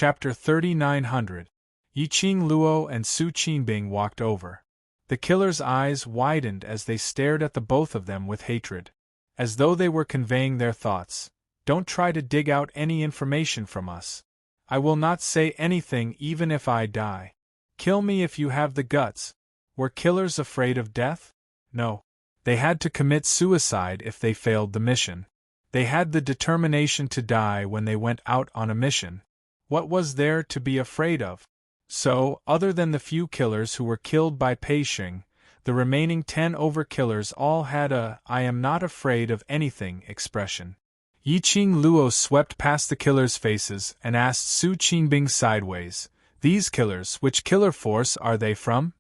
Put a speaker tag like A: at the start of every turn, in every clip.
A: Chapter 3900. Yiqing Luo and Su Qingbing walked over. The killer's eyes widened as they stared at the both of them with hatred, as though they were conveying their thoughts. Don't try to dig out any information from us. I will not say anything even if I die. Kill me if you have the guts. Were killers afraid of death? No. They had to commit suicide if they failed the mission. They had the determination to die when they went out on a mission. What was there to be afraid of? So, other than the few killers who were killed by Pei Xing, the remaining 10 overkillers all had a "I am not afraid of anything" expression. Yiqing Luo swept past the killers' faces and asked Su Qingbing sideways, "These killers, which killer force are they from?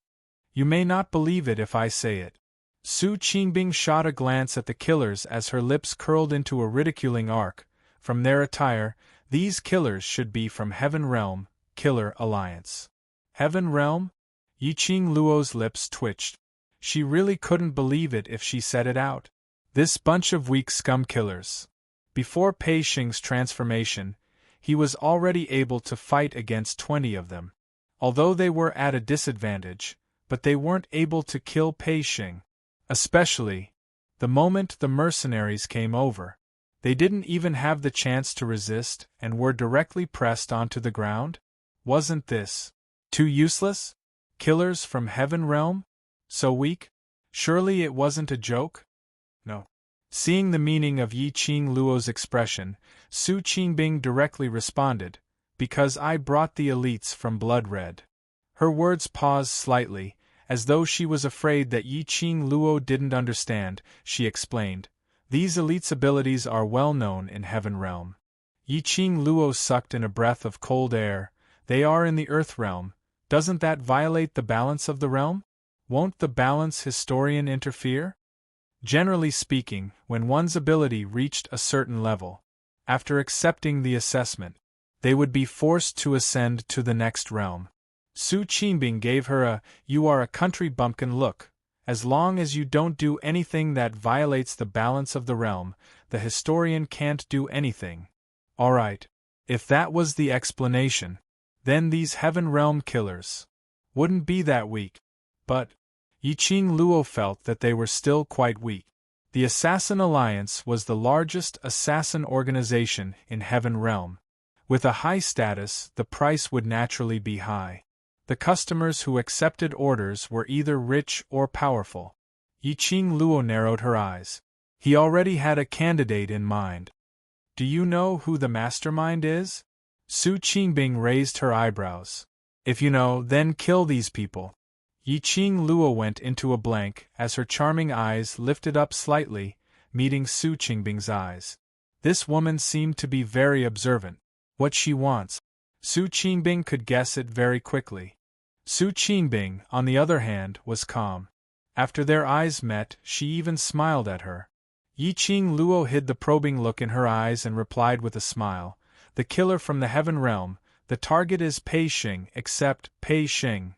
A: You may not believe it if I say it." Su Qingbing shot a glance at the killers as her lips curled into a ridiculing arc. From their attire, these killers should be from Heaven Realm, Killer Alliance. Heaven Realm? Yiqing Luo's lips twitched. She really couldn't believe it if she said it out. This bunch of weak scum killers. Before Pei Xing's transformation, he was already able to fight against 20 of them. Although they were at a disadvantage, but they weren't able to kill Pei Xing. Especially the moment the mercenaries came over. They didn't even have the chance to resist and were directly pressed onto the ground? Wasn't this too useless? Killers from Heaven Realm? So weak? Surely it wasn't a joke? No. Seeing the meaning of Yiqing Luo's expression, Su Qingbing directly responded, "Because I brought the elites from Blood Red." Her words paused slightly, as though she was afraid that Yiqing Luo didn't understand. She explained, "These elites' abilities are well known in Heaven Realm." Yiqing Luo sucked in a breath of cold air. "They are in the Earth Realm. Doesn't that violate the balance of the realm? Won't the balance historian interfere?" Generally speaking, when one's ability reached a certain level, after accepting the assessment, they would be forced to ascend to the next realm. Su Qingbing gave her a "you are a country bumpkin" look. As long as you don't do anything that violates the balance of the realm, the historian can't do anything. All right. If that was the explanation, then these Heaven Realm killers wouldn't be that weak. But Yiqing Luo felt that they were still quite weak. The Assassin Alliance was the largest assassin organization in Heaven Realm. With a high status, the price would naturally be high. The customers who accepted orders were either rich or powerful. Yiqing Luo narrowed her eyes. He already had a candidate in mind. "Do you know who the mastermind is?" Su Qingbing raised her eyebrows. "If you know, then kill these people." Yiqing Luo went into a blank as her charming eyes lifted up slightly, meeting Su Qingbing's eyes. This woman seemed to be very observant. What she wants, Su Qingbing could guess it very quickly. Su Qingbing, on the other hand, was calm. After their eyes met, she even smiled at her. Yiqing Luo hid the probing look in her eyes and replied with a smile, "The killer from the Heaven Realm, the target is Pei Xing, except Pei Xing."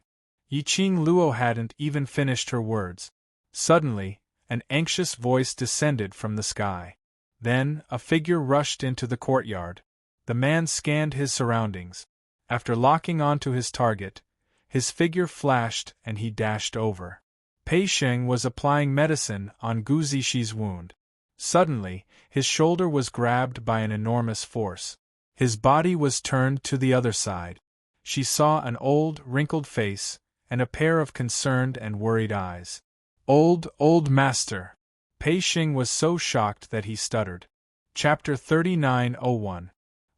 A: Yiqing Luo hadn't even finished her words. Suddenly, an anxious voice descended from the sky. Then, a figure rushed into the courtyard. The man scanned his surroundings. After locking onto his target, his figure flashed and he dashed over. Pei Xing was applying medicine on Gu Zixi wound. Suddenly, his shoulder was grabbed by an enormous force. His body was turned to the other side. She saw an old, wrinkled face, and a pair of concerned and worried eyes. Old master." Pei Xing was so shocked that he stuttered. Chapter 3901.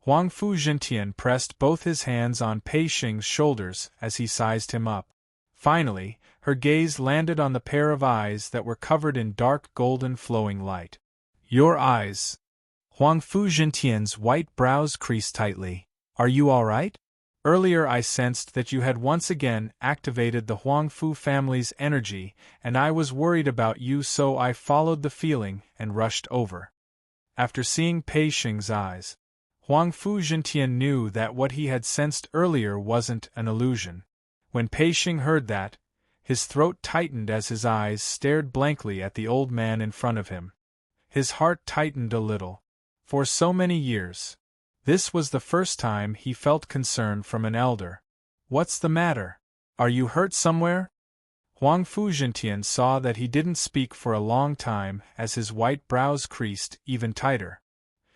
A: Huangfu Zhentian pressed both his hands on Pei Xing's shoulders as he sized him up. Finally, her gaze landed on the pair of eyes that were covered in dark golden flowing light. "Your eyes." Huangfu Zhentian's white brows creased tightly. "Are you all right? Earlier I sensed that you had once again activated the Huangfu family's energy, and I was worried about you, so I followed the feeling and rushed over." After seeing Pei Xing's eyes, Huangfu Zhentian knew that what he had sensed earlier wasn't an illusion. When Pei Xing heard that, his throat tightened as his eyes stared blankly at the old man in front of him. His heart tightened a little. For so many years, This was the first time he felt concern from an elder. "What's the matter? Are you hurt somewhere?" Huang Fuzhentian saw that he didn't speak for a long time as his white brows creased even tighter.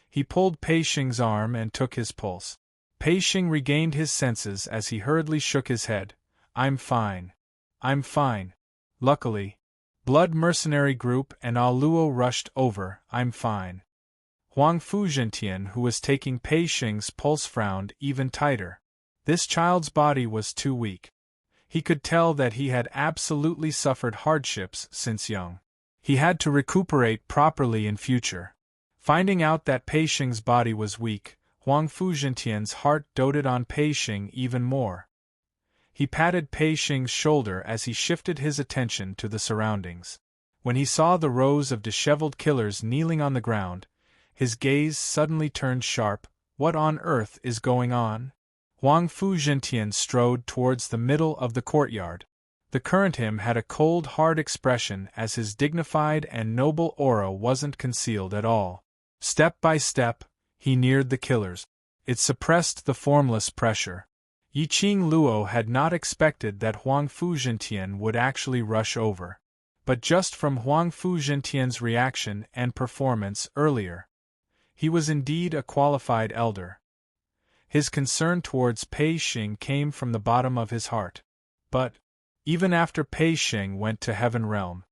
A: He pulled Pei Xing's arm and took his pulse. Pei Xing regained his senses as he hurriedly shook his head. "I'm fine. I'm fine. Luckily. Blood Mercenary Group and Luo rushed over. I'm fine." Huang Fuzhentian, who was taking Pei Xing's pulse, frowned even tighter. This child's body was too weak. He could tell that he had absolutely suffered hardships since young. He had to recuperate properly in future. Finding out that Pei Xing's body was weak, Huang Fuzhentian's heart doted on Pei Xing even more. He patted Pei Xing's shoulder as he shifted his attention to the surroundings. When he saw the rows of disheveled killers kneeling on the ground, his gaze suddenly turned sharp. What on earth is going on? Huang Fuzhentian strode towards the middle of the courtyard. The current him had a cold, hard expression as his dignified and noble aura wasn't concealed at all. Step by step, he neared the killers. It suppressed the formless pressure. Yiqing Luo had not expected that Huang Fuzhentian would actually rush over. But just from Huang Fuzhentian's reaction and performance earlier, he was indeed a qualified elder. His concern towards Pei Xing came from the bottom of his heart. But, even after Pei Xing went to Heaven Realm,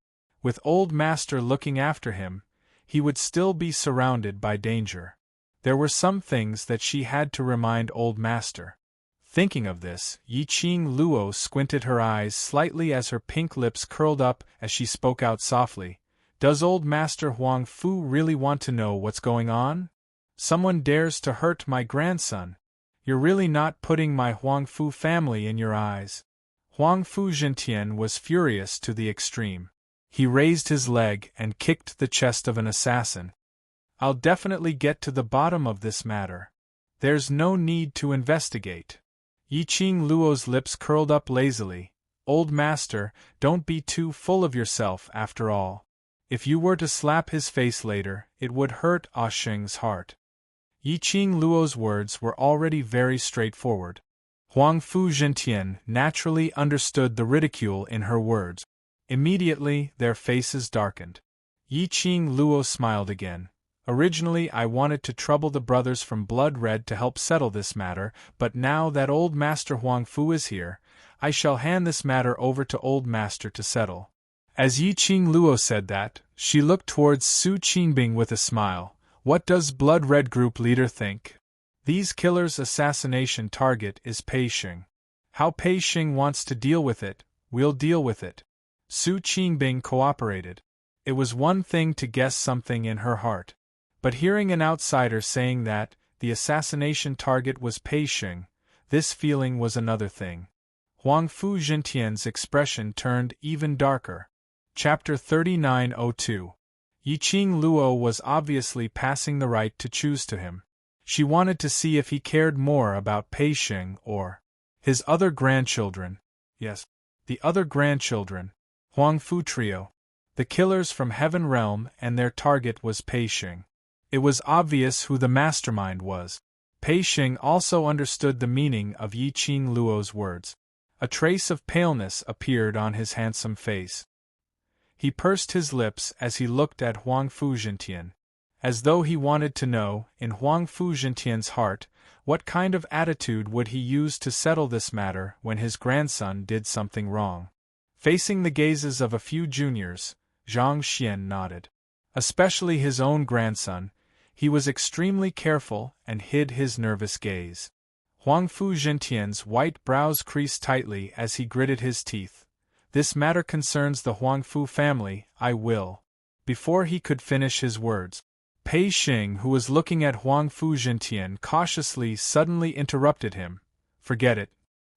A: with Old Master looking after him, he would still be surrounded by danger. There were some things that she had to remind Old Master. Thinking of this, Yiqing Luo squinted her eyes slightly as her pink lips curled up as she spoke out softly. "Does Old Master Huang Fu really want to know what's going on? Someone dares to hurt my grandson. You're really not putting my Huang Fu family in your eyes." Huang Fuzhentian was furious to the extreme. He raised his leg and kicked the chest of an assassin. "I'll definitely get to the bottom of this matter. There's no need to investigate." Yiqing Luo's lips curled up lazily. "Old Master, don't be too full of yourself after all. If you were to slap his face later, it would hurt Ah Sheng's heart." Yiqing Luo's words were already very straightforward. Huang Fuzhentian naturally understood the ridicule in her words. Immediately, their faces darkened. Yiqing Luo smiled again. "Originally I wanted to trouble the brothers from Blood Red to help settle this matter, but now that Old Master Huang Fu is here, I shall hand this matter over to Old Master to settle." As Yiqing Luo said that, she looked towards Su Qingbing with a smile. "What does Blood Red Group leader think? These killers' assassination target is Pei Xing. How Pei Xing wants to deal with it, we'll deal with it." Su Qingbing cooperated. It was one thing to guess something in her heart. But hearing an outsider saying that the assassination target was Pei Xing, this feeling was another thing. Huang Fuzhentian's expression turned even darker. Chapter 3902. Yiqing Luo was obviously passing the right to choose to him. She wanted to see if he cared more about Pei Xing or his other grandchildren. Yes, the other grandchildren. Huang Fu Trio. The killers from Heaven Realm, and their target was Pei Xing. It was obvious who the mastermind was. Pei Xing also understood the meaning of Yiqing Luo's words. A trace of paleness appeared on his handsome face. He pursed his lips as he looked at Huang Fuzhentian, as though he wanted to know, in Huang Fuzhentian's heart, what kind of attitude would he use to settle this matter when his grandson did something wrong. Facing the gazes of a few juniors, Zhang Xian nodded. Especially his own grandson, he was extremely careful and hid his nervous gaze. Huang Fuzhentian's white brows creased tightly as he gritted his teeth. "This matter concerns the Huang Fu family, I will." Before he could finish his words, Pei Xing, who was looking at Huang Fuzhentian cautiously, suddenly interrupted him. "Forget it."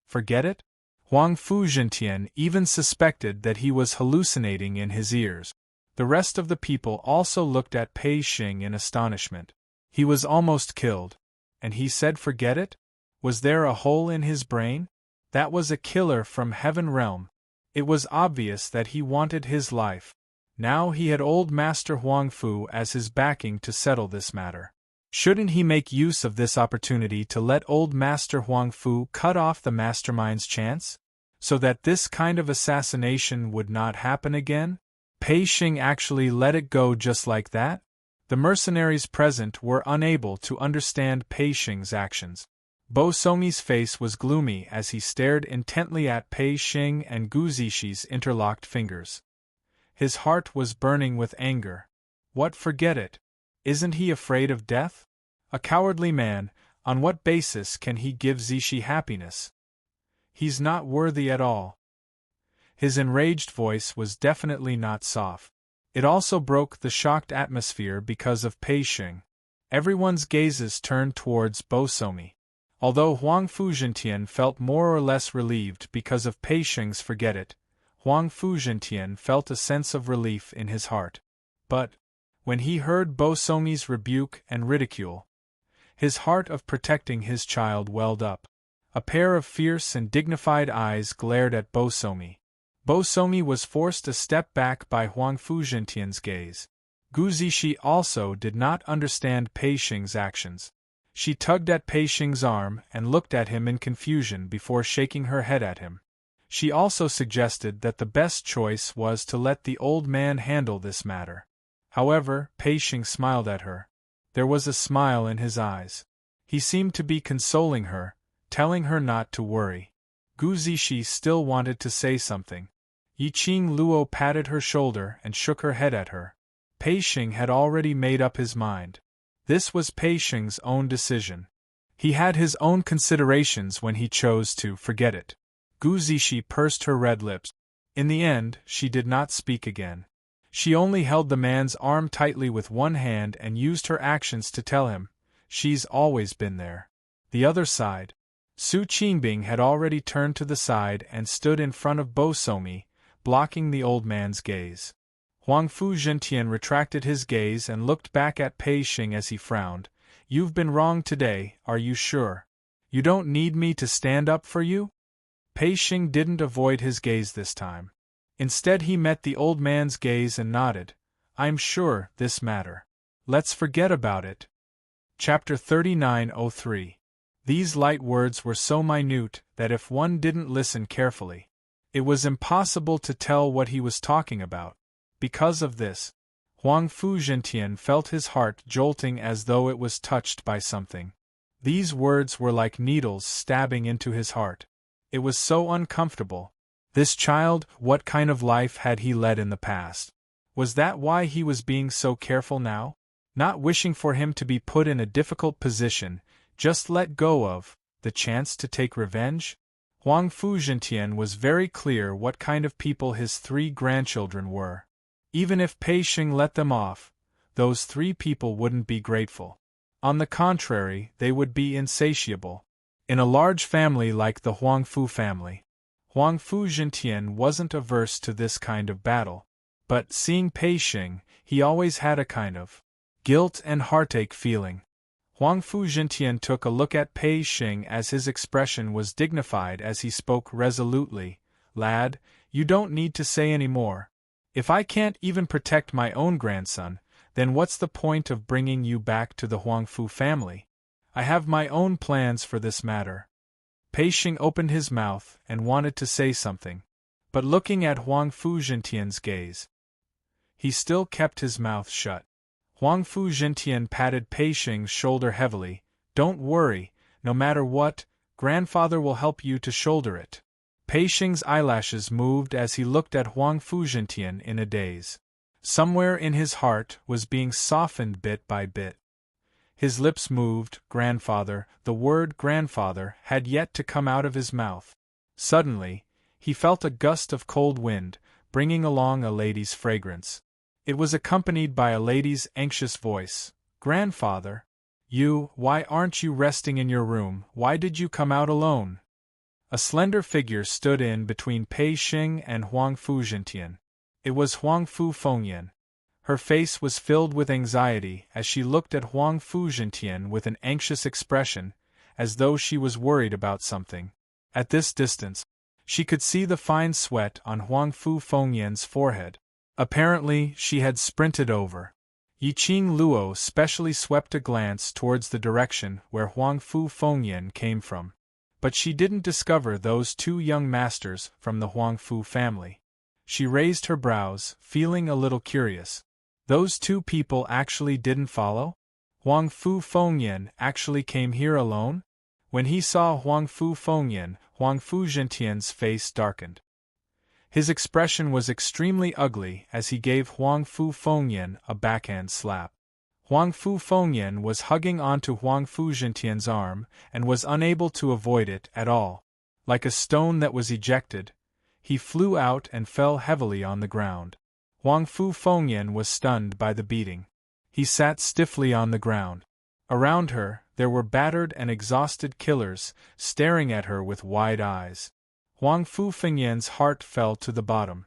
A: "Forget it?" Huang Fuzhentian even suspected that he was hallucinating in his ears. The rest of the people also looked at Pei Xing in astonishment. He was almost killed. And he said forget it? Was there a hole in his brain? That was a killer from Heaven Realm. It was obvious that he wanted his life. Now he had Old Master Huang Fu as his backing to settle this matter. Shouldn't he make use of this opportunity to let old Master Huang Fu cut off the mastermind's chance? So that this kind of assassination would not happen again? Pei Xing actually let it go just like that? The mercenaries present were unable to understand Pei Xing's actions. Bo Songyi's face was gloomy as he stared intently at Pei Xing and Gu Zixi interlocked fingers. His heart was burning with anger. What, forget it? Isn't he afraid of death? A cowardly man, on what basis can he give Zixi happiness? He's not worthy at all. His enraged voice was definitely not soft. It also broke the shocked atmosphere because of Pei Xing. Everyone's gazes turned towards Bo Songyi. Although Huang Fu Zhentian felt more or less relieved because of Pei Xing's forget it, Huang Fu Zhentian felt a sense of relief in his heart. But, when he heard Bo Songyi's rebuke and ridicule, his heart of protecting his child welled up. A pair of fierce and dignified eyes glared at Bo Songyi. Bo Songyi was forced a step back by Huang Fu Zhentian's gaze. Gu Zixi also did not understand Pei Xing's actions. She tugged at Pei Xing's arm and looked at him in confusion before shaking her head at him. She also suggested that the best choice was to let the old man handle this matter. However, Pei Xing smiled at her. There was a smile in his eyes. He seemed to be consoling her, telling her not to worry. Gu Zixi still wanted to say something. Yiqing Luo patted her shoulder and shook her head at her. Pei Xing had already made up his mind. This was Pei Xing's own decision. He had his own considerations when he chose to forget it. Gu Zixi pursed her red lips. In the end, she did not speak again. She only held the man's arm tightly with one hand and used her actions to tell him, "She's always been there." The other side. Su Qingbing had already turned to the side and stood in front of Bo Songyi, blocking the old man's gaze. Huang Fu Zhentian retracted his gaze and looked back at Pei Xing as he frowned. "You've been wrong today, are you sure? You don't need me to stand up for you?" Pei Xing didn't avoid his gaze this time. Instead he met the old man's gaze and nodded. "I'm sure, this matter. Let's forget about it." Chapter 3903. These light words were so minute that if one didn't listen carefully, it was impossible to tell what he was talking about. Because of this, Huang Fu Zhentian felt his heart jolting as though it was touched by something. These words were like needles stabbing into his heart. It was so uncomfortable. This child, what kind of life had he led in the past? Was that why he was being so careful now? Not wishing for him to be put in a difficult position, just let go of the chance to take revenge? Huang Fu Zhentian was very clear what kind of people his 3 grandchildren were. Even if Pei Xing let them off, those 3 people wouldn't be grateful. On the contrary, they would be insatiable. In a large family like the Huang Fu family, Huang Fu Zhentian wasn't averse to this kind of battle. But, seeing Pei Xing, he always had a kind of guilt and heartache feeling. Huang Fu Zhentian took a look at Pei Xing as his expression was dignified as he spoke resolutely. "Lad, you don't need to say any more. If I can't even protect my own grandson, then what's the point of bringing you back to the Huang Fu family? I have my own plans for this matter." Pei Xing opened his mouth and wanted to say something, but looking at Huang Fu Zhentian's gaze, he still kept his mouth shut. Huang Fu Zhentian patted Pei Xing's shoulder heavily. "Don't worry, no matter what, grandfather will help you to shoulder it." Pei Xing's eyelashes moved as he looked at Huang Fu Zhentian in a daze. Somewhere in his heart was being softened bit by bit. His lips moved. "Grandfather," the word grandfather had yet to come out of his mouth. Suddenly, he felt a gust of cold wind, bringing along a lady's fragrance. It was accompanied by a lady's anxious voice. "Grandfather? Why aren't you resting in your room? Why did you come out alone?" A slender figure stood in between Pei Xing and Huang Fu Zhentian. It was Huang Fu Fengyan. Her face was filled with anxiety as she looked at Huang Fu Zhentian with an anxious expression, as though she was worried about something. At this distance, she could see the fine sweat on Huang Fu Fengyan's forehead. Apparently, she had sprinted over. Yiqing Luo specially swept a glance towards the direction where Huangfu Fengyan came from. But she didn't discover those two young masters from the Huangfu family. She raised her brows, feeling a little curious. Those two people actually didn't follow? Huangfu Fengyan actually came here alone? When he saw Huangfu Fengyan, Huangfu Zhentian's face darkened. His expression was extremely ugly as he gave Huangfu Fengyan a backhand slap. Huangfu Fengyan was hugging onto Huangfu Zhentian's arm and was unable to avoid it at all. Like a stone that was ejected, he flew out and fell heavily on the ground. Huangfu Fengyan was stunned by the beating. He sat stiffly on the ground. Around her, there were battered and exhausted killers, staring at her with wide eyes. Huangfu Fengyan's heart fell to the bottom.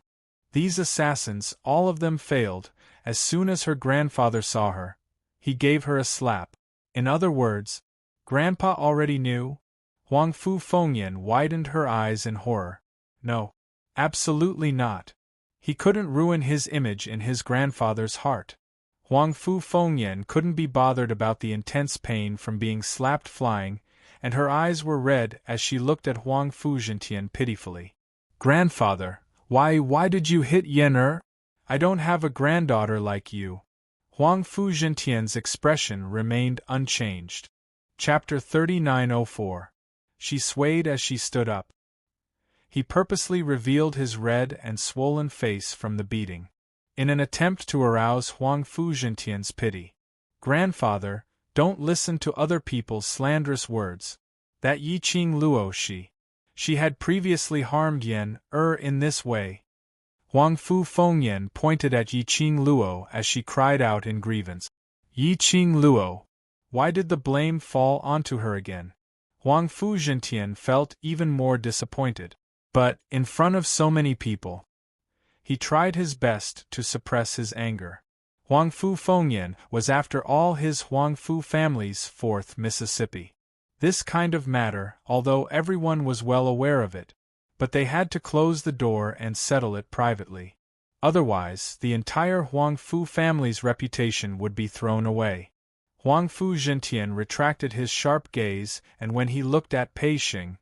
A: These assassins, all of them failed. As soon as her grandfather saw her, he gave her a slap. In other words, Grandpa already knew? Huangfu Fengyan widened her eyes in horror. No. Absolutely not. He couldn't ruin his image in his grandfather's heart. Huangfu Fengyan couldn't be bothered about the intense pain from being slapped flying, and her eyes were red as she looked at Huangfu Zhentian pitifully. Grandfather, why did you hit Yen? I don't have a granddaughter like you. Huangfu Zhentian's expression remained unchanged. Chapter 3904. She swayed as she stood up. He purposely revealed his red and swollen face from the beating, in an attempt to arouse Huangfu Zhentian's pity. Grandfather, don't listen to other people's slanderous words. That Yiqing Luo she had previously harmed Yen in this way. Huangfu Fengyan pointed at Yiqing Luo as she cried out in grievance. Yiqing Luo! Why did the blame fall onto her again? Huangfu Zhentian felt even more disappointed. But, in front of so many people, he tried his best to suppress his anger. Huangfu Fengyan was after all his Huangfu family's fourth Mississippi. This kind of matter, although everyone was well aware of it, but they had to close the door and settle it privately. Otherwise, the entire Huangfu family's reputation would be thrown away. Huangfu Zhentian retracted his sharp gaze, and when he looked at Pei Xing,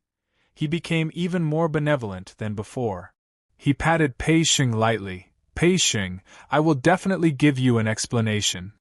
A: he became even more benevolent than before. He patted Pei Xing lightly. Pei Xing, I will definitely give you an explanation.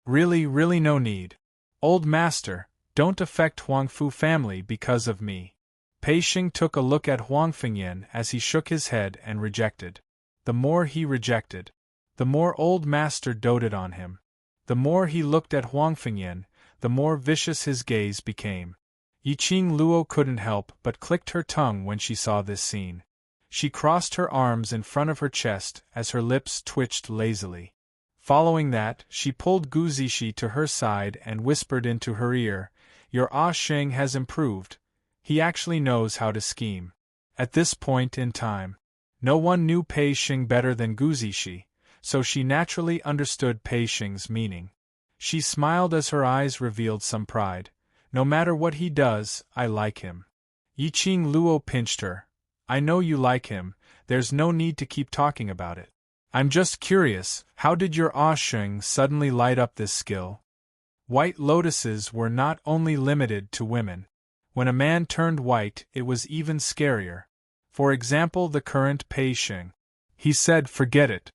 A: Really no need. Old master, don't affect Huangfu family because of me. Pei Xing took a look at Huang Fengyan as he shook his head and rejected. The more he rejected, the more old master doted on him. The more he looked at Huang Fengyan, the more vicious his gaze became. Yiqing Luo couldn't help but clicked her tongue when she saw this scene. She crossed her arms in front of her chest as her lips twitched lazily. Following that, she pulled Gu Zishi to her side and whispered into her ear, Your Ah Sheng has improved. He actually knows how to scheme. At this point in time, no one knew Pei Xing better than Gu Zishi, so she naturally understood Pei Xing's meaning. She smiled as her eyes revealed some pride. No matter what he does, I like him. Yiqing Luo pinched her. I know you like him, there's no need to keep talking about it. I'm just curious, how did your Ah Sheng suddenly light up this skill? White lotuses were not only limited to women. When a man turned white, it was even scarier. For example, the current Pei Xing. He said forget it.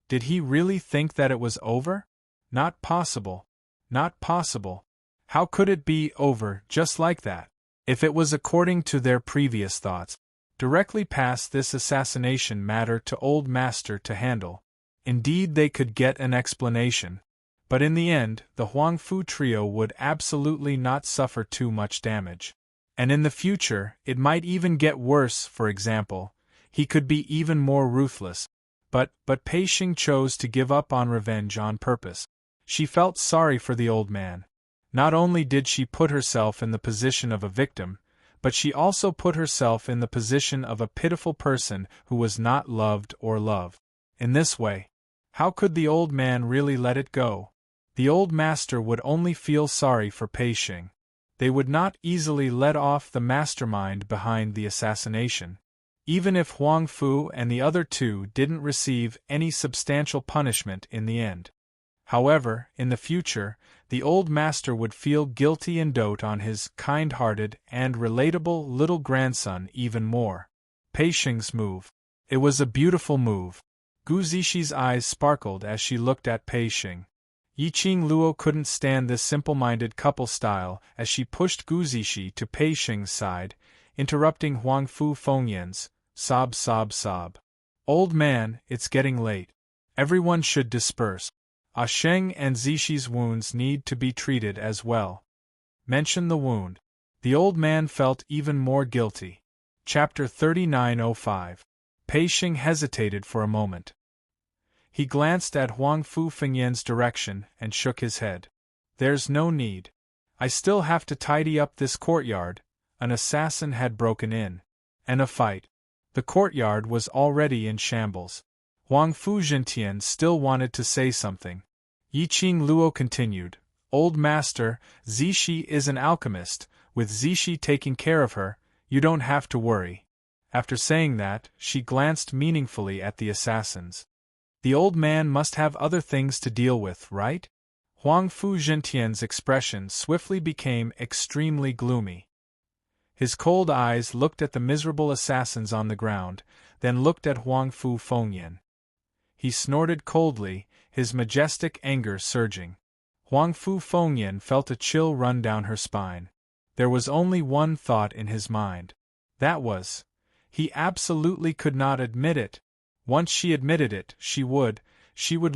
A: Did he really think that it was over? Not possible. Not possible. How could it be over just like that? If it was according to their previous thoughts, directly past this assassination matter to Old Master to handle. Indeed, they could get an explanation. But in the end, the Huangfu trio would absolutely not suffer too much damage. And in the future, it might even get worse. For example, he could be even more ruthless. But Pei Xing chose to give up on revenge on purpose. She felt sorry for the old man. Not only did she put herself in the position of a victim, but she also put herself in the position of a pitiful person who was not loved or loved. In this way, how could the old man really let it go? The old master would only feel sorry for Pei Xing. They would not easily let off the mastermind behind the assassination. Even if Huangfu and the other two didn't receive any substantial punishment in the end. However, in the future, the old master would feel guilty and dote on his kind-hearted and relatable little grandson even more. Pei Xing's move. It was a beautiful move. Gu Zixi eyes sparkled as she looked at Pei Xing. Yiqing Luo couldn't stand this simple-minded couple style as she pushed Gu Zixi to Pei Xing's side, interrupting Huang Fu Fengyan's sob sob sob. Old man, it's getting late. Everyone should disperse. Ah Sheng and Zixi's wounds need to be treated as well. Mention the wound. The old man felt even more guilty. Chapter 3905. Pei Xing hesitated for a moment. He glanced at Huang Fu Fengyan's direction and shook his head. There's no need. I still have to tidy up this courtyard. An assassin had broken in. And a fight. The courtyard was already in shambles. Huang Fu Zhentian still wanted to say something. Yiqing Luo continued, Old master, Zixi is an alchemist. With Zixi taking care of her, you don't have to worry. After saying that, she glanced meaningfully at the assassins. The old man must have other things to deal with, right? Huang Fu Zhentian's expression swiftly became extremely gloomy. His cold eyes looked at the miserable assassins on the ground, then looked at Huang Fu Fengyan. He snorted coldly, his majestic anger surging. Huang Fu Fengyan felt a chill run down her spine. There was only one thought in his mind. That was, he absolutely could not admit it. Once she admitted it, she would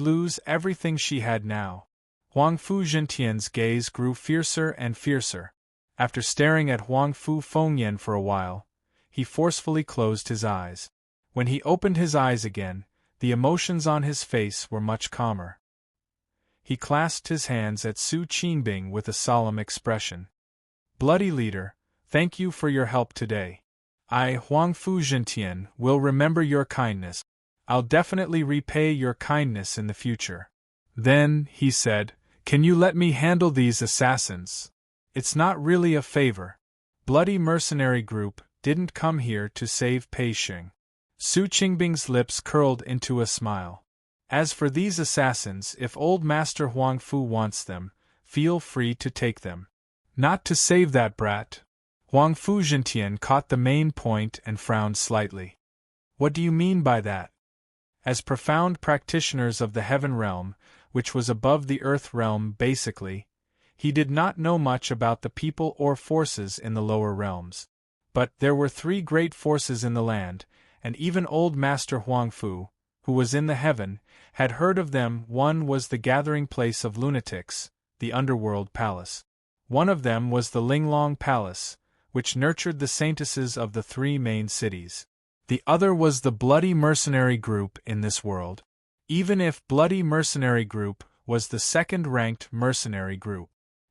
A: lose everything she had now. Huang Fu Zhentian's gaze grew fiercer and fiercer. After staring at Huang Fu Fengyan for a while, he forcefully closed his eyes. When he opened his eyes again, the emotions on his face were much calmer. He clasped his hands at Su Qinbing with a solemn expression. Bloody leader, thank you for your help today. I, Huang Fu Zhentian, will remember your kindness. I'll definitely repay your kindness in the future. Then, he said, can you let me handle these assassins? It's not really a favor. Bloody mercenary group didn't come here to save Pei Xing. Su Qingbing's lips curled into a smile. As for these assassins, if old master Huang Fu wants them, feel free to take them. Not to save that brat. Huang Fu Zhentian caught the main point and frowned slightly. What do you mean by that? As profound practitioners of the heaven realm, which was above the earth realm basically, he did not know much about the people or forces in the lower realms. But there were three great forces in the land, and even old master Huang Fu, who was in the heaven, had heard of them. One was the gathering place of lunatics, the underworld palace. One of them was the Linglong Palace, which nurtured the saintesses of the three main cities. The other was the bloody mercenary group in this world. Even if bloody mercenary group was the second-ranked mercenary group,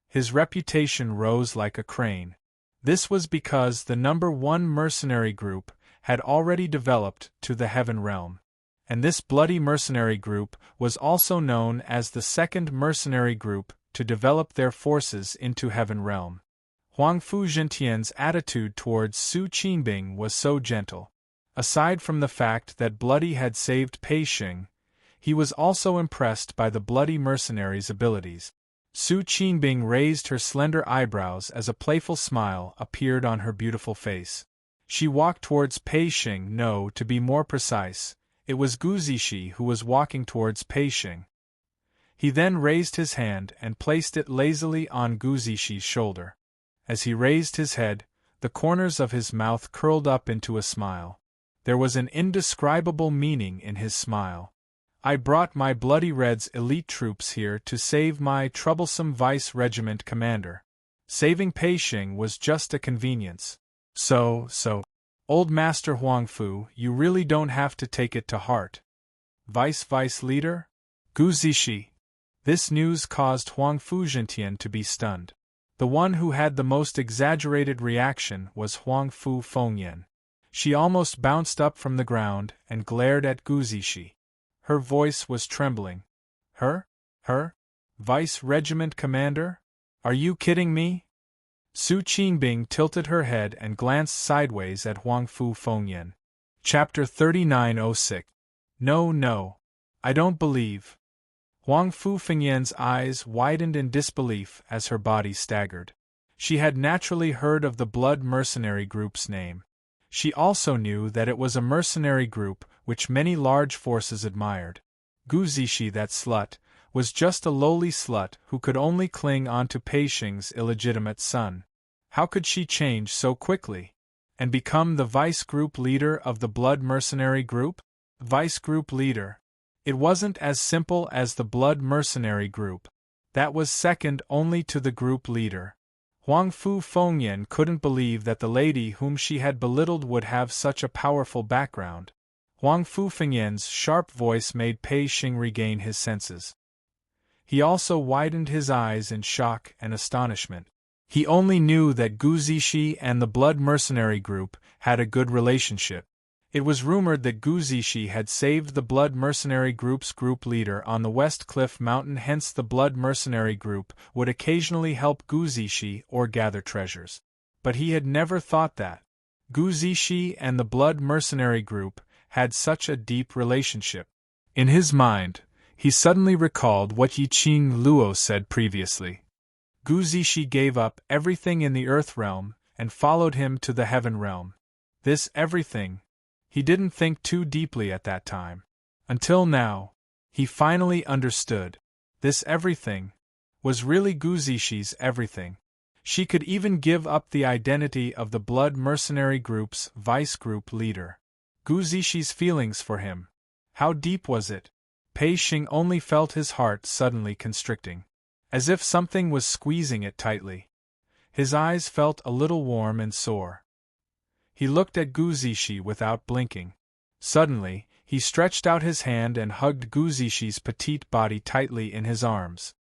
A: his reputation rose like a crane. This was because the number one mercenary group had already developed to the heaven realm. And this bloody mercenary group was also known as the second mercenary group to develop their forces into heaven realm. Huang Fu Zhentian's attitude towards Su Qinbing was so gentle. Aside from the fact that Bloody had saved Pei Xing, he was also impressed by the bloody mercenary's abilities. Su Qinbing raised her slender eyebrows as a playful smile appeared on her beautiful face. She walked towards Pei Xing. No, to be more precise, it was Gu Zixi who was walking towards Pei Xing. He then raised his hand and placed it lazily on Gu Zixi shoulder. As he raised his head, the corners of his mouth curled up into a smile. There was an indescribable meaning in his smile. I brought my Bloody Red's elite troops here to save my troublesome vice regiment commander. Saving Pei Xing was just a convenience. So, Old Master Huang Fu, you really don't have to take it to heart. Vice leader? Gu Zixi. This news caused Huang Fu Zhentian to be stunned. The one who had the most exaggerated reaction was Huang Fu Fengyan. She almost bounced up from the ground and glared at Gu Zixi. Her voice was trembling. Her? Vice regiment commander? Are you kidding me? Su Qinbing tilted her head and glanced sideways at Huang Fu Fengyan. Chapter 3906. No, I don't believe. Huang Fu Fengyan's eyes widened in disbelief as her body staggered. She had naturally heard of the Blood Mercenary Group's name. She also knew that it was a mercenary group which many large forces admired. Gu Zishi, that slut, was just a lowly slut who could only cling on to Pei Xing's illegitimate son. How could she change so quickly? And become the vice group leader of the Blood Mercenary Group? Vice group leader. It wasn't as simple as the Blood Mercenary Group. That was second only to the group leader. Huang Fu Fengyan couldn't believe that the lady whom she had belittled would have such a powerful background. Huang Fu Fengyan's sharp voice made Pei Xing regain his senses. He also widened his eyes in shock and astonishment. He only knew that Gu Zishi and the Blood Mercenary Group had a good relationship. It was rumored that Gu Zishi had saved the Blood Mercenary Group's group leader on the West Cliff Mountain, hence the Blood Mercenary Group would occasionally help Gu Zishi or gather treasures. But he had never thought that Gu Zishi and the Blood Mercenary Group had such a deep relationship. In his mind, he suddenly recalled what Yiqing Luo said previously. Gu Zishi gave up everything in the Earth realm and followed him to the Heaven realm. This everything. He didn't think too deeply at that time. Until now, he finally understood. This everything was really Gu Zishi's everything. She could even give up the identity of the Blood Mercenary Group's vice group leader. Gu Zishi's feelings for him. How deep was it? Pei Xing only felt his heart suddenly constricting, as if something was squeezing it tightly. His eyes felt a little warm and sore. He looked at Gu Zishi without blinking. Suddenly, he stretched out his hand and hugged Gu Zishi's petite body tightly in his arms.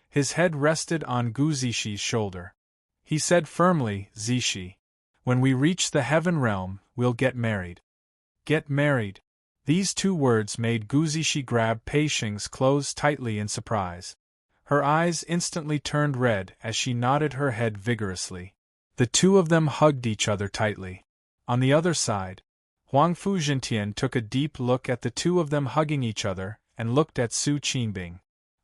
A: His head rested on Gu Zishi's shoulder. He said firmly, "Zishi, when we reach the Heaven realm, we'll get married." Get married. These two words made Gu Zishi grab Pei Xing's clothes tightly in surprise. Her eyes instantly turned red as she nodded her head vigorously. The two of them hugged each other tightly. On the other side, Huang Fu Jintian took a deep look at the two of them hugging each other and looked at Su Qinbing.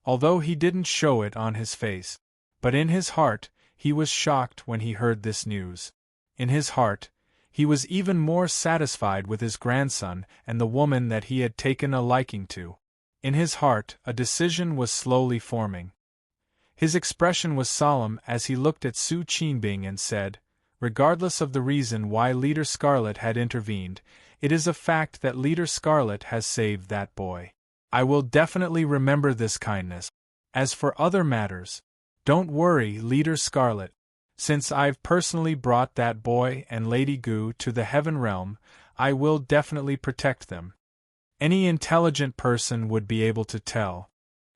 A: Although he didn't show it on his face, but in his heart, he was shocked when he heard this news. In his heart, he was even more satisfied with his grandson and the woman that he had taken a liking to. In his heart, a decision was slowly forming. His expression was solemn as he looked at Su Qinbing and said, "Regardless of the reason why Leader Scarlet had intervened, it is a fact that Leader Scarlet has saved that boy. I will definitely remember this kindness. As for other matters, don't worry, Leader Scarlet. Since I've personally brought that boy and Lady Gu to the Heaven realm, I will definitely protect them." Any intelligent person would be able to tell.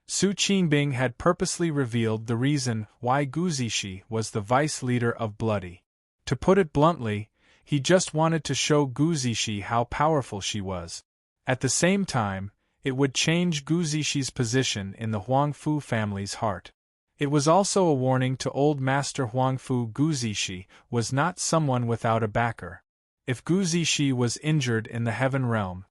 A: Su Qinbing had purposely revealed the reason why Gu Zishi was the vice leader of Bloody. To put it bluntly, he just wanted to show Gu Zishi how powerful she was. At the same time, it would change Gu Zishi's position in the Huang Fu family's heart. It was also a warning to old Master Huang Fu. Gu Zishi was not someone without a backer. If Gu Zishi was injured in the Heaven realm,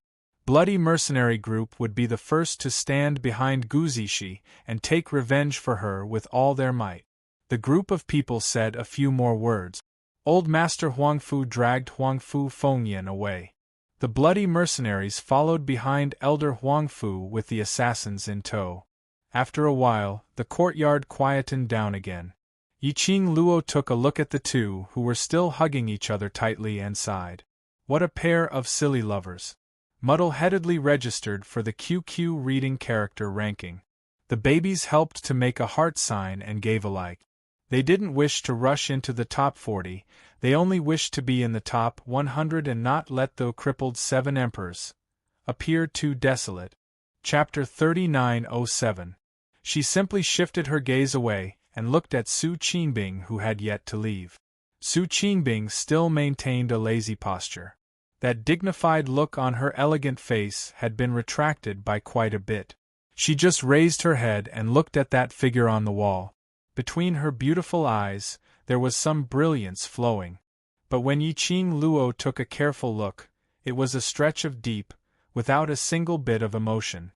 A: Bloody Mercenary Group would be the first to stand behind Gu Zishi and take revenge for her with all their might. The group of people said a few more words. Old Master Huang Fu dragged Huang Fu Fengyan away. The Bloody Mercenaries followed behind Elder Huang Fu with the assassins in tow. After a while, the courtyard quietened down again. Yiqing Luo took a look at the two who were still hugging each other tightly and sighed. What a pair of silly lovers. Muddle-headedly registered for the QQ reading character ranking. The babies helped to make a heart sign and gave a like. They didn't wish to rush into the top 40, they only wished to be in the top 100 and not let the crippled 7 emperors appear too desolate. Chapter 3907. She simply shifted her gaze away and looked at Su Qinbing, who had yet to leave. Su Qinbing still maintained a lazy posture. That dignified look on her elegant face had been retracted by quite a bit. She just raised her head and looked at that figure on the wall. Between her beautiful eyes, there was some brilliance flowing. But when Yiqing Luo took a careful look, it was a stretch of deep, without a single bit of emotion.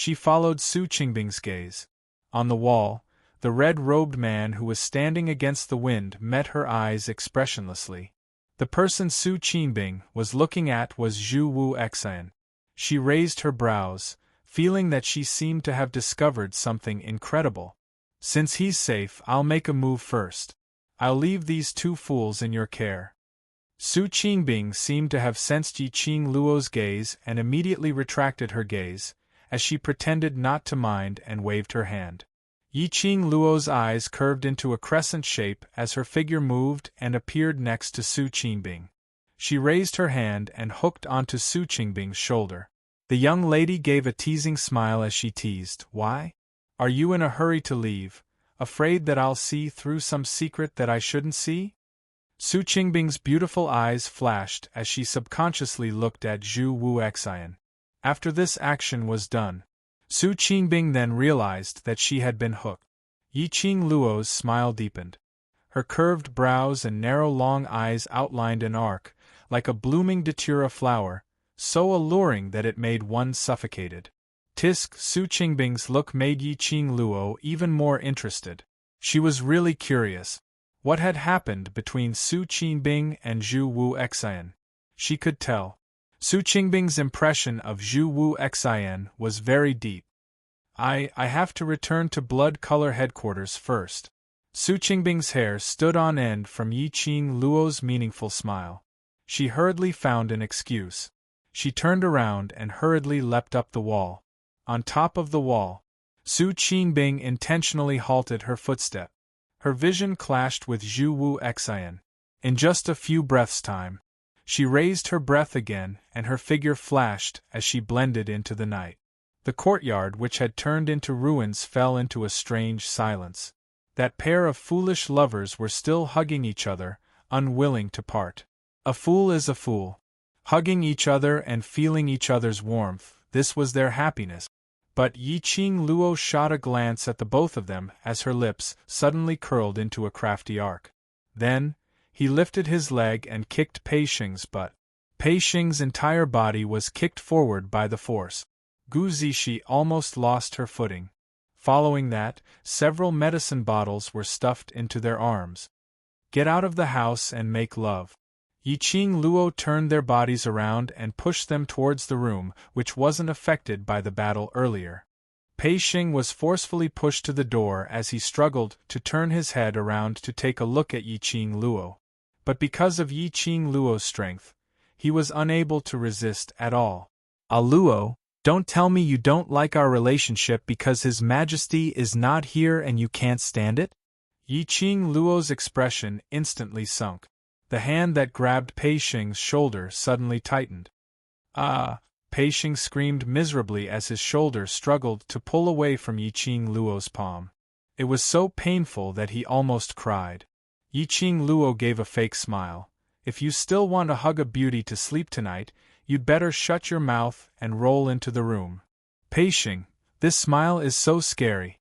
A: She followed Su Qingbing's gaze. On the wall, the red-robed man who was standing against the wind met her eyes expressionlessly. The person Su Qingbing was looking at was Zhu Wu Xian. She raised her brows, feeling that she seemed to have discovered something incredible. Since he's safe, I'll make a move first. I'll leave these two fools in your care. Su Qingbing seemed to have sensed Yi Qing Luo's gaze and immediately retracted her gaze, as she pretended not to mind and waved her hand. Yi Qing Luo's eyes curved into a crescent shape as her figure moved and appeared next to Su Qingbing. She raised her hand and hooked onto Su Qingbing's shoulder. The young lady gave a teasing smile as she teased, "Why? Are you in a hurry to leave, afraid that I'll see through some secret that I shouldn't see?" Su Qingbing's beautiful eyes flashed as she subconsciously looked at Zhu Wu Xian. After this action was done, Su Qingbing then realized that she had been hooked. Yi Qing Luo's smile deepened. Her curved brows and narrow long eyes outlined an arc, like a blooming datura flower, so alluring that it made one suffocated. Tisk, Su Qingbing's look made Yi Qing Luo even more interested. She was really curious. What had happened between Su Qingbing and Zhu Wu Xian? She could tell. Su Qingbing's impression of Zhu Wu Xian was very deep. I have to return to Blood Color headquarters first. Su Qingbing's hair stood on end from Yi Qing Luo's meaningful smile. She hurriedly found an excuse. She turned around and hurriedly leapt up the wall. On top of the wall, Su Qingbing intentionally halted her footstep. Her vision clashed with Zhu Wu Xian. In just a few breaths' time, she raised her breath again and her figure flashed as she blended into the night. The courtyard, which had turned into ruins, fell into a strange silence. That pair of foolish lovers were still hugging each other, unwilling to part. A fool is a fool. Hugging each other and feeling each other's warmth, this was their happiness. But Yi Qing Luo shot a glance at the both of them as her lips suddenly curled into a crafty arc. Then, he lifted his leg and kicked Pei Xing's butt. Pei Xing's entire body was kicked forward by the force. Gu Zixi almost lost her footing. Following that, several medicine bottles were stuffed into their arms. Get out of the house and make love. Yi Qing Luo turned their bodies around and pushed them towards the room, which wasn't affected by the battle earlier. Pei Xing was forcefully pushed to the door as he struggled to turn his head around to take a look at Yi Qing Luo. But because of Yi Qing Luo's strength, he was unable to resist at all. Luo, don't tell me you don't like our relationship because His Majesty is not here and you can't stand it? Yi Qing Luo's expression instantly sunk. The hand that grabbed Pei Xing's shoulder suddenly tightened. "Ah!" Pei Xing screamed miserably as his shoulder struggled to pull away from Yi Qing Luo's palm. It was so painful that he almost cried. Yi Qing Luo gave a fake smile. "If you still want to hug a beauty to sleep tonight, you'd better shut your mouth and roll into the room." "Pei Xing, this smile is so scary."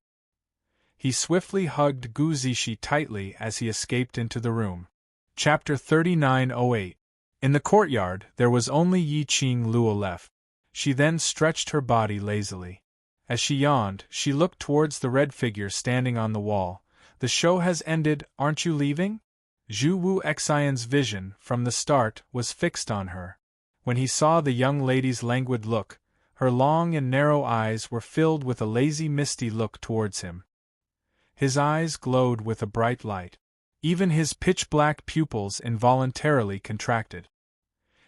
A: He swiftly hugged Gu Zixi tightly as he escaped into the room. Chapter 3908. In the courtyard, there was only Yi Qing Luo left. She then stretched her body lazily. As she yawned, she looked towards the red figure standing on the wall. "The show has ended, aren't you leaving?" Zhu Wu Xian's vision, from the start, was fixed on her. When he saw the young lady's languid look, her long and narrow eyes were filled with a lazy misty look towards him. His eyes glowed with a bright light. Even his pitch-black pupils involuntarily contracted.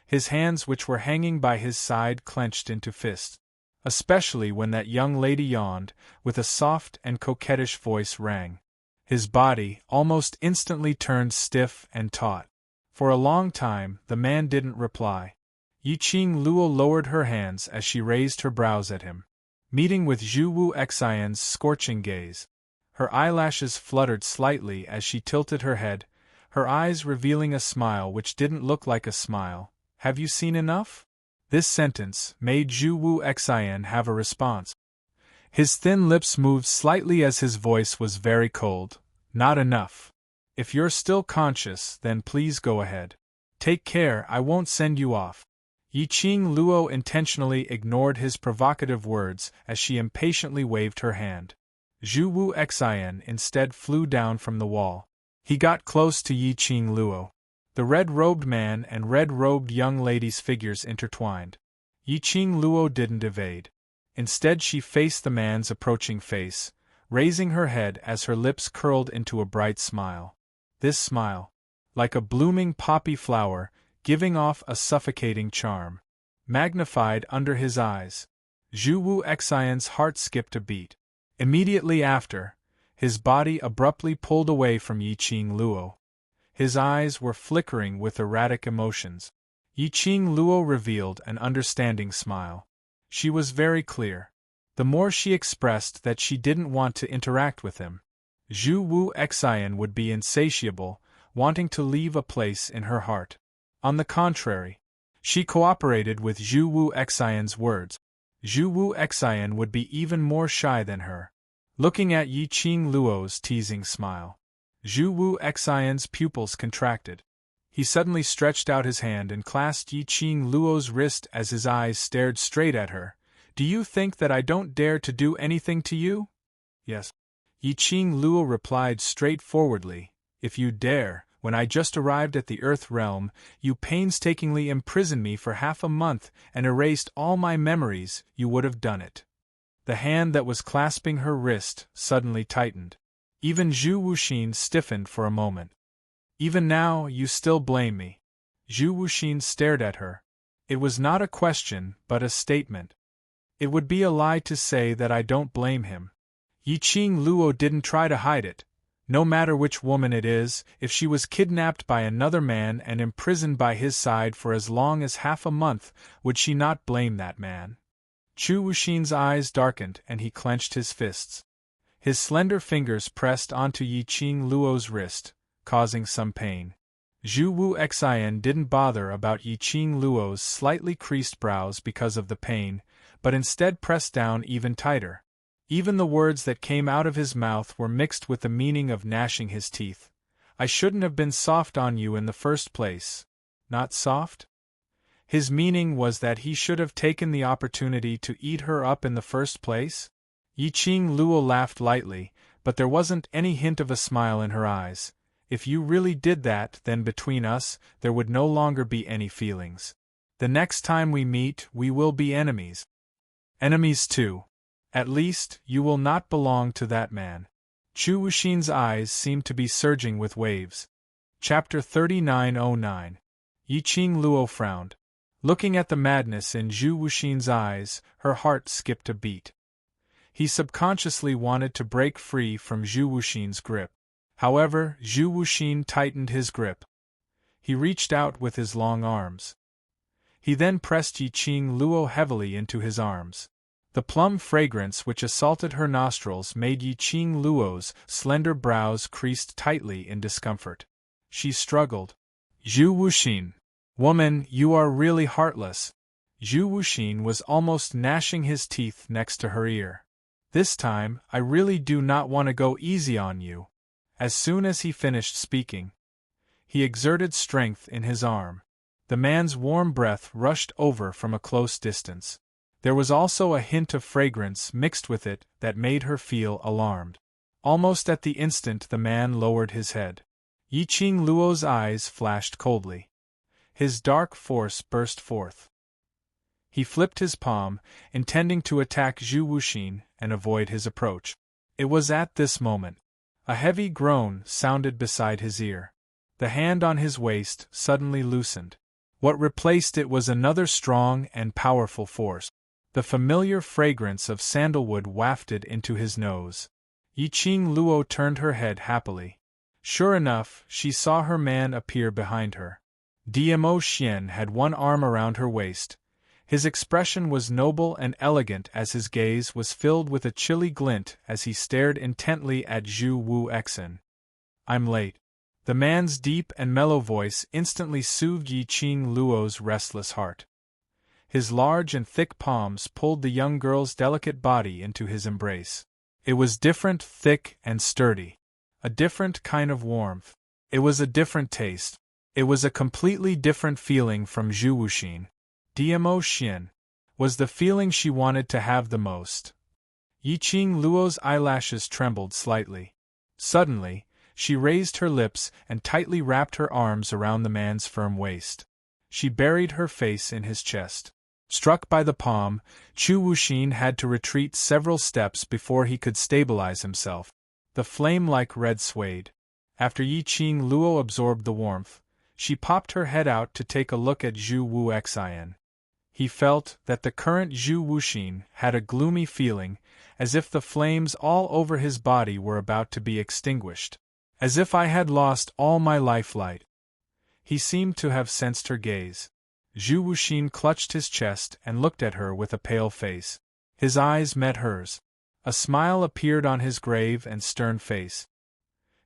A: His hands, which were hanging by his side, clenched into fists. Especially when that young lady yawned, with a soft and coquettish voice rang. His body almost instantly turned stiff and taut. For a long time, the man didn't reply. Yi Qing Luo lowered her hands as she raised her brows at him, meeting with Zhu Wu Xian's scorching gaze. Her eyelashes fluttered slightly as she tilted her head, her eyes revealing a smile which didn't look like a smile. "Have you seen enough?" This sentence made Zhu Wu Xian have a response. His thin lips moved slightly as his voice was very cold. "Not enough. If you're still conscious, then please go ahead. Take care, I won't send you off." Yiqing Luo intentionally ignored his provocative words as she impatiently waved her hand. Zhu Wu Xian instead flew down from the wall. He got close to Yiqing Luo. The red-robed man and red-robed young lady's figures intertwined. Yiqing Luo didn't evade. Instead she faced the man's approaching face, raising her head as her lips curled into a bright smile. This smile, like a blooming poppy flower, giving off a suffocating charm. Magnified under his eyes. Zhu Wu Xian's heart skipped a beat. Immediately after, his body abruptly pulled away from Yiqing Luo. His eyes were flickering with erratic emotions. Yiqing Luo revealed an understanding smile. She was very clear. The more she expressed that she didn't want to interact with him, Zhu Wu Xian would be insatiable, wanting to leave a place in her heart. On the contrary, she cooperated with Zhu Wu Xian's words. Zhu Wu Xian would be even more shy than her. Looking at Yiqing Luo's teasing smile, Zhu Wu Xian's pupils contracted. He suddenly stretched out his hand and clasped Yiqing Luo's wrist as his eyes stared straight at her. "Do you think that I don't dare to do anything to you?" "Yes." Yiqing Luo replied straightforwardly, "If you dare. When I just arrived at the Earth realm, you painstakingly imprisoned me for half a month and erased all my memories. You would have done it." The hand that was clasping her wrist suddenly tightened. Even Zhu Wuxin stiffened for a moment. "Even now, you still blame me." Zhu Wuxin stared at her. It was not a question, but a statement. "It would be a lie to say that I don't blame him." Yiqing Luo didn't try to hide it. No matter which woman it is, if she was kidnapped by another man and imprisoned by his side for as long as half a month, would she not blame that man? Zhu Wuxin's eyes darkened and he clenched his fists. His slender fingers pressed onto Yiqing Luo's wrist, causing some pain. Zhu Wu Xian didn't bother about Yiqing Luo's slightly creased brows because of the pain, but instead pressed down even tighter. Even the words that came out of his mouth were mixed with the meaning of gnashing his teeth. "I shouldn't have been soft on you in the first place." Not soft? His meaning was that he should have taken the opportunity to eat her up in the first place? Yiqing Luo laughed lightly, but there wasn't any hint of a smile in her eyes. "If you really did that, then between us, there would no longer be any feelings. The next time we meet, we will be enemies. Enemies too. At least, you will not belong to that man." Zhu Wuxin's eyes seemed to be surging with waves. Chapter 3909. Yiqing Luo frowned. Looking at the madness in Zhu Wuxin's eyes, her heart skipped a beat. He subconsciously wanted to break free from Zhu Wuxin's grip. However, Zhu Wuxin tightened his grip. He reached out with his long arms. He then pressed Yiqing Luo heavily into his arms. The plum fragrance which assaulted her nostrils made Yiqing Luo's slender brows creased tightly in discomfort. She struggled. "Zhu Wuxin. Woman, you are really heartless." Zhu Wuxin was almost gnashing his teeth next to her ear. "This time, I really do not want to go easy on you." As soon as he finished speaking, he exerted strength in his arm. The man's warm breath rushed over from a close distance. There was also a hint of fragrance mixed with it that made her feel alarmed. Almost at the instant the man lowered his head. Yiqing Luo's eyes flashed coldly. His dark force burst forth. He flipped his palm, intending to attack Zhu Wuxin and avoid his approach. It was at this moment. A heavy groan sounded beside his ear. The hand on his waist suddenly loosened. What replaced it was another strong and powerful force. The familiar fragrance of sandalwood wafted into his nose. Yiqing Luo turned her head happily. Sure enough, she saw her man appear behind her. Dmo Xian had one arm around her waist. His expression was noble and elegant as his gaze was filled with a chilly glint as he stared intently at Zhu Wu Xian. "I'm late." The man's deep and mellow voice instantly soothed Yiqing Luo's restless heart. His large and thick palms pulled the young girl's delicate body into his embrace. It was different, thick and sturdy. A different kind of warmth. It was a different taste. It was a completely different feeling from Zhu Wuxin. DMO Xian, was the feeling she wanted to have the most. Yiqing Luo's eyelashes trembled slightly. Suddenly, she raised her lips and tightly wrapped her arms around the man's firm waist. She buried her face in his chest. Struck by the palm, Chu Wuxin had to retreat several steps before he could stabilize himself. The flame-like red swayed. After Yiqing Luo absorbed the warmth, she popped her head out to take a look at Zhu Wu Xian. He felt that the current Zhu Wuxin had a gloomy feeling, as if the flames all over his body were about to be extinguished. As if I had lost all my lifelight. He seemed to have sensed her gaze. Zhu Wuxin clutched his chest and looked at her with a pale face. His eyes met hers. A smile appeared on his grave and stern face.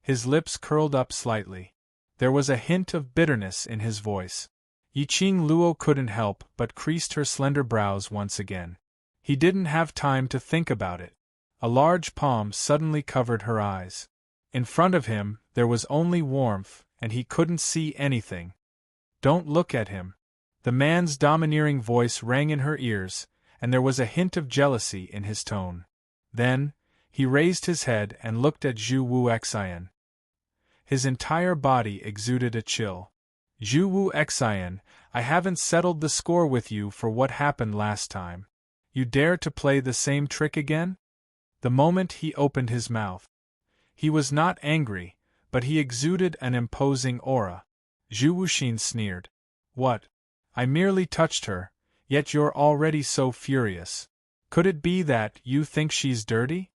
A: His lips curled up slightly. There was a hint of bitterness in his voice. Yiqing Luo couldn't help but creased her slender brows once again. He didn't have time to think about it. A large palm suddenly covered her eyes. In front of him, there was only warmth, and he couldn't see anything. Don't look at him. The man's domineering voice rang in her ears, and there was a hint of jealousy in his tone. Then, he raised his head and looked at Zhu Wu Xian. His entire body exuded a chill. Zhu Wu Xian, I haven't settled the score with you for what happened last time. You dare to play the same trick again? The moment he opened his mouth. He was not angry, but he exuded an imposing aura. Zhu Wuxin sneered. What? I merely touched her, yet you're already so furious. Could it be that you think she's dirty?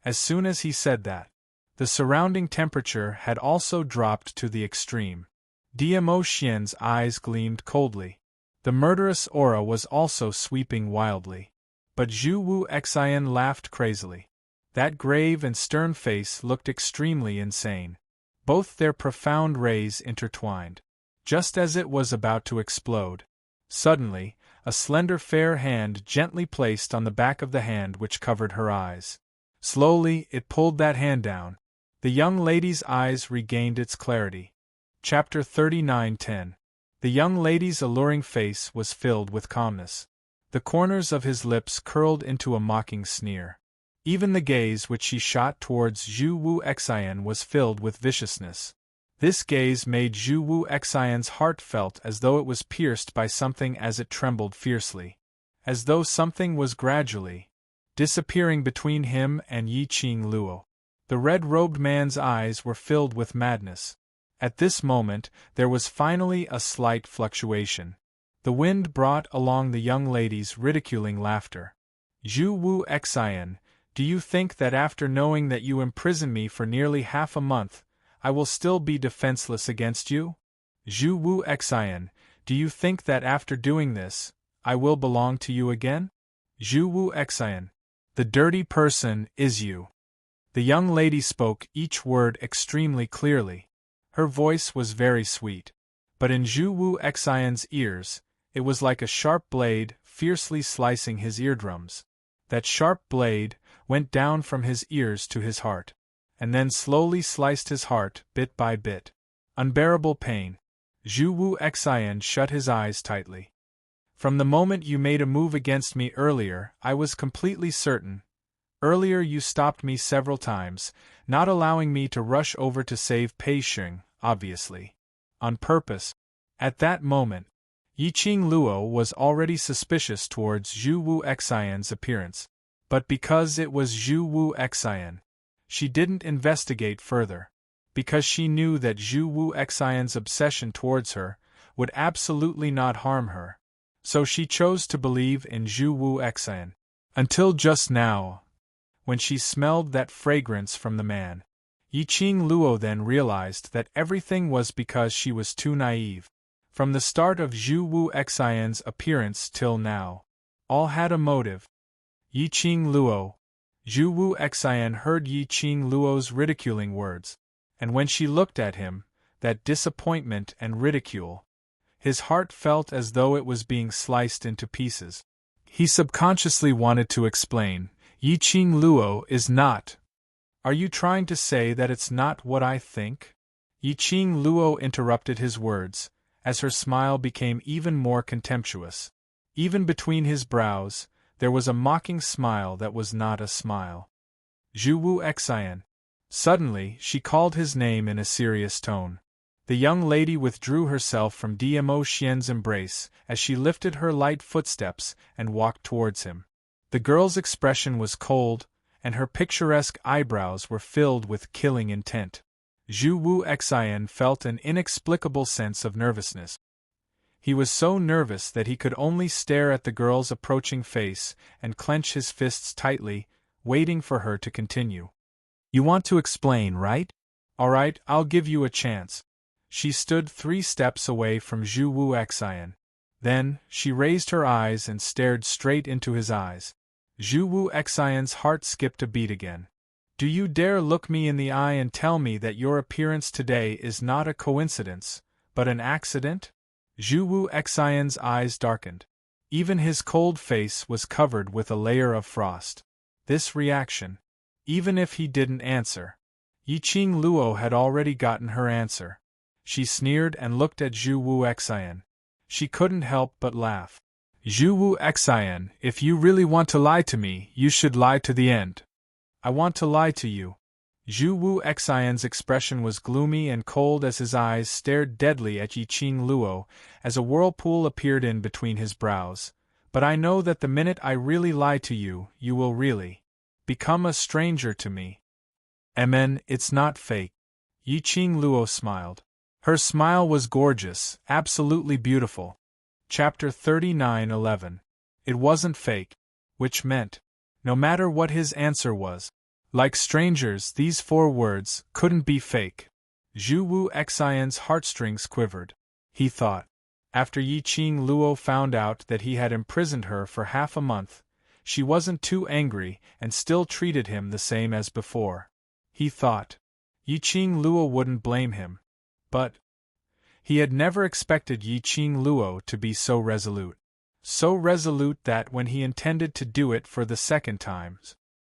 A: As soon as he said that, the surrounding temperature had also dropped to the extreme. DMO Xian's eyes gleamed coldly. The murderous aura was also sweeping wildly. But Zhu Wu Xian laughed crazily. That grave and stern face looked extremely insane. Both their profound rays intertwined. Just as it was about to explode. Suddenly, a slender fair hand gently placed on the back of the hand which covered her eyes. Slowly, it pulled that hand down. The young lady's eyes regained its clarity. Chapter 39:10. The young lady's alluring face was filled with calmness. The corners of his lips curled into a mocking sneer. Even the gaze which she shot towards Zhu Wu Xian was filled with viciousness. This gaze made Zhu Wu Xian's heart felt as though it was pierced by something as it trembled fiercely. As though something was gradually disappearing between him and Yiqing Luo. The red-robed man's eyes were filled with madness. At this moment, there was finally a slight fluctuation. The wind brought along the young lady's ridiculing laughter. Zhu Wu Xian, do you think that after knowing that you imprisoned me for nearly half a month, I will still be defenseless against you? Zhu Wu Xian, do you think that after doing this, I will belong to you again? Zhu Wu Xian, the dirty person is you. The young lady spoke each word extremely clearly. Her voice was very sweet. But in Zhu Wu Xian's ears, it was like a sharp blade fiercely slicing his eardrums. That sharp blade went down from his ears to his heart, and then slowly sliced his heart bit by bit. Unbearable pain. Zhu Wu Xian shut his eyes tightly. From the moment you made a move against me earlier, I was completely certain. Earlier you stopped me several times, not allowing me to rush over to save Pei Xing, obviously. On purpose. At that moment, Yiqing Luo was already suspicious towards Zhu Wu Xian's appearance. But because it was Zhu Wu Xian, she didn't investigate further. Because she knew that Zhu Wu Xian's obsession towards her would absolutely not harm her. So she chose to believe in Zhu Wu Xian. Until just now, when she smelled that fragrance from the man. Yiqing Luo then realized that everything was because she was too naive. From the start of Zhu Wu Xian's appearance till now, all had a motive. Yiqing Luo. Zhu Wu Xian heard Yiqing Luo's ridiculing words, and when she looked at him, that disappointment and ridicule, his heart felt as though it was being sliced into pieces. He subconsciously wanted to explain, Yiqing Luo is not. Are you trying to say that it's not what I think? Yiqing Luo interrupted his words, as her smile became even more contemptuous. Even between his brows, there was a mocking smile that was not a smile. Zhu Wu Xian. Suddenly, she called his name in a serious tone. The young lady withdrew herself from Dmo Xian's embrace as she lifted her light footsteps and walked towards him. The girl's expression was cold, and her picturesque eyebrows were filled with killing intent. Zhu Wu Xian felt an inexplicable sense of nervousness. He was so nervous that he could only stare at the girl's approaching face and clench his fists tightly, waiting for her to continue. "You want to explain, right? All right, I'll give you a chance." She stood 3 steps away from Zhu Wu Xian. Then, she raised her eyes and stared straight into his eyes. Zhu Wu Xian's heart skipped a beat again. "Do you dare look me in the eye and tell me that your appearance today is not a coincidence, but an accident?" Zhu Wu Xian's eyes darkened. Even his cold face was covered with a layer of frost. This reaction. Even if he didn't answer. Yiqing Luo had already gotten her answer. She sneered and looked at Zhu Wu Xian. She couldn't help but laugh. "Zhu Wu Xian, if you really want to lie to me, you should lie to the end." "I want to lie to you." Zhu Wu Xian's expression was gloomy and cold as his eyes stared deadly at Yiqing Luo as a whirlpool appeared in between his brows. "But I know that the minute I really lie to you, you will really become a stranger to me." "Amen, it's not fake." Yiqing Luo smiled. Her smile was gorgeous, absolutely beautiful. Chapter 39:11. It wasn't fake. Which meant, no matter what his answer was, like strangers, these 4 words couldn't be fake. Zhu Wu Xian's heartstrings quivered. He thought. After Yiqing Luo found out that he had imprisoned her for half a month, she wasn't too angry and still treated him the same as before. He thought. Yiqing Luo wouldn't blame him. But he had never expected Yiqing Luo to be so resolute. So resolute that when he intended to do it for the second time,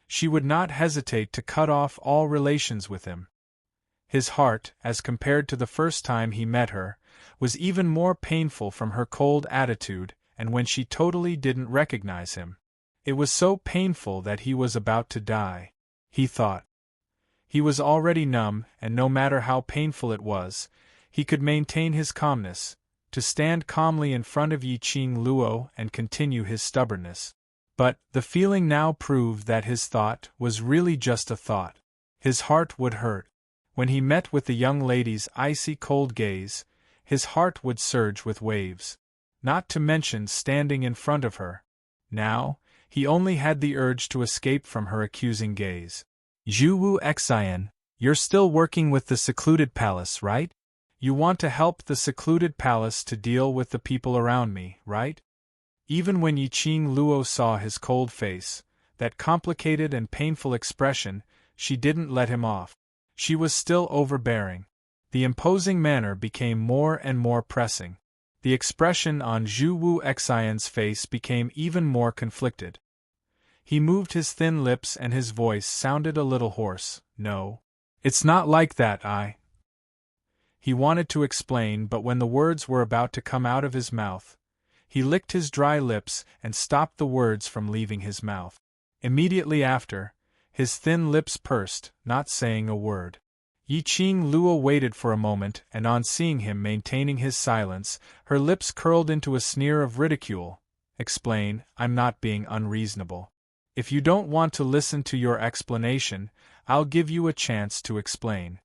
A: she would not hesitate to cut off all relations with him. His heart, as compared to the first time he met her, was even more painful from her cold attitude, and when she totally didn't recognize him. It was so painful that he was about to die. He thought. He was already numb, and no matter how painful it was, he could maintain his calmness, to stand calmly in front of Yiqing Luo and continue his stubbornness. But the feeling now proved that his thought was really just a thought. His heart would hurt. When he met with the young lady's icy cold gaze, his heart would surge with waves. Not to mention standing in front of her. Now, he only had the urge to escape from her accusing gaze. "Zhu Wu Xian, you're still working with the secluded palace, right? You want to help the secluded palace to deal with the people around me, right?" Even when Yiqing Luo saw his cold face, that complicated and painful expression, she didn't let him off. She was still overbearing. The imposing manner became more and more pressing. The expression on Zhu Wu Xian's face became even more conflicted. He moved his thin lips and his voice sounded a little hoarse. "No. It's not like that, He wanted to explain, but when the words were about to come out of his mouth, he licked his dry lips and stopped the words from leaving his mouth. Immediately after, his thin lips pursed, not saying a word. Yiqing Luo waited for a moment, and on seeing him maintaining his silence, her lips curled into a sneer of ridicule. "Explain, I'm not being unreasonable. If you don't want to listen to your explanation, I'll give you a chance to explain."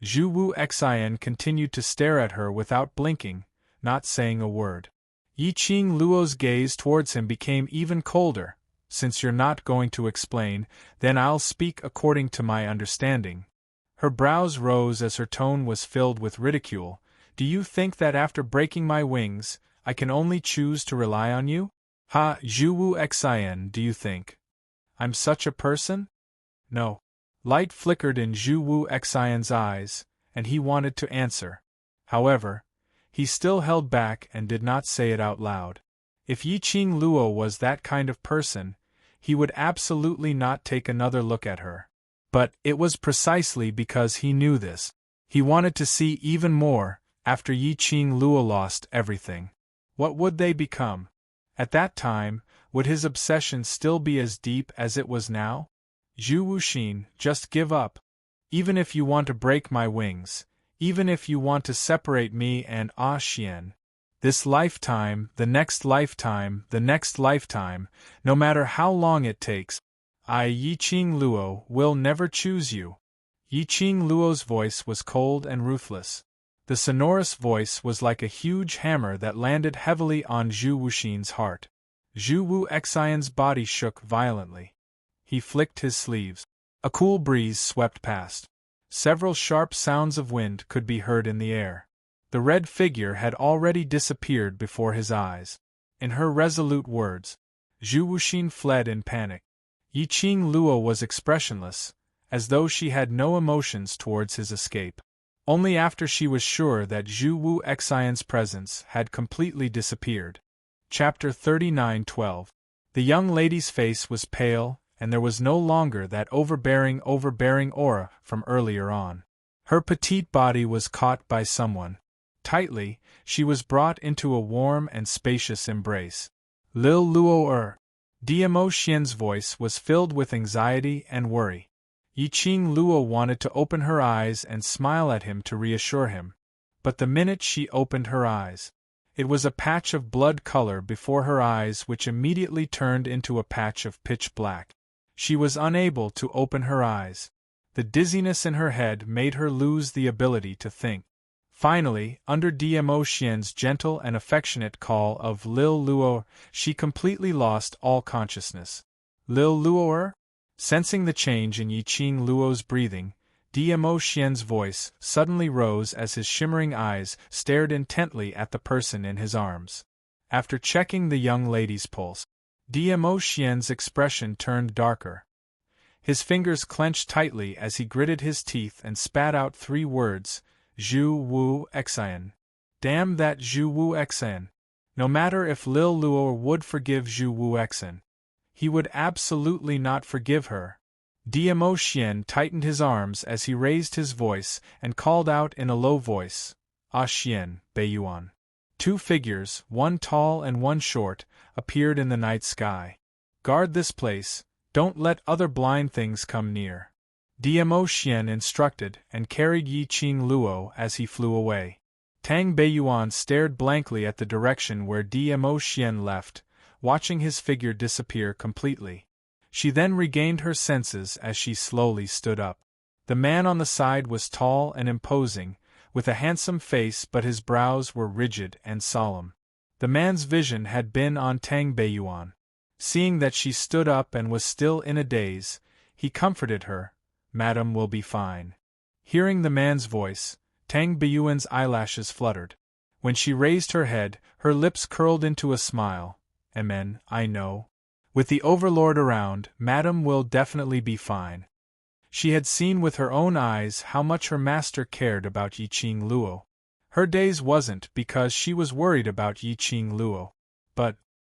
A: Zhu Wu Xian continued to stare at her without blinking, not saying a word. Yiqing Luo's gaze towards him became even colder. "Since you're not going to explain, then I'll speak according to my understanding." Her brows rose as her tone was filled with ridicule. "Do you think that after breaking my wings, I can only choose to rely on you? Ha, Zhu Wu Xian, do you think I'm such a person? No." Light flickered in Zhu Wu Xian's eyes, and he wanted to answer. However, he still held back and did not say it out loud. If Yiqing Luo was that kind of person, he would absolutely not take another look at her. But it was precisely because he knew this. He wanted to see even more, after Yiqing Luo lost everything. What would they become? At that time, would his obsession still be as deep as it was now? Zhu Wuxin, just give up. Even if you want to break my wings, even if you want to separate me and Ah Xian. This lifetime, the next lifetime, the next lifetime, no matter how long it takes, I, Yiqing Luo, will never choose you. Yiqing Luo's voice was cold and ruthless. The sonorous voice was like a huge hammer that landed heavily on Zhu Wuxin's heart. Zhu Wu Xian's body shook violently. He flicked his sleeves. A cool breeze swept past. Several sharp sounds of wind could be heard in the air. The red figure had already disappeared before his eyes. In her resolute words, Zhu Wuxin fled in panic. Yiqing Luo was expressionless, as though she had no emotions towards his escape. Only after she was sure that Zhu Wu Xian's presence had completely disappeared. Chapter 39:12. The young lady's face was pale, and there was no longer that overbearing aura from earlier on. Her petite body was caught by someone. Tightly, she was brought into a warm and spacious embrace. Lil Luo Diamo Xian's voice was filled with anxiety and worry. Yiqing Luo wanted to open her eyes and smile at him to reassure him. But the minute she opened her eyes, it was a patch of blood color before her eyes which immediately turned into a patch of pitch black. She was unable to open her eyes. The dizziness in her head made her lose the ability to think. Finally, under Diamo Xian's gentle and affectionate call of Lil Luo, she completely lost all consciousness. Lil Luo? Sensing the change in Yiqing Luo's breathing, Diamo Xian's voice suddenly rose as his shimmering eyes stared intently at the person in his arms. After checking the young lady's pulse, Diamo Xian's expression turned darker. His fingers clenched tightly as he gritted his teeth and spat out 3 words, Zhu Wu Xian. Damn that Zhu Wu Xian. No matter if Lil Luo would forgive Zhu Wu Xian, he would absolutely not forgive her. Diamo Xian tightened his arms as he raised his voice and called out in a low voice, Ah Xian, Beiyuan. 2 figures, one tall and one short, appeared in the night sky. Guard this place, don't let other blind things come near. Diamo Xian instructed and carried Yiqing Luo as he flew away. Tang Beiyuan stared blankly at the direction where Diamo Xian left, watching his figure disappear completely. She then regained her senses as she slowly stood up. The man on the side was tall and imposing, with a handsome face, but his brows were rigid and solemn. The man's vision had been on Tang Beiyuan. Seeing that she stood up and was still in a daze, he comforted her, "Madam will be fine." Hearing the man's voice, Tang Beiyuan's eyelashes fluttered. When she raised her head, her lips curled into a smile. Amen, I know. With the Overlord around, Madam will definitely be fine. She had seen with her own eyes how much her master cared about Yiqing Luo. Her daze wasn't because she was worried about Yiqing Luo, but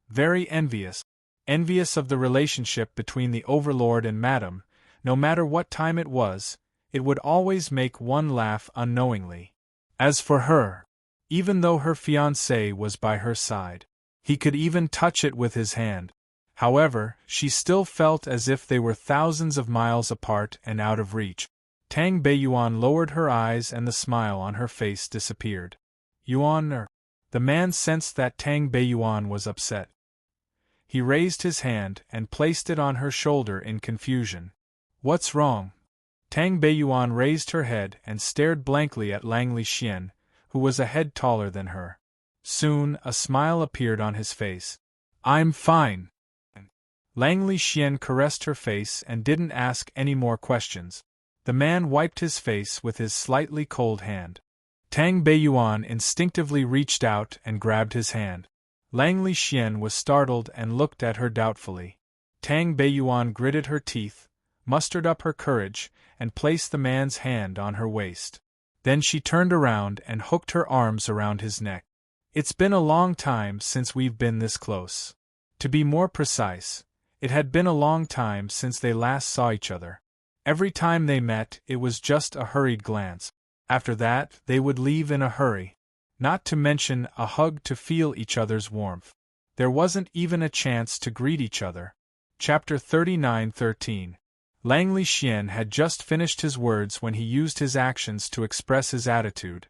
A: very envious. Envious of the relationship between the Overlord and Madam. No matter what time it was, it would always make one laugh unknowingly. As for her, even though her fiancé was by her side, he could even touch it with his hand. However, she still felt as if they were thousands of miles apart and out of reach. Tang Beiyuan lowered her eyes and the smile on her face disappeared. Yuan. The man sensed that Tang Beiyuan was upset. He raised his hand and placed it on her shoulder in confusion. What's wrong? Tang Beiyuan raised her head and stared blankly at Langley Xian, who was a head taller than her. Soon, a smile appeared on his face. I'm fine. Langley Xian caressed her face and didn't ask any more questions. The man wiped his face with his slightly cold hand. Tang Beiyuan instinctively reached out and grabbed his hand. Langley Xian was startled and looked at her doubtfully. Tang Beiyuan gritted her teeth, mustered up her courage, and placed the man's hand on her waist. Then she turned around and hooked her arms around his neck. It's been a long time since we've been this close. To be more precise, it had been a long time since they last saw each other. Every time they met, it was just a hurried glance. After that, they would leave in a hurry. Not to mention a hug to feel each other's warmth. There wasn't even a chance to greet each other. Chapter 39:13. Langley Xian had just finished his words when he used his actions to express his attitude.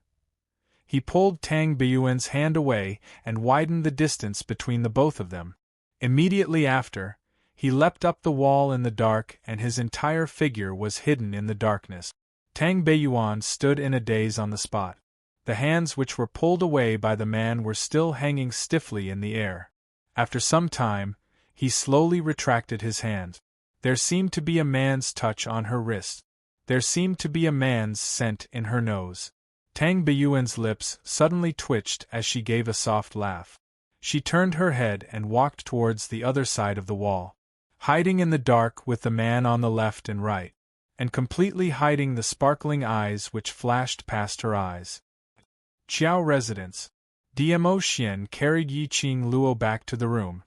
A: He pulled Tang Biyuan's hand away and widened the distance between the both of them. Immediately after, he leapt up the wall in the dark and his entire figure was hidden in the darkness. Tang Biyuan stood in a daze on the spot. The hands which were pulled away by the man were still hanging stiffly in the air. After some time, he slowly retracted his hand. There seemed to be a man's touch on her wrist. There seemed to be a man's scent in her nose. Tang Biyuan's lips suddenly twitched as she gave a soft laugh. She turned her head and walked towards the other side of the wall, hiding in the dark with the man on the left and right, and completely hiding the sparkling eyes which flashed past her eyes. Qiao Residence. Dmo Xian carried Yiqing Luo back to the room.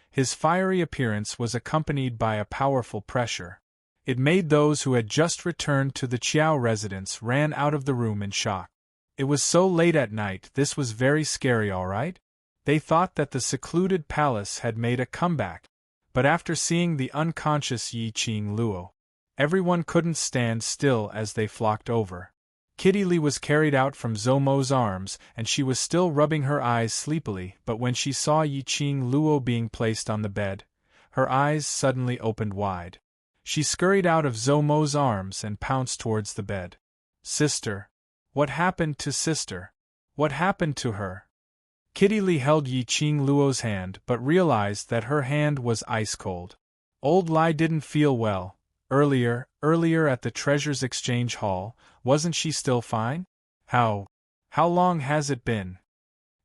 A: His fiery appearance was accompanied by a powerful pressure. It made those who had just returned to the Qiao residence ran out of the room in shock. It was so late at night, this was very scary, all right? They thought that the secluded palace had made a comeback, but after seeing the unconscious Yiqing Luo, everyone couldn't stand still as they flocked over. Kitty Lee was carried out from Zomo's arms and she was still rubbing her eyes sleepily, but when she saw Yiqing Luo being placed on the bed, her eyes suddenly opened wide. She scurried out of Zomo's arms and pounced towards the bed. Sister. What happened to sister? What happened to her? Kitty Lee held Yiqing Luo's hand but realized that her hand was ice cold. Old Lai didn't feel well. Earlier at the Treasures Exchange Hall, wasn't she still fine? How long has it been?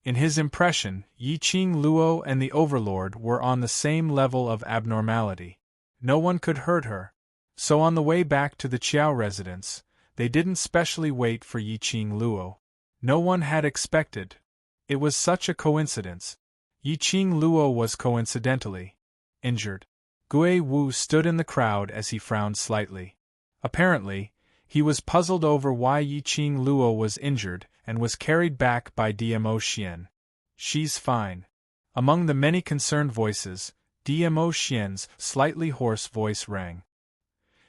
A: In his impression, Yiqing Luo and the Overlord were on the same level of abnormality. No one could hurt her. So on the way back to the Qiao residence, they didn't specially wait for Yiqing Luo. No one had expected. It was such a coincidence. Yiqing Luo was coincidentally injured. Gui Wu stood in the crowd as he frowned slightly. Apparently, he was puzzled over why Yiqing Luo was injured and was carried back by Dmo Xian. She's fine. Among the many concerned voices, Dmo Xian's slightly hoarse voice rang.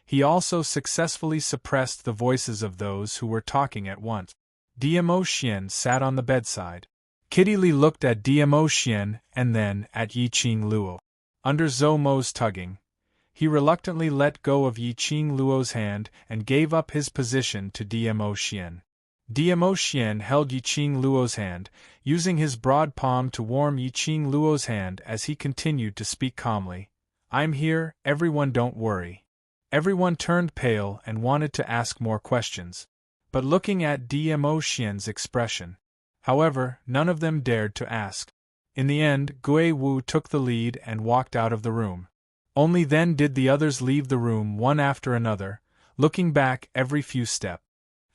A: He also successfully suppressed the voices of those who were talking at once. Dmo Xian sat on the bedside. Kitty Lee looked at Dmo Xian and then at Yiqing Luo. Under Zomo's tugging, he reluctantly let go of Yiqing Luo's hand and gave up his position to Dmo Xian. Dmo Xian held Yiqing Luo's hand, using his broad palm to warm Yiqing Luo's hand as he continued to speak calmly. I'm here, everyone, don't worry. Everyone turned pale and wanted to ask more questions, but looking at Dmo Xian's expression, however, none of them dared to ask. In the end, Gui Wu took the lead and walked out of the room. Only then did the others leave the room one after another, looking back every few steps.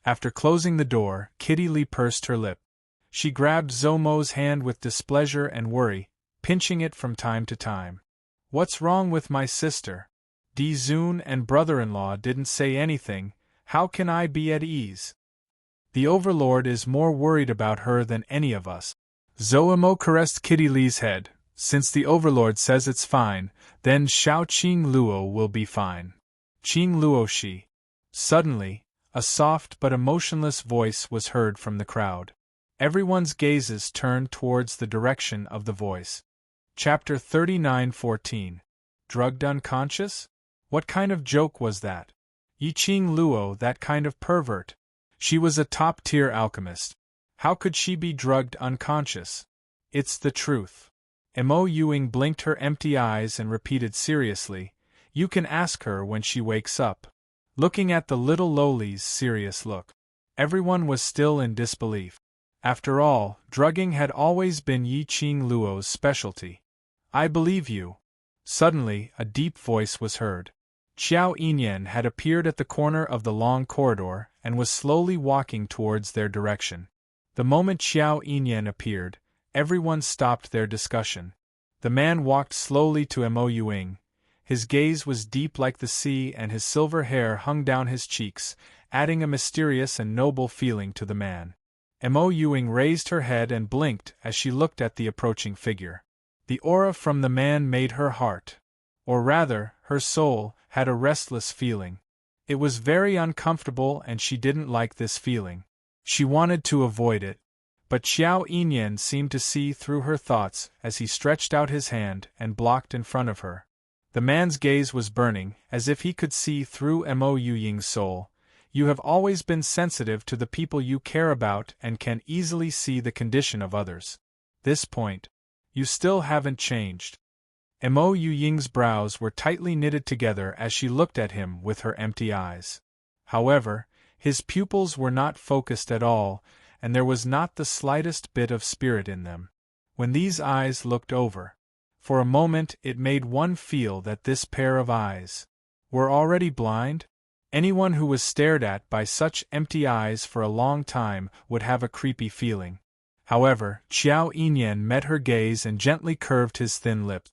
A: After closing the door, Kitty Lee pursed her lip. She grabbed Zomo's hand with displeasure and worry, pinching it from time to time. What's wrong with my sister? Di Zun and brother-in-law didn't say anything, how can I be at ease? The Overlord is more worried about her than any of us. Zoemo caressed Kitty Lee's head. Since the Overlord says it's fine, then Xiaoqing Luo will be fine. Qing Luo she. Suddenly, a soft but emotionless voice was heard from the crowd. Everyone's gazes turned towards the direction of the voice. Chapter 39:14. Drugged unconscious? What kind of joke was that? Yiqing Luo, that kind of pervert. She was a top-tier alchemist. How could she be drugged unconscious? It's the truth. Mo Yuing blinked her empty eyes and repeated seriously, you can ask her when she wakes up. Looking at the little lowly's serious look, everyone was still in disbelief. After all, drugging had always been Yiqing Luo's specialty. I believe you. Suddenly, a deep voice was heard. Xiao Yinyan had appeared at the corner of the long corridor and was slowly walking towards their direction. The moment Xiao Yinyan appeared, everyone stopped their discussion. The man walked slowly to Mo Yuing. His gaze was deep like the sea and his silver hair hung down his cheeks, adding a mysterious and noble feeling to the man. Mo Yuing raised her head and blinked as she looked at the approaching figure. The aura from the man made her heart, or rather, her soul, had a restless feeling. It was very uncomfortable and she didn't like this feeling. She wanted to avoid it. But Xiao Yinyan seemed to see through her thoughts as he stretched out his hand and blocked in front of her. The man's gaze was burning, as if he could see through Mo Yuying's soul. You have always been sensitive to the people you care about and can easily see the condition of others. This point. You still haven't changed. Mo Yuying's brows were tightly knitted together as she looked at him with her empty eyes. However, his pupils were not focused at all, and there was not the slightest bit of spirit in them. When these eyes looked over, for a moment it made one feel that this pair of eyes were already blind. Anyone who was stared at by such empty eyes for a long time would have a creepy feeling. However, Xiao Yinyan met her gaze and gently curved his thin lips.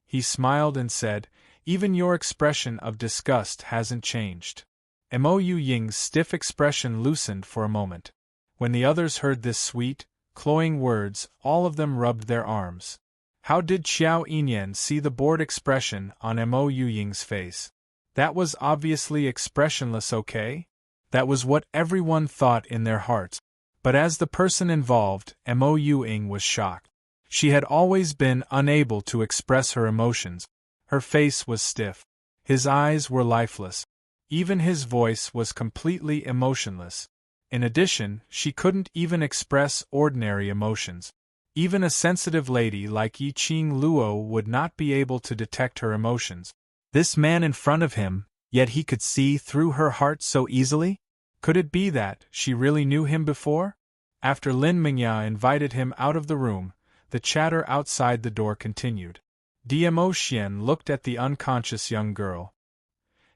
A: He smiled and said, "Even your expression of disgust hasn't changed." Mo Yuying's stiff expression loosened for a moment. When the others heard this sweet, cloying words, all of them rubbed their arms. How did Xiao Yinyan see the bored expression on Mo Yuying's face? That was obviously expressionless, okay? That was what everyone thought in their hearts. But as the person involved, Mo Yuying was shocked. She had always been unable to express her emotions. Her face was stiff. His eyes were lifeless. Even his voice was completely emotionless. In addition, she couldn't even express ordinary emotions. Even a sensitive lady like Yiqing Luo would not be able to detect her emotions. This man in front of him, yet he could see through her heart so easily? Could it be that she really knew him before? After Lin Mingya invited him out of the room, the chatter outside the door continued. Dmo Xian looked at the unconscious young girl.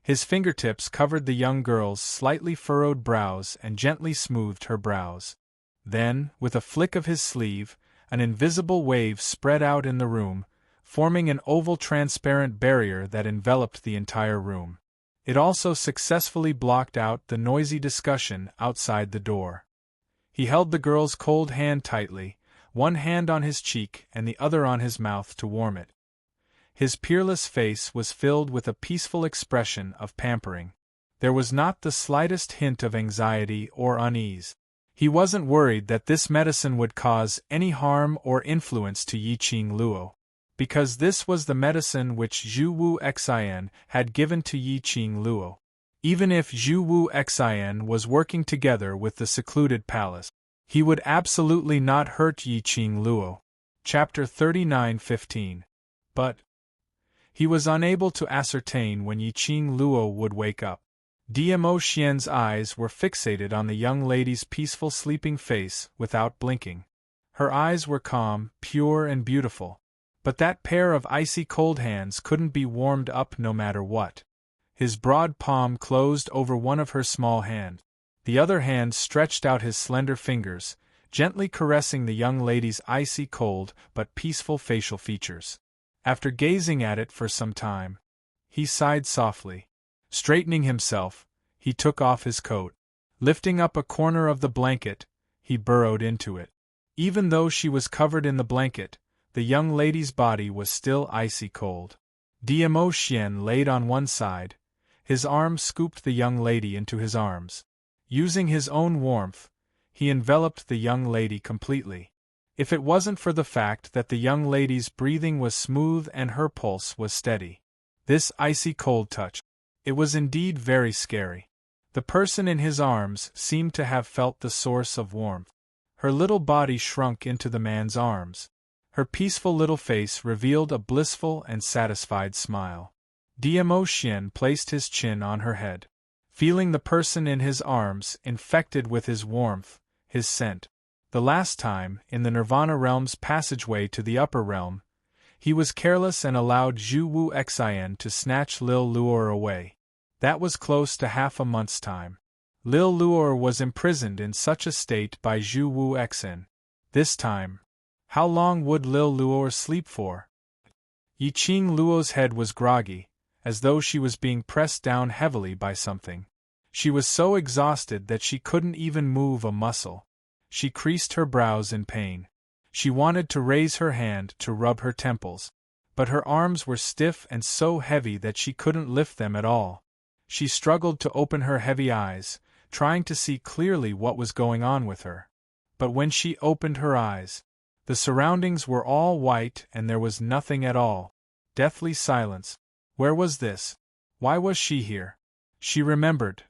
A: His fingertips covered the young girl's slightly furrowed brows and gently smoothed her brows. Then, with a flick of his sleeve, an invisible wave spread out in the room, forming an oval transparent barrier that enveloped the entire room. It also successfully blocked out the noisy discussion outside the door. He held the girl's cold hand tightly, one hand on his cheek and the other on his mouth to warm it. His peerless face was filled with a peaceful expression of pampering. There was not the slightest hint of anxiety or unease. He wasn't worried that this medicine would cause any harm or influence to Yiqing Luo, because this was the medicine which Zhu Wu Xian had given to Yiqing Luo. Even if Zhu Wu Xian was working together with the secluded palace, he would absolutely not hurt Yiqing Luo. Chapter 39:15. But he was unable to ascertain when Yiqing Luo would wake up. Dmo Xian's eyes were fixated on the young lady's peaceful sleeping face without blinking. Her eyes were calm, pure and beautiful. But that pair of icy cold hands couldn't be warmed up no matter what. His broad palm closed over one of her small hands. The other hand stretched out his slender fingers, gently caressing the young lady's icy cold but peaceful facial features. After gazing at it for some time, he sighed softly. Straightening himself, he took off his coat. Lifting up a corner of the blanket, he burrowed into it. Even though she was covered in the blanket, the young lady's body was still icy cold. Dmo Xian laid on one side. His arm scooped the young lady into his arms. Using his own warmth, he enveloped the young lady completely. If it wasn't for the fact that the young lady's breathing was smooth and her pulse was steady, this icy cold touch, it was indeed very scary. The person in his arms seemed to have felt the source of warmth. Her little body shrunk into the man's arms. Her peaceful little face revealed a blissful and satisfied smile. Dmo Xian placed his chin on her head. Feeling the person in his arms infected with his warmth, his scent. The last time, in the Nirvana realm's passageway to the upper realm, he was careless and allowed Zhu Wu Xian to snatch Lil Luor away. That was close to half a month's time. Lil Luor was imprisoned in such a state by Zhu Wu Xian. This time, how long would Lil Luor sleep for? Yiqing Luo's head was groggy, as though she was being pressed down heavily by something. She was so exhausted that she couldn't even move a muscle. She creased her brows in pain. She wanted to raise her hand to rub her temples, but her arms were stiff and so heavy that she couldn't lift them at all. She struggled to open her heavy eyes, trying to see clearly what was going on with her. But when she opened her eyes, the surroundings were all white and there was nothing at all. Deathly silence. Where was this? Why was she here? She remembered.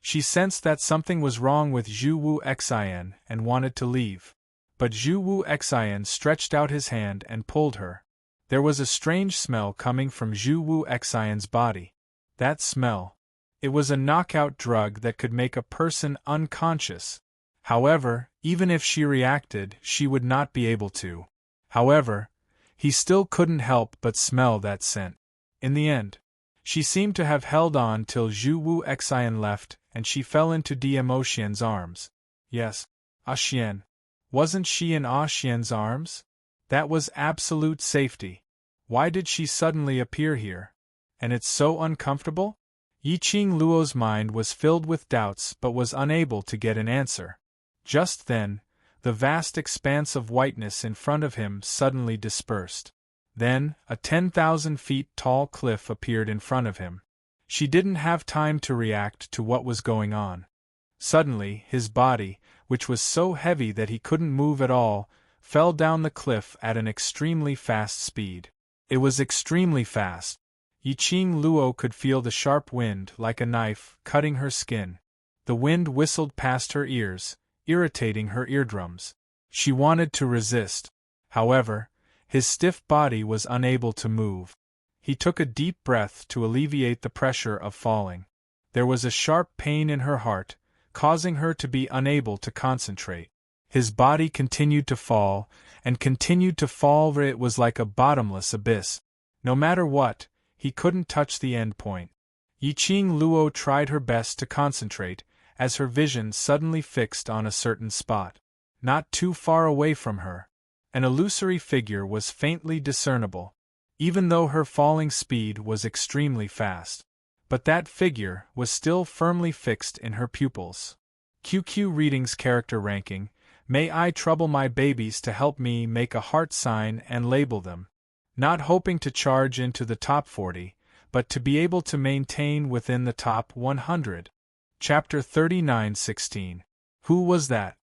A: She sensed that something was wrong with Zhu Wu Xian and wanted to leave. But Zhu Wu Xian stretched out his hand and pulled her. There was a strange smell coming from Zhu Wu Xian's body. That smell. It was a knockout drug that could make a person unconscious. However, even if she reacted, she would not be able to. However, he still couldn't help but smell that scent. In the end, she seemed to have held on till Zhu Wu Xian left and she fell into Diemo Xian's arms. Yes, Xian. Wasn't she in Xian's arms? That was absolute safety. Why did she suddenly appear here? And it's so uncomfortable? Yiqing Luo's mind was filled with doubts but was unable to get an answer. Just then, the vast expanse of whiteness in front of him suddenly dispersed. Then, a 10,000 feet tall cliff appeared in front of him. She didn't have time to react to what was going on. Suddenly, his body, which was so heavy that he couldn't move at all, fell down the cliff at an extremely fast speed. It was extremely fast. Yiqing Luo could feel the sharp wind like a knife cutting her skin. The wind whistled past her ears, irritating her eardrums. She wanted to resist. However, his stiff body was unable to move. He took a deep breath to alleviate the pressure of falling. There was a sharp pain in her heart, causing her to be unable to concentrate. His body continued to fall, and continued to fall. It was like a bottomless abyss. No matter what, he couldn't touch the end point. Yiqing Luo tried her best to concentrate, as her vision suddenly fixed on a certain spot. Not too far away from her, an illusory figure was faintly discernible, even though her falling speed was extremely fast. But that figure was still firmly fixed in her pupils. QQ Readings Character Ranking. May I trouble my babies to help me make a heart sign and label them. Not hoping to charge into the top 40, but to be able to maintain within the top 100. Chapter 39:16. Who was that?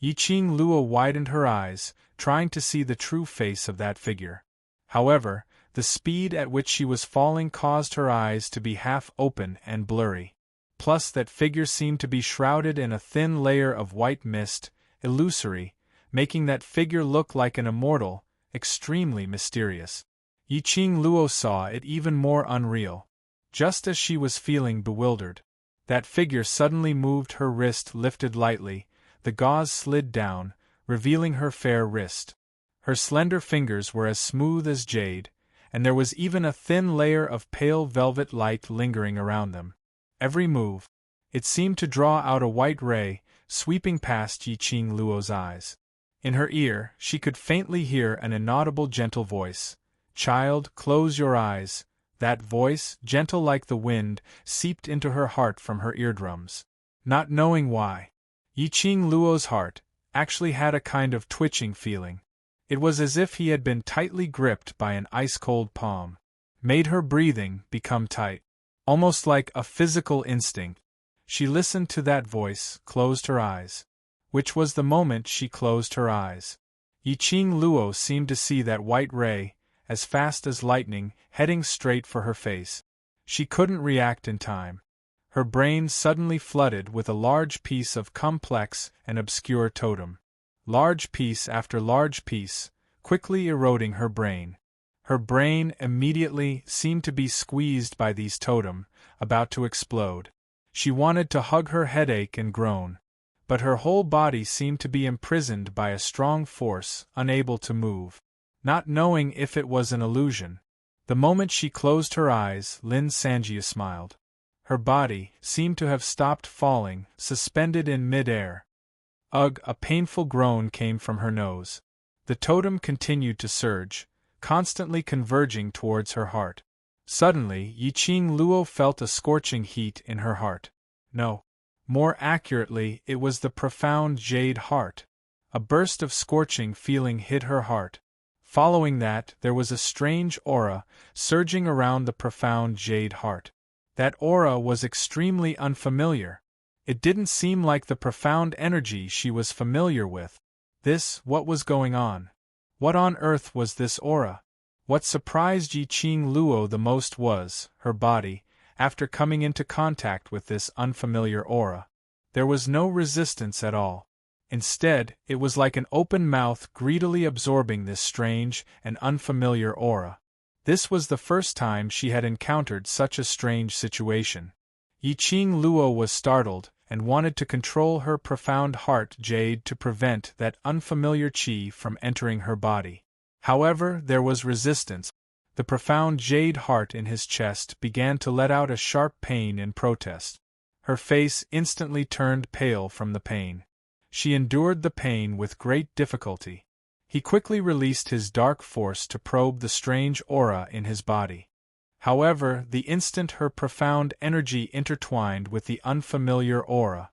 A: Yiqing Luo widened her eyes, trying to see the true face of that figure. However, the speed at which she was falling caused her eyes to be half open and blurry. Plus that figure seemed to be shrouded in a thin layer of white mist, illusory, making that figure look like an immortal, extremely mysterious. Yiqing Luo saw it even more unreal. Just as she was feeling bewildered, that figure suddenly moved, her wrist lifted lightly, the gauze slid down, revealing her fair wrist. Her slender fingers were as smooth as jade, and there was even a thin layer of pale velvet light lingering around them. Every move, it seemed to draw out a white ray, sweeping past Yiqing Luo's eyes. In her ear, she could faintly hear an inaudible gentle voice. "Child, close your eyes." That voice, gentle like the wind, seeped into her heart from her eardrums. Not knowing why, Yiqing Luo's heart actually had a kind of twitching feeling. It was as if he had been tightly gripped by an ice-cold palm. Made her breathing become tight. Almost like a physical instinct. She listened to that voice, closed her eyes. Which was the moment she closed her eyes. Yiqing Luo seemed to see that white ray, as fast as lightning, heading straight for her face. She couldn't react in time. Her brain suddenly flooded with a large piece of complex and obscure totem. Large piece after large piece, quickly eroding her brain. Her brain immediately seemed to be squeezed by these totem, about to explode. She wanted to hug her headache and groan. But her whole body seemed to be imprisoned by a strong force, unable to move. Not knowing if it was an illusion. The moment she closed her eyes, Lin Sanjia smiled. Her body seemed to have stopped falling, suspended in mid-air. Ugh! A painful groan came from her nose. The totem continued to surge, constantly converging towards her heart. Suddenly, Yiqing Luo felt a scorching heat in her heart. No. More accurately, it was the profound jade heart. A burst of scorching feeling hit her heart. Following that, there was a strange aura surging around the profound jade heart. That aura was extremely unfamiliar. It didn't seem like the profound energy she was familiar with. What was going on? What on earth was this aura? What surprised Yi Qing Luo the most was her body, after coming into contact with this unfamiliar aura. There was no resistance at all. Instead, it was like an open mouth greedily absorbing this strange and unfamiliar aura. This was the first time she had encountered such a strange situation. Yi Qing Luo was startled and wanted to control her profound heart jade to prevent that unfamiliar qi from entering her body. However, there was resistance. The profound jade heart in his chest began to let out a sharp pain in protest. Her face instantly turned pale from the pain. She endured the pain with great difficulty. He quickly released his dark force to probe the strange aura in his body. However, the instant her profound energy intertwined with the unfamiliar aura,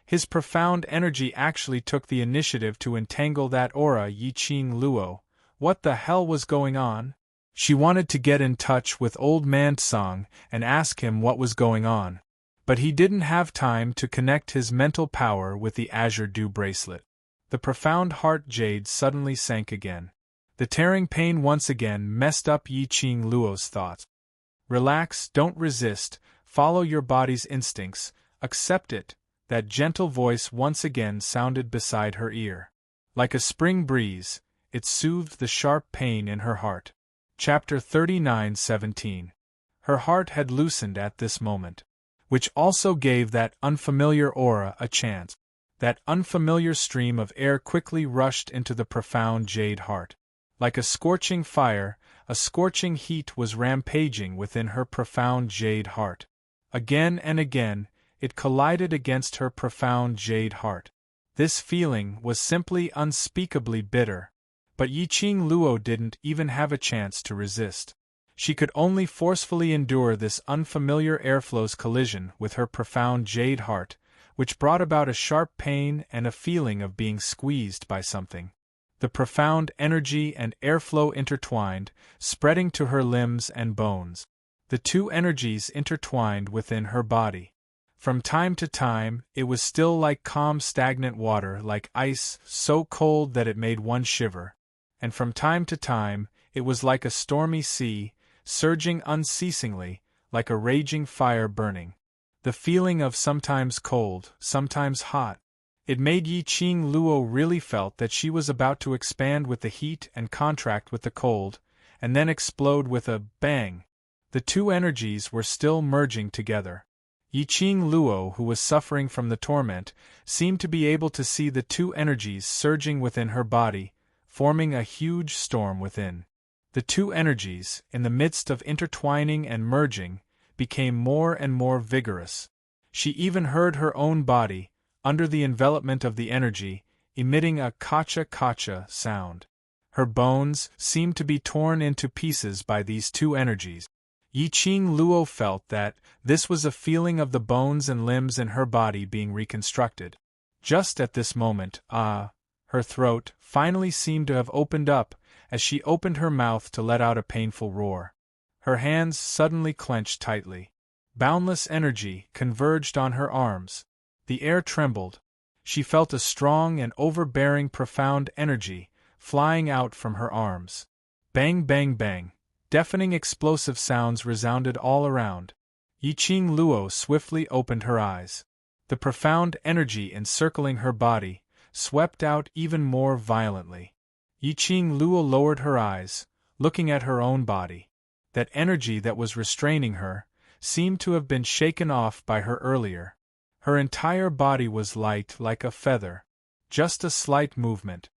A: his profound energy actually took the initiative to entangle that aura. Yi Qing Luo, what the hell was going on? She wanted to get in touch with old man Tsang and ask him what was going on. But he didn't have time to connect his mental power with the azure dew bracelet. The profound heart jade suddenly sank again. The tearing pain once again messed up Yi Qing Luo's thoughts. Relax, don't resist, follow your body's instincts, accept it, that gentle voice once again sounded beside her ear. Like a spring breeze, it soothed the sharp pain in her heart. Chapter 39:17. Her heart had loosened at this moment, which also gave that unfamiliar aura a chance. That unfamiliar stream of air quickly rushed into the profound jade heart. Like a scorching fire, a scorching heat was rampaging within her profound jade heart. Again and again, it collided against her profound jade heart. This feeling was simply unspeakably bitter. But Yi Qing Luo didn't even have a chance to resist. She could only forcefully endure this unfamiliar airflow's collision with her profound jade heart, which brought about a sharp pain and a feeling of being squeezed by something. The profound energy and airflow intertwined, spreading to her limbs and bones. The two energies intertwined within her body. From time to time, it was still like calm stagnant water, like ice, so cold that it made one shiver. And from time to time, it was like a stormy sea, surging unceasingly, like a raging fire burning. The feeling of sometimes cold, sometimes hot. It made Yi Qing Luo really felt that she was about to expand with the heat and contract with the cold, and then explode with a bang. The two energies were still merging together. Yi Qing Luo, who was suffering from the torment, seemed to be able to see the two energies surging within her body, forming a huge storm within. The two energies, in the midst of intertwining and merging, became more and more vigorous. She even heard her own body, under the envelopment of the energy, emitting a kacha-kacha sound. Her bones seemed to be torn into pieces by these two energies. Yi Qing Luo felt that this was a feeling of the bones and limbs in her body being reconstructed. Just at this moment, her throat finally seemed to have opened up as she opened her mouth to let out a painful roar. Her hands suddenly clenched tightly. Boundless energy converged on her arms. The air trembled. She felt a strong and overbearing profound energy flying out from her arms. Bang, bang, bang. Deafening explosive sounds resounded all around. Yi Qing Luo swiftly opened her eyes. The profound energy encircling her body swept out even more violently. Yi Qing Luo lowered her eyes, looking at her own body. That energy that was restraining her seemed to have been shaken off by her earlier. Her entire body was light like a feather. Just a slight movement.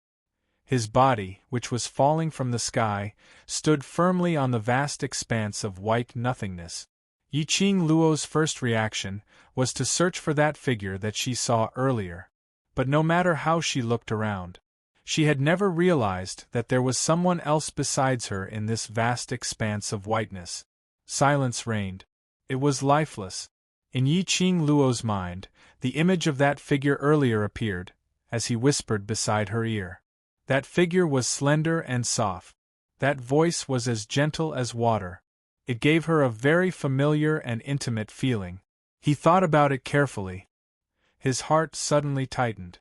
A: His body, which was falling from the sky, stood firmly on the vast expanse of white nothingness. Yi Qing Luo's first reaction was to search for that figure that she saw earlier. But no matter how she looked around, she had never realized that there was someone else besides her in this vast expanse of whiteness. Silence reigned. It was lifeless. In Yi Qing Luo's mind, the image of that figure earlier appeared, as he whispered beside her ear. That figure was slender and soft. That voice was as gentle as water. It gave her a very familiar and intimate feeling. He thought about it carefully. His heart suddenly tightened.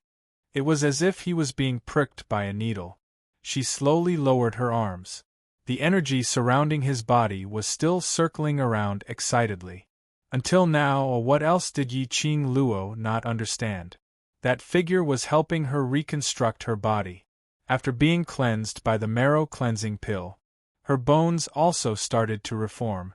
A: It was as if he was being pricked by a needle. She slowly lowered her arms. The energy surrounding his body was still circling around excitedly. Until now, what else did Yi Qing Luo not understand? That figure was helping her reconstruct her body. After being cleansed by the marrow cleansing pill, her bones also started to reform.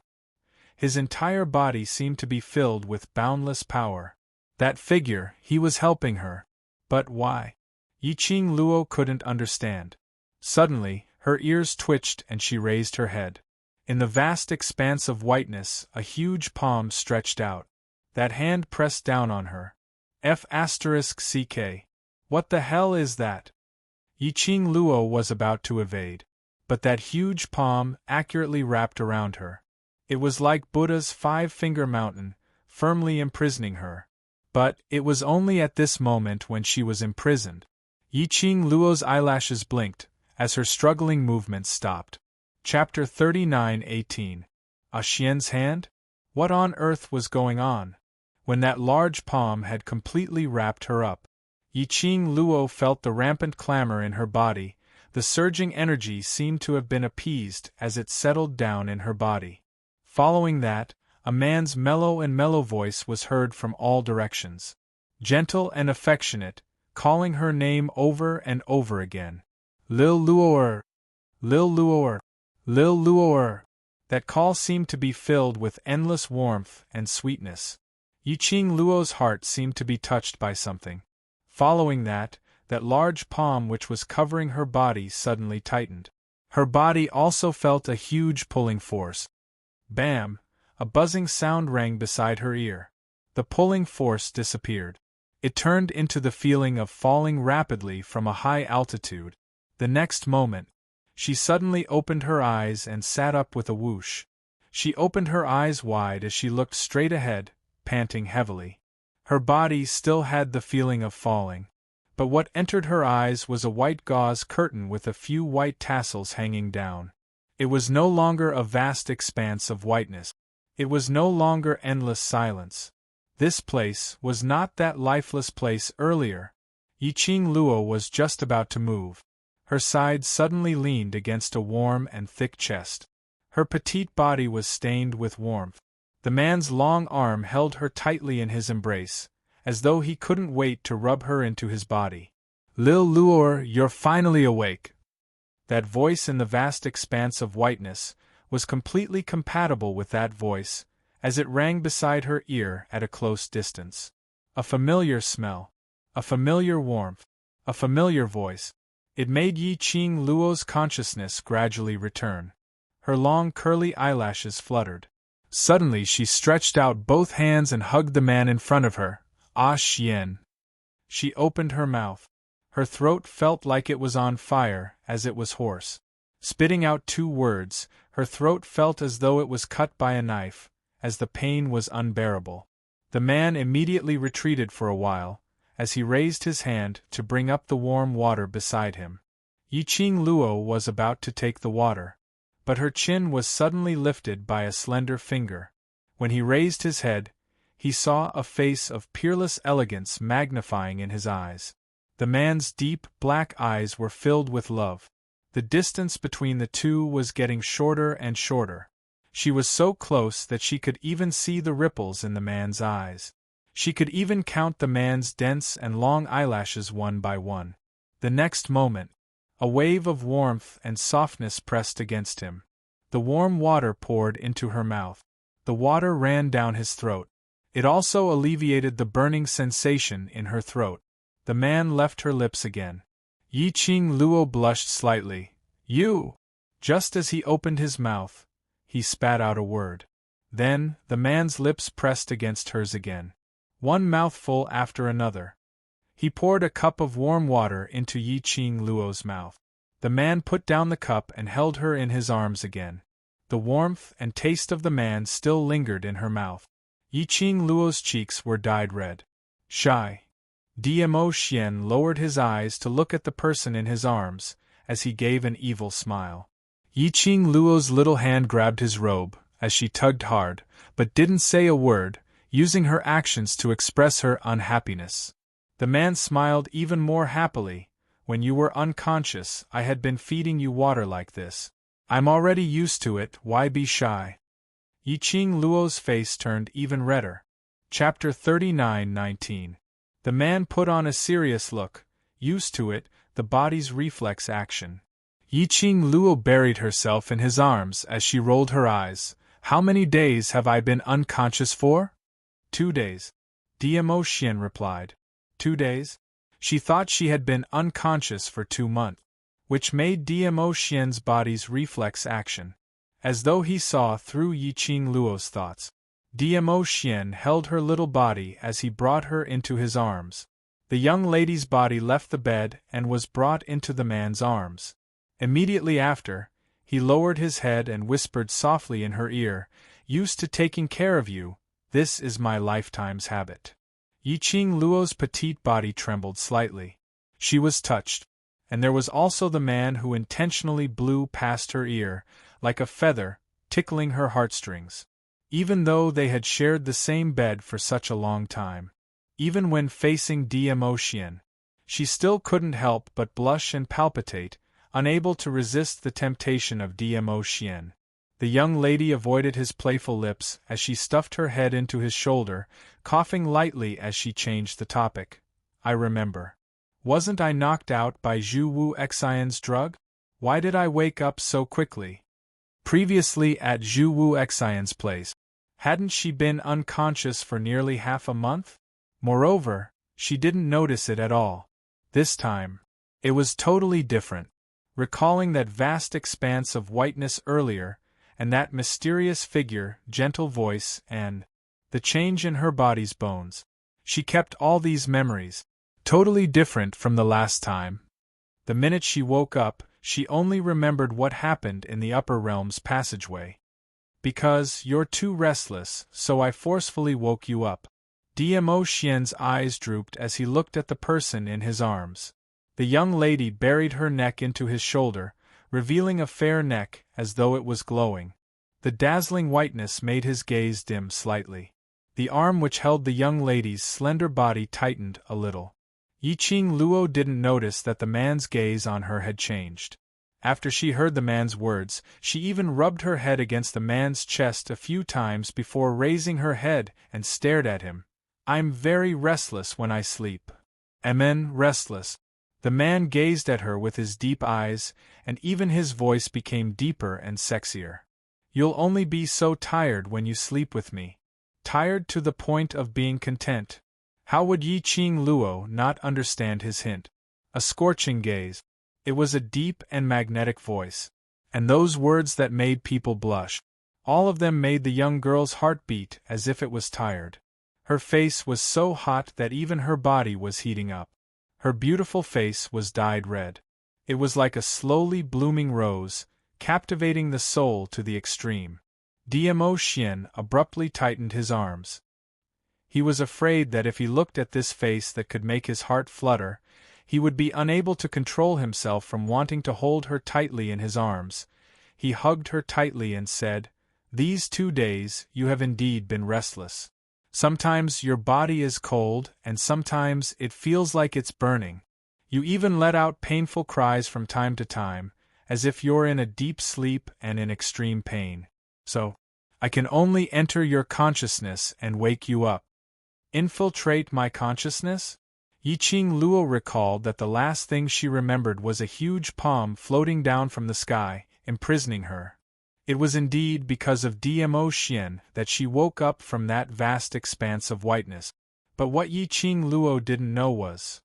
A: His entire body seemed to be filled with boundless power. That figure, he was helping her. But why? Yi Qing Luo couldn't understand. Suddenly, her ears twitched and she raised her head. In the vast expanse of whiteness, a huge palm stretched out. That hand pressed down on her. F***ck. What the hell is that? Yi Qing Luo was about to evade. But that huge palm accurately wrapped around her. It was like Buddha's five-finger mountain, firmly imprisoning her. But it was only at this moment when she was imprisoned. Yi Qing Luo's eyelashes blinked, as her struggling movements stopped. Chapter 39:18. A Xian's hand? What on earth was going on? When that large palm had completely wrapped her up, Yi Qing Luo felt the rampant clamor in her body. The surging energy seemed to have been appeased as it settled down in her body. Following that, a man's mellow voice was heard from all directions. Gentle and affectionate, calling her name over and over again. Lil Luo'er! Lil Luo'er! Lil Luo'er! That call seemed to be filled with endless warmth and sweetness. Yi Qing Luo's heart seemed to be touched by something. Following that large palm which was covering her body suddenly tightened. Her body also felt a huge pulling force. Bam! A buzzing sound rang beside her ear. The pulling force disappeared. It turned into the feeling of falling rapidly from a high altitude. The next moment, she suddenly opened her eyes and sat up with a whoosh. She opened her eyes wide as she looked straight ahead, panting heavily. Her body still had the feeling of falling. But what entered her eyes was a white gauze curtain with a few white tassels hanging down. It was no longer a vast expanse of whiteness. It was no longer endless silence. This place was not that lifeless place earlier. Yi Qing Luo was just about to move. Her side suddenly leaned against a warm and thick chest. Her petite body was stained with warmth. The man's long arm held her tightly in his embrace, as though he couldn't wait to rub her into his body. Lil Luo'er, you're finally awake! That voice in the vast expanse of whiteness was completely compatible with that voice, as it rang beside her ear at a close distance. A familiar smell, a familiar warmth, a familiar voice. It made Yi Qing Luo's consciousness gradually return. Her long curly eyelashes fluttered. Suddenly she stretched out both hands and hugged the man in front of her. Ah Xian! She opened her mouth. Her throat felt like it was on fire, as it was hoarse. Spitting out two words, her throat felt as though it was cut by a knife, as the pain was unbearable. The man immediately retreated for a while, as he raised his hand to bring up the warm water beside him. Yi Qing Luo was about to take the water, but her chin was suddenly lifted by a slender finger. When he raised his head, he saw a face of peerless elegance magnifying in his eyes. The man's deep, black eyes were filled with love. The distance between the two was getting shorter and shorter. She was so close that she could even see the ripples in the man's eyes. She could even count the man's dense and long eyelashes one by one. The next moment, a wave of warmth and softness pressed against him. The warm water poured into her mouth. The water ran down his throat. It also alleviated the burning sensation in her throat. The man left her lips again. Yi Qing Luo blushed slightly. You! Just as he opened his mouth, he spat out a word. Then, the man's lips pressed against hers again. One mouthful after another. He poured a cup of warm water into Yi Qing Luo's mouth. The man put down the cup and held her in his arms again. The warmth and taste of the man still lingered in her mouth. Yi Qing Luo's cheeks were dyed red. Shy. Dmo Xian lowered his eyes to look at the person in his arms, as he gave an evil smile. Yiqing Luo's little hand grabbed his robe, as she tugged hard, but didn't say a word, using her actions to express her unhappiness. The man smiled even more happily. When you were unconscious, I had been feeding you water like this. I'm already used to it, why be shy? Yiqing Luo's face turned even redder. Chapter 39:19. The man put on a serious look, used to it, the body's reflex action. Yiqing Luo buried herself in his arms as she rolled her eyes. How many days have I been unconscious for? 2 days. Dmo Xian replied. 2 days? She thought she had been unconscious for 2 months, which made Dmo Xian's body's reflex action, as though he saw through Yiqing Luo's thoughts. Dmo Xian held her little body as he brought her into his arms. The young lady's body left the bed and was brought into the man's arms. Immediately after, he lowered his head and whispered softly in her ear, "Used to taking care of you, this is my lifetime's habit." Yiqing Luo's petite body trembled slightly. She was touched, and there was also the man who intentionally blew past her ear, like a feather, tickling her heartstrings. Even though they had shared the same bed for such a long time. Even when facing Dmo Xian, she still couldn't help but blush and palpitate, unable to resist the temptation of Dmo Xian. The young lady avoided his playful lips as she stuffed her head into his shoulder, coughing lightly as she changed the topic. I remember. Wasn't I knocked out by Zhu Wu Xian's drug? Why did I wake up so quickly? Previously at Zhu Wu Xian's place, hadn't she been unconscious for nearly half a month? Moreover, she didn't notice it at all. This time, it was totally different. Recalling that vast expanse of whiteness earlier, and that mysterious figure, gentle voice, and the change in her body's bones, she kept all these memories, totally different from the last time. The minute she woke up, she only remembered what happened in the upper realms passageway. Because you're too restless, so I forcefully woke you up. Dmo Xian's eyes drooped as he looked at the person in his arms. The young lady buried her neck into his shoulder, revealing a fair neck as though it was glowing. The dazzling whiteness made his gaze dim slightly. The arm which held the young lady's slender body tightened a little. Yiqing Luo didn't notice that the man's gaze on her had changed. After she heard the man's words, she even rubbed her head against the man's chest a few times before raising her head and stared at him. I'm very restless when I sleep. Amen, restless. The man gazed at her with his deep eyes, and even his voice became deeper and sexier. You'll only be so tired when you sleep with me. Tired to the point of being content. How would Yiqing Luo not understand his hint? A scorching gaze. It was a deep and magnetic voice. And those words that made people blush. All of them made the young girl's heart beat as if it was tired. Her face was so hot that even her body was heating up. Her beautiful face was dyed red. It was like a slowly blooming rose, captivating the soul to the extreme. Dmo Xian abruptly tightened his arms. He was afraid that if he looked at this face that could make his heart flutter, he would be unable to control himself from wanting to hold her tightly in his arms. He hugged her tightly and said, "These 2 days you have indeed been restless. Sometimes your body is cold and sometimes it feels like it's burning. You even let out painful cries from time to time, as if you're in a deep sleep and in extreme pain. So, I can only enter your consciousness and wake you up." Infiltrate my consciousness? Yiqing Luo recalled that the last thing she remembered was a huge palm floating down from the sky, imprisoning her. It was indeed because of Dmo Xian that she woke up from that vast expanse of whiteness. But what Yiqing Luo didn't know was,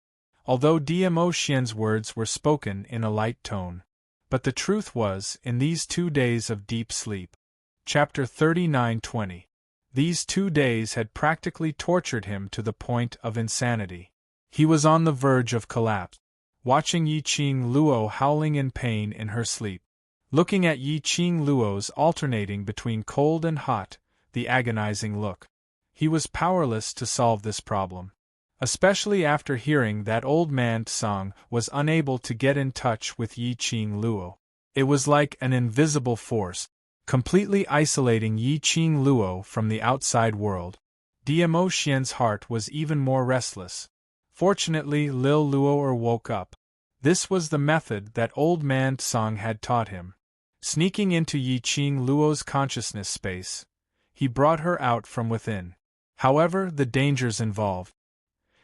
A: although Dmo Xian's words were spoken in a light tone, but the truth was in these 2 days of deep sleep. Chapter 39:20. These 2 days had practically tortured him to the point of insanity. He was on the verge of collapse, watching Yiqing Luo howling in pain in her sleep. Looking at Yiqing Luo's alternating between cold and hot, the agonizing look. He was powerless to solve this problem. especially after hearing that old man Tsang was unable to get in touch with Yi Qing Luo. It was like an invisible force, completely isolating Yi Qing Luo from the outside world. Diamo Xian's heart was even more restless. Fortunately, Lil Luo woke up. This was the method that old man Tsang had taught him. Sneaking into Yi Qing Luo's consciousness space, he brought her out from within. However, the dangers involved.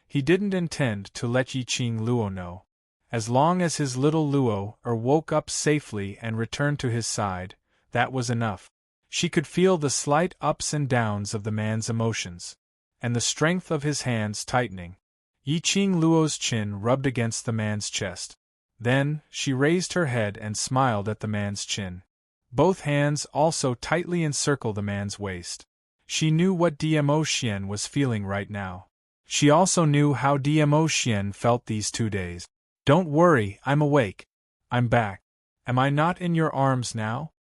A: He didn't intend to let Yi Qing Luo know. As long as his little Luo woke up safely and returned to his side, that was enough. She could feel the slight ups and downs of the man's emotions, and the strength of his hands tightening. Yi Qing Luo's chin rubbed against the man's chest. Then, she raised her head and smiled at the man's chin. Both hands also tightly encircled the man's waist. She knew what Diamo Xian was feeling right now. She also knew how Diamo Xian felt these 2 days. "Don't worry, I'm awake. I'm back. Am I not in your arms now?"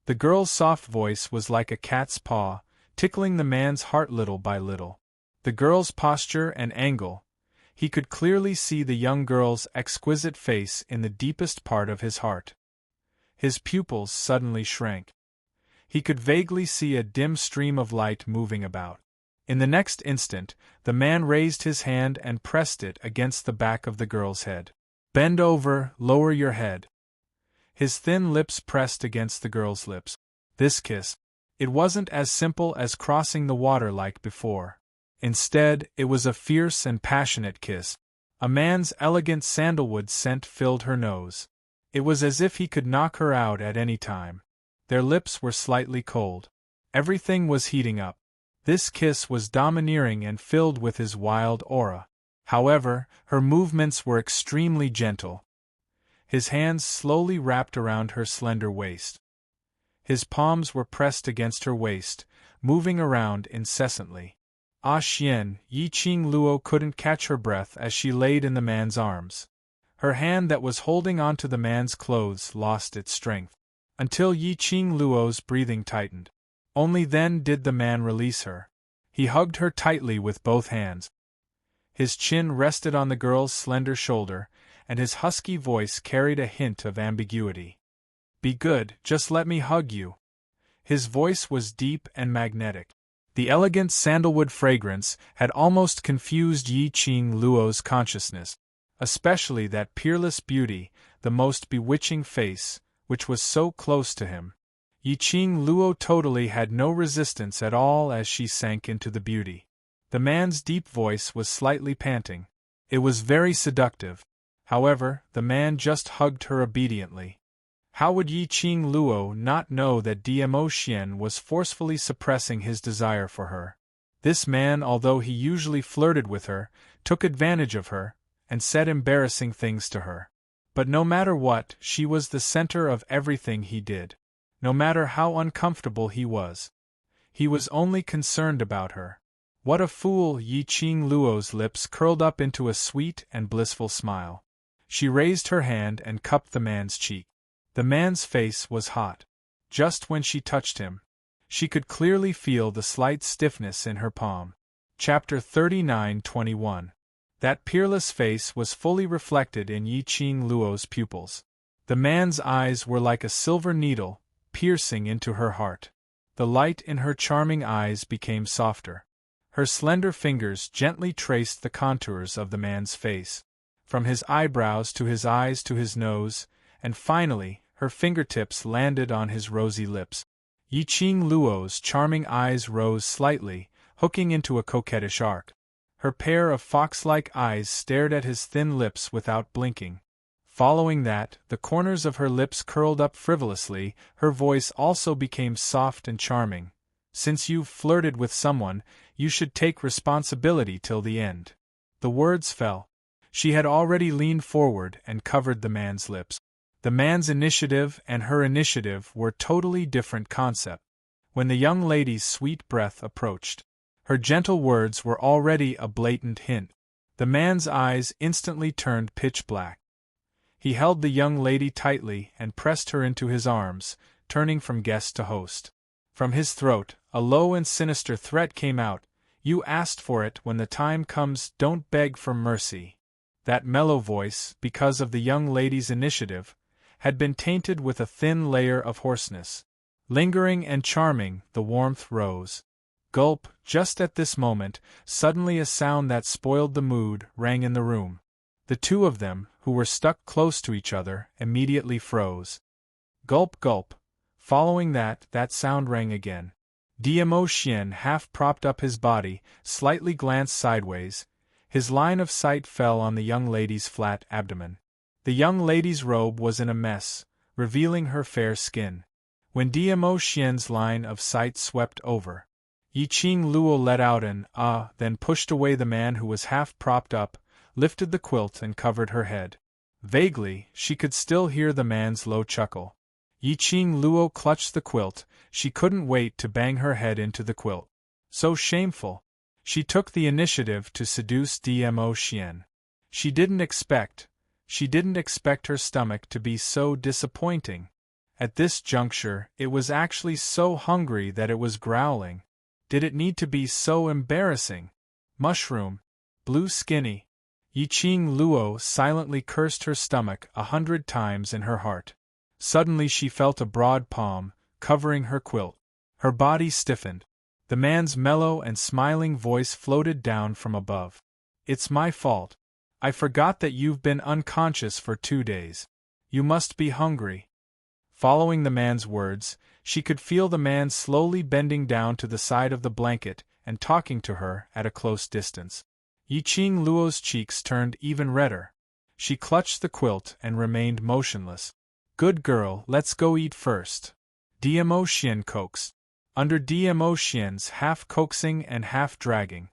A: The girl's soft voice was like a cat's paw, tickling the man's heart little by little. The girl's posture and angle. He could clearly see the young girl's exquisite face in the deepest part of his heart. His pupils suddenly shrank. He could vaguely see a dim stream of light moving about. In the next instant, the man raised his hand and pressed it against the back of the girl's head. "Bend over, lower your head." His thin lips pressed against the girl's lips. This kiss. It wasn't as simple as crossing the water like before. Instead, it was a fierce and passionate kiss. A man's elegant sandalwood scent filled her nose. It was as if he could knock her out at any time. Their lips were slightly cold. Everything was heating up. This kiss was domineering and filled with his wild aura. However, her movements were extremely gentle. His hands slowly wrapped around her slender waist. His palms were pressed against her waist, moving around incessantly. Ah Xian, Yi Qing Luo couldn't catch her breath as she laid in the man's arms. Her hand that was holding onto the man's clothes lost its strength, until Yi Qing Luo's breathing tightened. Only then did the man release her. He hugged her tightly with both hands. His chin rested on the girl's slender shoulder, and his husky voice carried a hint of ambiguity. "Be good, just let me hug you." His voice was deep and magnetic. The elegant sandalwood fragrance had almost confused Yi Qing Luo's consciousness, especially that peerless beauty, the most bewitching face, which was so close to him. Yi Qing Luo totally had no resistance at all as she sank into the beauty. The man's deep voice was slightly panting. It was very seductive. However, the man just hugged her obediently. How would Yi Qing Luo not know that Diamo Xian was forcefully suppressing his desire for her? This man, although he usually flirted with her, took advantage of her, and said embarrassing things to her. But no matter what, she was the center of everything he did. No matter how uncomfortable he was only concerned about her. What a fool! Yi Qing Luo's lips curled up into a sweet and blissful smile. She raised her hand and cupped the man's cheek. The man's face was hot. Just when she touched him, she could clearly feel the slight stiffness in her palm. Chapter 39:21. That peerless face was fully reflected in Yi Qing Luo's pupils. The man's eyes were like a silver needle, piercing into her heart. The light in her charming eyes became softer. Her slender fingers gently traced the contours of the man's face, from his eyebrows to his eyes to his nose, and finally, her fingertips landed on his rosy lips. Yi Qing Luo's charming eyes rose slightly, hooking into a coquettish arc. Her pair of fox-like eyes stared at his thin lips without blinking. Following that, the corners of her lips curled up frivolously, her voice also became soft and charming. "Since you've flirted with someone, you should take responsibility till the end." The words fell. She had already leaned forward and covered the man's lips. The man's initiative and her initiative were totally different concepts. When the young lady's sweet breath approached, her gentle words were already a blatant hint. The man's eyes instantly turned pitch black. He held the young lady tightly and pressed her into his arms, turning from guest to host. From his throat, a low and sinister threat came out, You asked for it. When the time comes, don't beg for mercy. That mellow voice, because of the young lady's initiative, had been tainted with a thin layer of hoarseness. Lingering and charming, the warmth rose. Gulp, just at this moment, suddenly a sound that spoiled the mood rang in the room. The two of them, who were stuck close to each other, immediately froze. Gulp, gulp. Following that sound rang again. Diemo half propped up his body, slightly glanced sideways. His line of sight fell on the young lady's flat abdomen. The young lady's robe was in a mess, revealing her fair skin. When Diemo line of sight swept over, Yiqing Luo let out an ah, then pushed away the man who was half propped up, lifted the quilt and covered her head. Vaguely, she could still hear the man's low chuckle. Yiqing Luo clutched the quilt. She couldn't wait to bang her head into the quilt. So shameful. She took the initiative to seduce Diemo. She didn't expect her stomach to be so disappointing. At this juncture, it was actually so hungry that it was growling. Did it need to be so embarrassing? Mushroom. Blue skinny. Yiqing Luo silently cursed her stomach 100 times in her heart. Suddenly she felt a broad palm, covering her quilt. Her body stiffened. The man's mellow and smiling voice floated down from above. It's my fault. I forgot that you've been unconscious for 2 days. You must be hungry. Following the man's words, she could feel the man slowly bending down to the side of the blanket and talking to her at a close distance. Yiqing Luo's cheeks turned even redder. She clutched the quilt and remained motionless. Good girl, let's go eat first. Diemo coaxed. Under Diemo half coaxing and half dragging,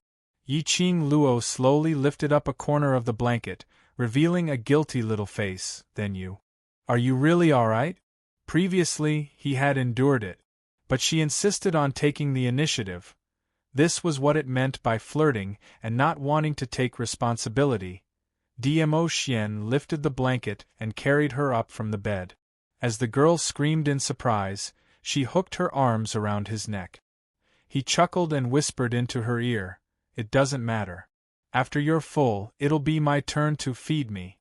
A: Yiqing Luo slowly lifted up a corner of the blanket, revealing a guilty little face. Then Are you really all right? Previously, he had endured it. But she insisted on taking the initiative. This was what it meant by flirting and not wanting to take responsibility. Diemo lifted the blanket and carried her up from the bed. As the girl screamed in surprise, she hooked her arms around his neck. He chuckled and whispered into her ear, "It doesn't matter. After you're full, it'll be my turn to feed me."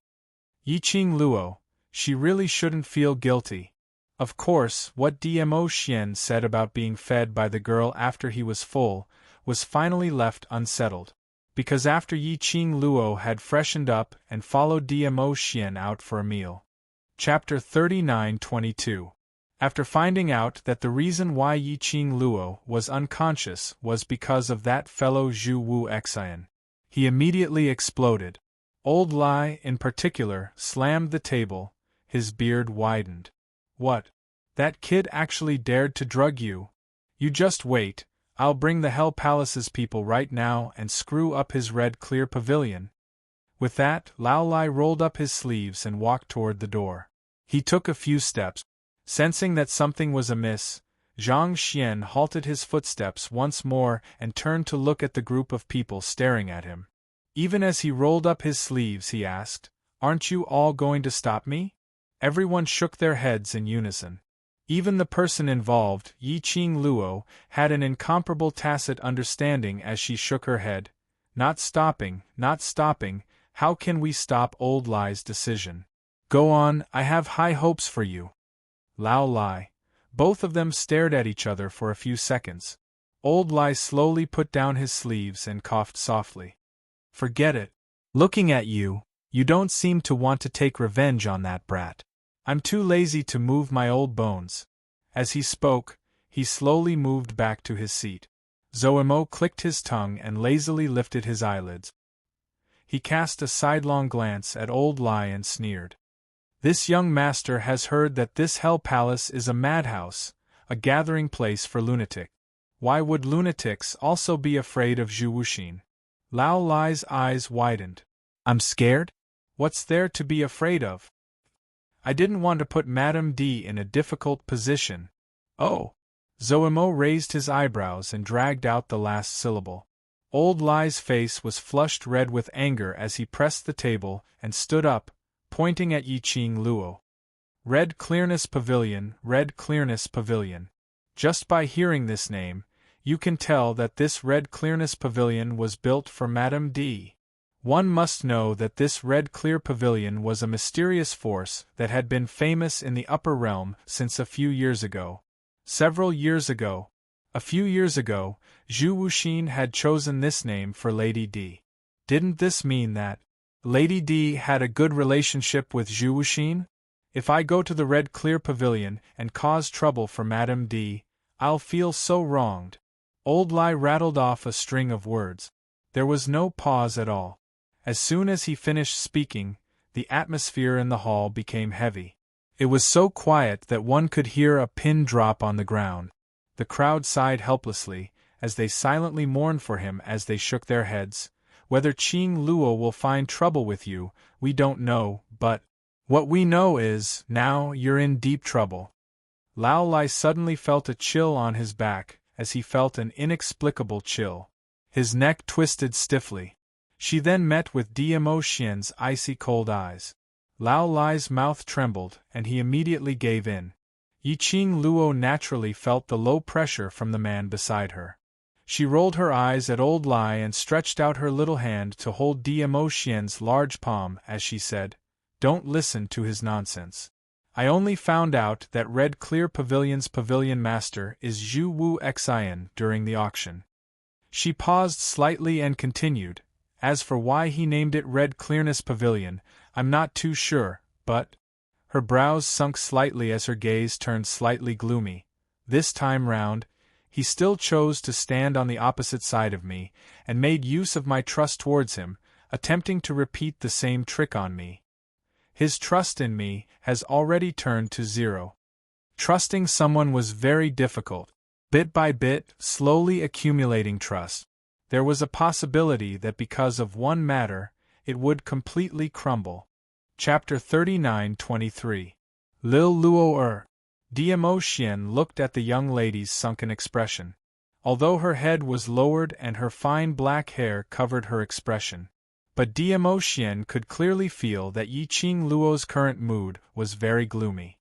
A: Yiqing Luo, she really shouldn't feel guilty. Of course, what Diemo said about being fed by the girl after he was full was finally left unsettled. Because after Yiqing Luo had freshened up and followed Diemo out for a meal. Chapter 39:22. After finding out that the reason why Yiqing Luo was unconscious was because of that fellow Zhu Wu Xian, he immediately exploded. Old Lai, in particular, slammed the table, his beard widened. What? That kid actually dared to drug you? You just wait, I'll bring the Hell Palace's people right now and screw up his red clear pavilion. With that, Lao Lai rolled up his sleeves and walked toward the door. He took a few steps. Sensing that something was amiss, Zhang Xian halted his footsteps once more and turned to look at the group of people staring at him. Even as he rolled up his sleeves, he asked, "Aren't you all going to stop me?" Everyone shook their heads in unison. Even the person involved, Yiqing Luo, had an incomparable tacit understanding as she shook her head. Not stopping, how can we stop Old Lai's decision? Go on, I have high hopes for you. Lao Lai. Both of them stared at each other for a few seconds. Old Lai slowly put down his sleeves and coughed softly. Forget it. Looking at you, you don't seem to want to take revenge on that brat. I'm too lazy to move my old bones. As he spoke, he slowly moved back to his seat. Zoemo clicked his tongue and lazily lifted his eyelids. He cast a sidelong glance at Old Lai and sneered. This young master has heard that this Hell Palace is a madhouse, a gathering place for lunatics. Why would lunatics also be afraid of Zhu Wuxin? Lao Lai's eyes widened. I'm scared? What's there to be afraid of? I didn't want to put Madame D in a difficult position. Oh. Zoemo raised his eyebrows and dragged out the last syllable. Old Lai's face was flushed red with anger as he pressed the table and stood up, pointing at Yiqing Luo. Red Clearness Pavilion, Red Clearness Pavilion. Just by hearing this name, You can tell that this red clearness pavilion was built for Madame D. One must know that this red clear pavilion was a mysterious force that had been famous in the upper realm since a few years ago. Several years ago. A few years ago, Zhu Wuxin had chosen this name for Lady D. Didn't this mean that Lady D had a good relationship with Zhu Wuxin? If I go to the red clear pavilion and cause trouble for Madame D, I'll feel so wronged. Old Lai rattled off a string of words. There was no pause at all. As soon as he finished speaking, the atmosphere in the hall became heavy. It was so quiet that one could hear a pin drop on the ground. The crowd sighed helplessly, as they silently mourned for him as they shook their heads. Whether Qing Luo will find trouble with you, we don't know, but what we know is, now you're in deep trouble. Lao Lai suddenly felt a chill on his back, as he felt an inexplicable chill. His neck twisted stiffly. She then met with Dmo Xian's icy cold eyes. Lao Lai's mouth trembled, and he immediately gave in. Yiqing Luo naturally felt the low pressure from the man beside her. She rolled her eyes at old Lai and stretched out her little hand to hold Dmo Xian's large palm as she said, "Don't listen to his nonsense. I only found out that Red Clear Pavilion's pavilion master is Zhu Wu Xian during the auction." She paused slightly and continued, "As for why he named it Red Clearness Pavilion, I'm not too sure, but—" Her brows sunk slightly as her gaze turned slightly gloomy. "This time round, he still chose to stand on the opposite side of me, and made use of my trust towards him, attempting to repeat the same trick on me. His trust in me has already turned to zero. Trusting someone was very difficult. Bit by bit, slowly accumulating trust. There was a possibility that because of one matter, it would completely crumble." Chapter 39-23. Lil Luo Dmo Xian looked at the young lady's sunken expression. Although her head was lowered and her fine black hair covered her expression. But Dmo Xian could clearly feel that Yiqing Luo's current mood was very gloomy.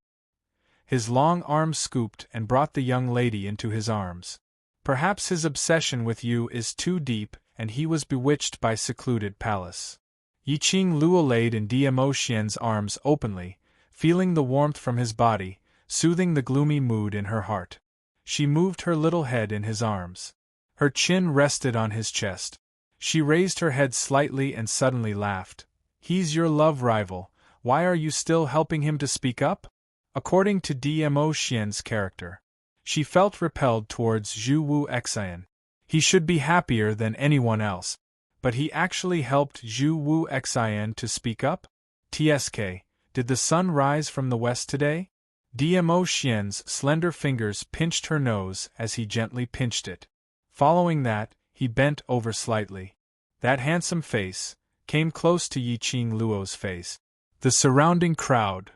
A: His long arms scooped and brought the young lady into his arms. Perhaps his obsession with you is too deep, and he was bewitched by secluded palace. Yiqing Luo laid in Dmo Xian's arms openly, feeling the warmth from his body, soothing the gloomy mood in her heart. She moved her little head in his arms. Her chin rested on his chest. She raised her head slightly and suddenly laughed. "He's your love rival, why are you still helping him to speak up?" According to Dmo Xian's character, she felt repelled towards Zhu Wu Xian. He should be happier than anyone else. But he actually helped Zhu Wu Xian to speak up? TSK, did the sun rise from the west today? Dmo Xian's slender fingers pinched her nose as he gently pinched it. Following that, he bent over slightly. That handsome face came close to Yiqing Luo's face. The surrounding crowd.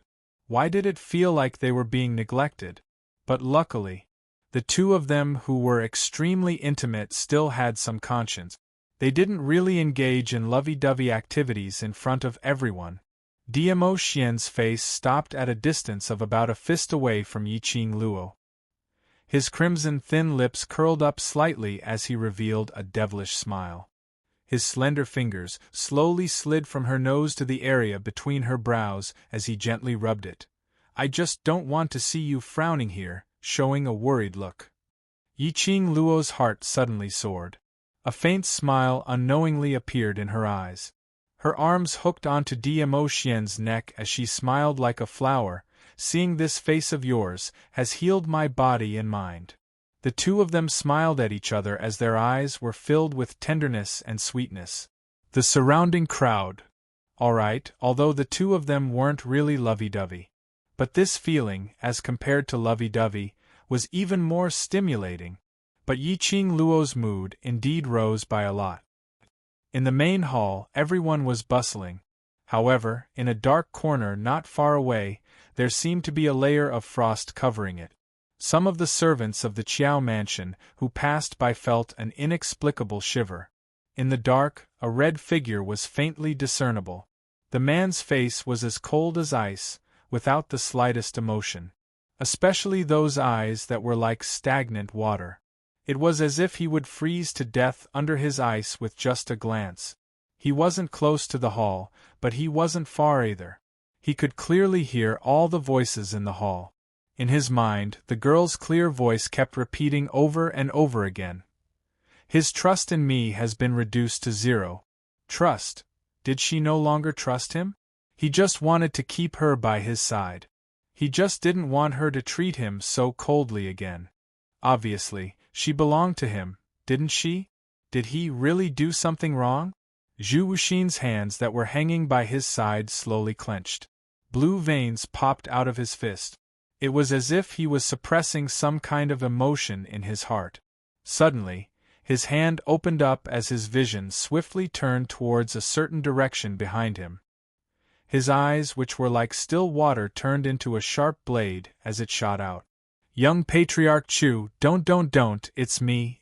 A: Why did it feel like they were being neglected? But luckily, the two of them who were extremely intimate still had some conscience. They didn't really engage in lovey-dovey activities in front of everyone. Dmo Xian's face stopped at a distance of about a fist away from Yiqing Luo. His crimson thin lips curled up slightly as he revealed a devilish smile. His slender fingers slowly slid from her nose to the area between her brows as he gently rubbed it. "I just don't want to see you frowning here," showing a worried look. Yiqing Luo's heart suddenly soared. A faint smile unknowingly appeared in her eyes. Her arms hooked onto Dmo Xian's neck as she smiled like a flower. "Seeing this face of yours has healed my body and mind." The two of them smiled at each other as their eyes were filled with tenderness and sweetness. The surrounding crowd. All right, although the two of them weren't really lovey-dovey. But this feeling, as compared to lovey-dovey, was even more stimulating. But Yiqing Luo's mood indeed rose by a lot. In the main hall, everyone was bustling. However, in a dark corner not far away, there seemed to be a layer of frost covering it. Some of the servants of the Qiao mansion who passed by felt an inexplicable shiver. In the dark, a red figure was faintly discernible. The man's face was as cold as ice, without the slightest emotion. Especially those eyes that were like stagnant water. It was as if he would freeze to death under his ice with just a glance. He wasn't close to the hall, but he wasn't far either. He could clearly hear all the voices in the hall. In his mind, the girl's clear voice kept repeating over and over again. His trust in me has been reduced to zero. Trust? Did she no longer trust him? He just wanted to keep her by his side. He just didn't want her to treat him so coldly again. Obviously, she belonged to him, didn't she? Did he really do something wrong? Zhu Wuxin's hands that were hanging by his side slowly clenched. Blue veins popped out of his fist. It was as if he was suppressing some kind of emotion in his heart. Suddenly, his hand opened up as his vision swiftly turned towards a certain direction behind him. His eyes, which were like still water, turned into a sharp blade as it shot out. Young Patriarch Chu, don't, it's me.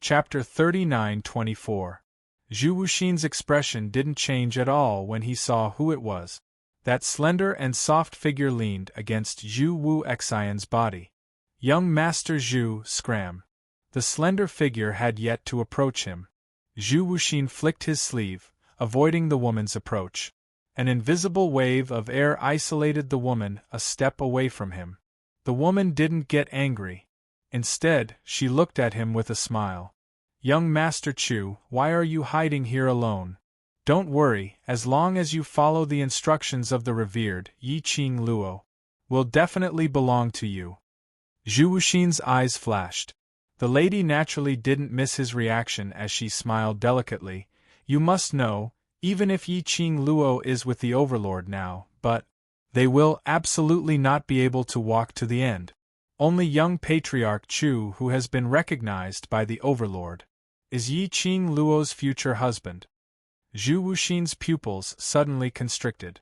A: Chapter 39-24. Zhu Wuxin's expression didn't change at all when he saw who it was. That slender and soft figure leaned against Zhu Wu Xian's body. Young Master Zhu, scram. The slender figure had yet to approach him. Zhu Wuxin flicked his sleeve, avoiding the woman's approach. An invisible wave of air isolated the woman a step away from him. The woman didn't get angry. Instead, she looked at him with a smile. Young Master Chu, why are you hiding here alone? Don't worry, as long as you follow the instructions of the revered Yi Qing Luo, will definitely belong to you. Zhu Wuxin's eyes flashed. The lady naturally didn't miss his reaction as she smiled delicately. You must know, even if Yi Qing Luo is with the Overlord now, but they will absolutely not be able to walk to the end. Only young Patriarch Chu, who has been recognized by the Overlord, is Yi Qing Luo's future husband. Zhu Wuxin's pupils suddenly constricted.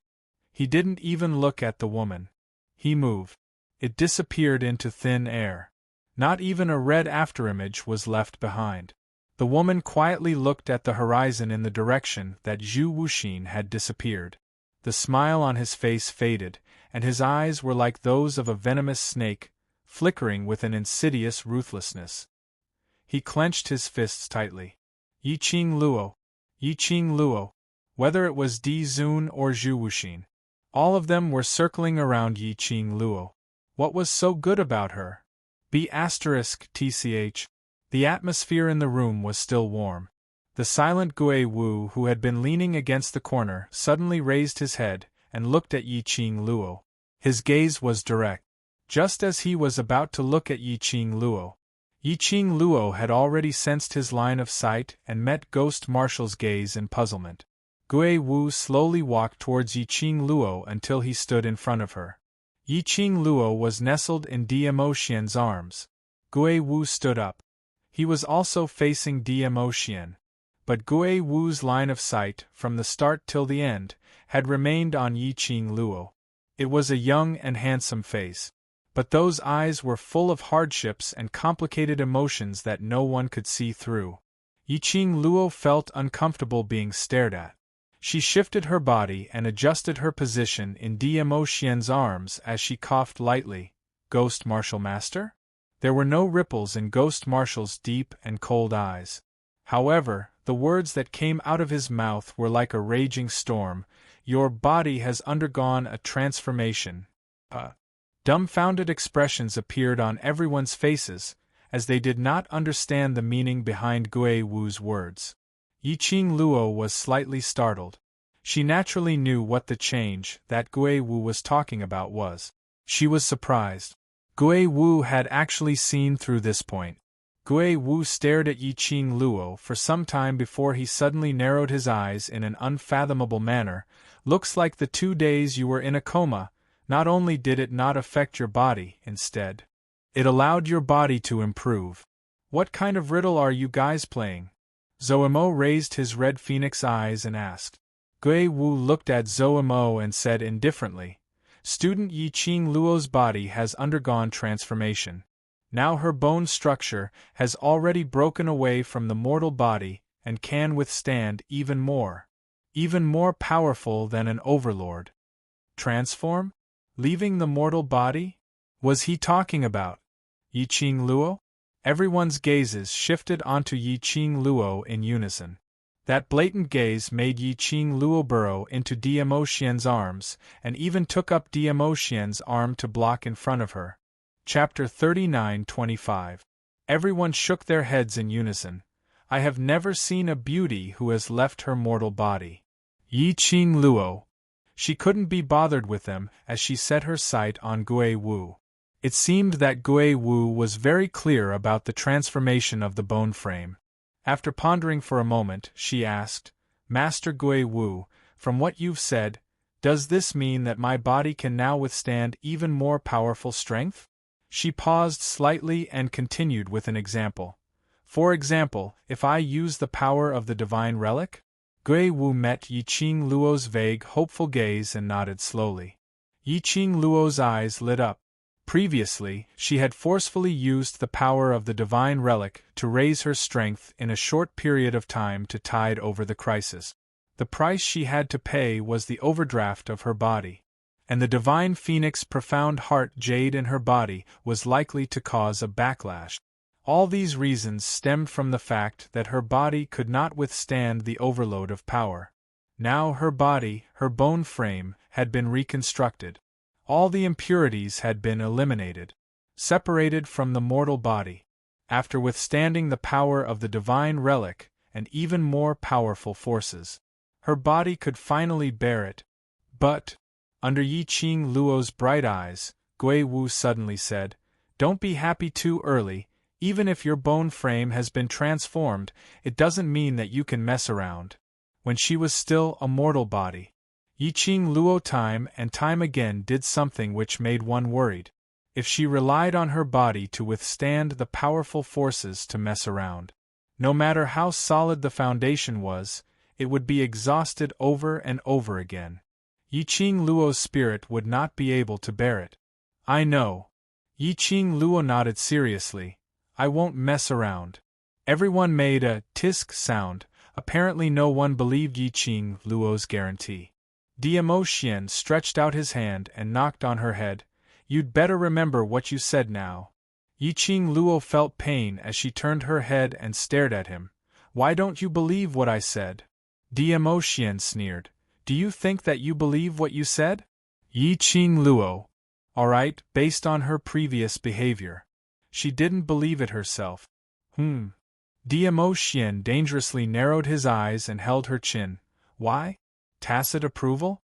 A: He didn't even look at the woman. He moved. It disappeared into thin air. Not even a red afterimage was left behind. The woman quietly looked at the horizon in the direction that Zhu Wuxin had disappeared. The smile on his face faded, and his eyes were like those of a venomous snake, flickering with an insidious ruthlessness. He clenched his fists tightly. Yi Qing Luo, whether it was Di Zun or Zhu Wuxin, all of them were circling around Yi Qing Luo. What was so good about her? *tch. The atmosphere in the room was still warm. The silent Gui Wu, who had been leaning against the corner, suddenly raised his head and looked at Yi Qing Luo. His gaze was direct. Just as he was about to look at Yi Qing Luo, Yi Qing Luo had already sensed his line of sight and met Ghost Marshall's gaze in puzzlement. Gui Wu slowly walked towards Yi Qing Luo until he stood in front of her. Yi Qing Luo was nestled in Dmo Xian's arms. Gui Wu stood up. He was also facing Dmo Xian. But Gui Wu's line of sight, from the start till the end, had remained on Yi Qing Luo. It was a young and handsome face. But those eyes were full of hardships and complicated emotions that no one could see through. Yi Qing Luo felt uncomfortable being stared at. She shifted her body and adjusted her position in Dmo Xian's arms as she coughed lightly. Ghost Martial Master? There were no ripples in Ghost Martial's deep and cold eyes. However, the words that came out of his mouth were like a raging storm. Your body has undergone a transformation. Dumbfounded expressions appeared on everyone's faces, as they did not understand the meaning behind Gui Wu's words. Yi Qing Luo was slightly startled. She naturally knew what the change that Gui Wu was talking about was. She was surprised. Gui Wu had actually seen through this point. Gui Wu stared at Yi Qing Luo for some time before he suddenly narrowed his eyes in an unfathomable manner. Looks like the 2 days you were in a coma. Not only did it not affect your body, instead, it allowed your body to improve. What kind of riddle are you guys playing? Zoemo raised his red phoenix eyes and asked. Gui Wu looked at Zoemo and said indifferently, Student Yi Qing Luo's body has undergone transformation. Now her bone structure has already broken away from the mortal body and can withstand even more powerful than an overlord. Transform? Leaving the mortal body? Was he talking about Yi Qing Luo? Everyone's gazes shifted onto Yi Qing Luo in unison. That blatant gaze made Yi Qing Luo burrow into Diamo Xian's arms, and even took up Diamo Xian's arm to block in front of her. Chapter 39-25. Everyone shook their heads in unison. I have never seen a beauty who has left her mortal body. Yi Qing Luo. She couldn't be bothered with them as she set her sight on Gui Wu. It seemed that Gui Wu was very clear about the transformation of the bone frame. After pondering for a moment, she asked, Master Gui Wu, from what you've said, does this mean that my body can now withstand even more powerful strength? She paused slightly and continued with an example. For example, if I use the power of the divine relic? Gui Wu met Yi Qing Luo's vague, hopeful gaze and nodded slowly. Yi Qing Luo's eyes lit up. Previously, she had forcefully used the power of the divine relic to raise her strength in a short period of time to tide over the crisis. The price she had to pay was the overdraft of her body. And the divine phoenix profound heart jade in her body was likely to cause a backlash. All these reasons stemmed from the fact that her body could not withstand the overload of power. Now her body, her bone frame, had been reconstructed. All the impurities had been eliminated, separated from the mortal body. After withstanding the power of the divine relic and even more powerful forces, her body could finally bear it. But, under Yi Qing Luo's bright eyes, Gui Wu suddenly said, Don't be happy too early. Even if your bone frame has been transformed, it doesn't mean that you can mess around. When she was still a mortal body, Yi Qing Luo time and time again did something which made one worried. If she relied on her body to withstand the powerful forces to mess around, no matter how solid the foundation was, it would be exhausted over and over again. Yi Qing Luo's spirit would not be able to bear it. I know. Yi Qing Luo nodded seriously. I won't mess around. Everyone made a tisk sound. Apparently no one believed Yi Qing Luo's guarantee. Diamo Xian stretched out his hand and knocked on her head. You'd better remember what you said now. Yi Qing Luo felt pain as she turned her head and stared at him. Why don't you believe what I said? Diamo Xian sneered. Do you think that you believe what you said? Yi Qing Luo. All right, based on her previous behavior. She didn't believe it herself. Diamo Xian dangerously narrowed his eyes and held her chin. Why? Tacit approval?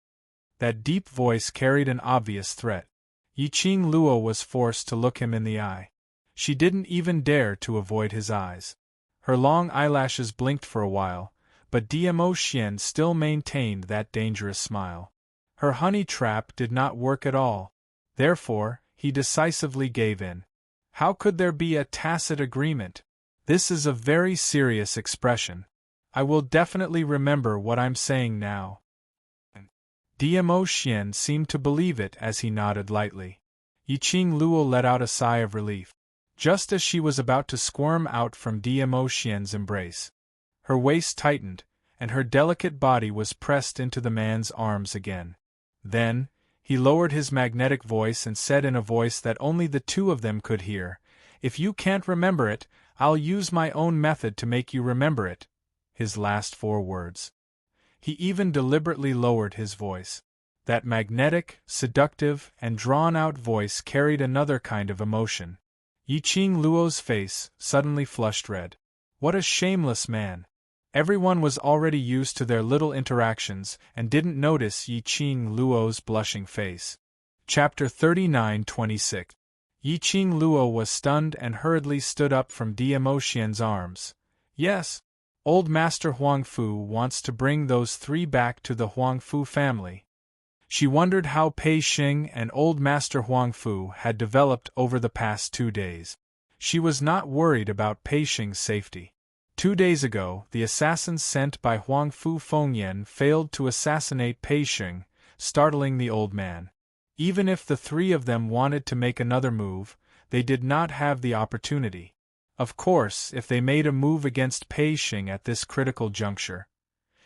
A: That deep voice carried an obvious threat. Yi Qing Luo was forced to look him in the eye. She didn't even dare to avoid his eyes. Her long eyelashes blinked for a while, but Diamo Xian still maintained that dangerous smile. Her honey trap did not work at all. Therefore, he decisively gave in. How could there be a tacit agreement? This is a very serious expression. I will definitely remember what I'm saying now. Diamo Xian seemed to believe it as he nodded lightly. Yi Qing Luo let out a sigh of relief. Just as she was about to squirm out from Diamo Xian's embrace, her waist tightened, and her delicate body was pressed into the man's arms again. Then, he lowered his magnetic voice and said in a voice that only the two of them could hear, If you can't remember it, I'll use my own method to make you remember it. His last 4 words. He even deliberately lowered his voice. That magnetic, seductive, and drawn-out voice carried another kind of emotion. Yi Qing Luo's face suddenly flushed red. What a shameless man! Everyone was already used to their little interactions and didn't notice Yi Qing Luo's blushing face. Chapter 39-26. Yi Qing Luo was stunned and hurriedly stood up from Diamo Xian's arms. Yes, old Master Huang Fu wants to bring those 3 back to the Huang Fu family. She wondered how Pei Xing and old Master Huang Fu had developed over the past 2 days. She was not worried about Pei Xing's safety. 2 days ago, the assassins sent by Huang Fu Fengyan failed to assassinate Pei Xing, startling the old man. Even if the 3 of them wanted to make another move, they did not have the opportunity. Of course, if they made a move against Pei Xing at this critical juncture,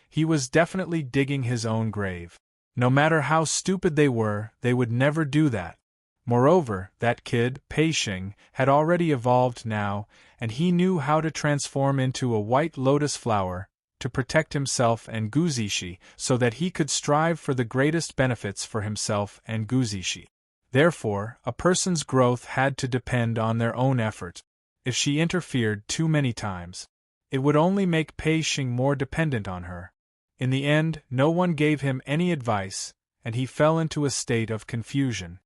A: he was definitely digging his own grave. No matter how stupid they were, they would never do that. Moreover, that kid, Pei Xing, had already evolved now, and he knew how to transform into a white lotus flower, to protect himself and Guzishi, so that he could strive for the greatest benefits for himself and Guzishi. Therefore, a person's growth had to depend on their own effort. If she interfered too many times, it would only make Pei Xing more dependent on her. In the end, no one gave him any advice, and he fell into a state of confusion.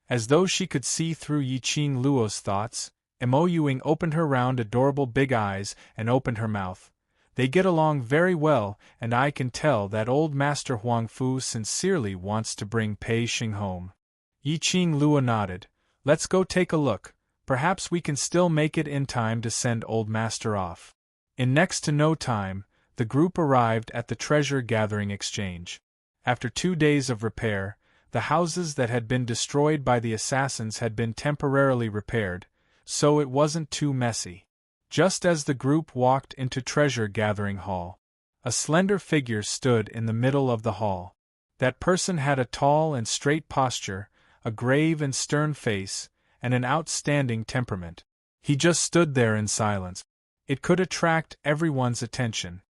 A: As though she could see through Yiqing Luo's thoughts, Mo Yuing opened her round adorable big eyes and opened her mouth. They get along very well, and I can tell that old Master Huang Fu sincerely wants to bring Pei Xing home. Yiqing Luo nodded. Let's go take a look. Perhaps we can still make it in time to send old master off. In next to no time, the group arrived at the treasure-gathering exchange. After 2 days of repair, the houses that had been destroyed by the assassins had been temporarily repaired, so it wasn't too messy. Just as the group walked into treasure-gathering hall, a slender figure stood in the middle of the hall. That person had a tall and straight posture, a grave and stern face, and an outstanding temperament. He just stood there in silence. It could attract everyone's attention.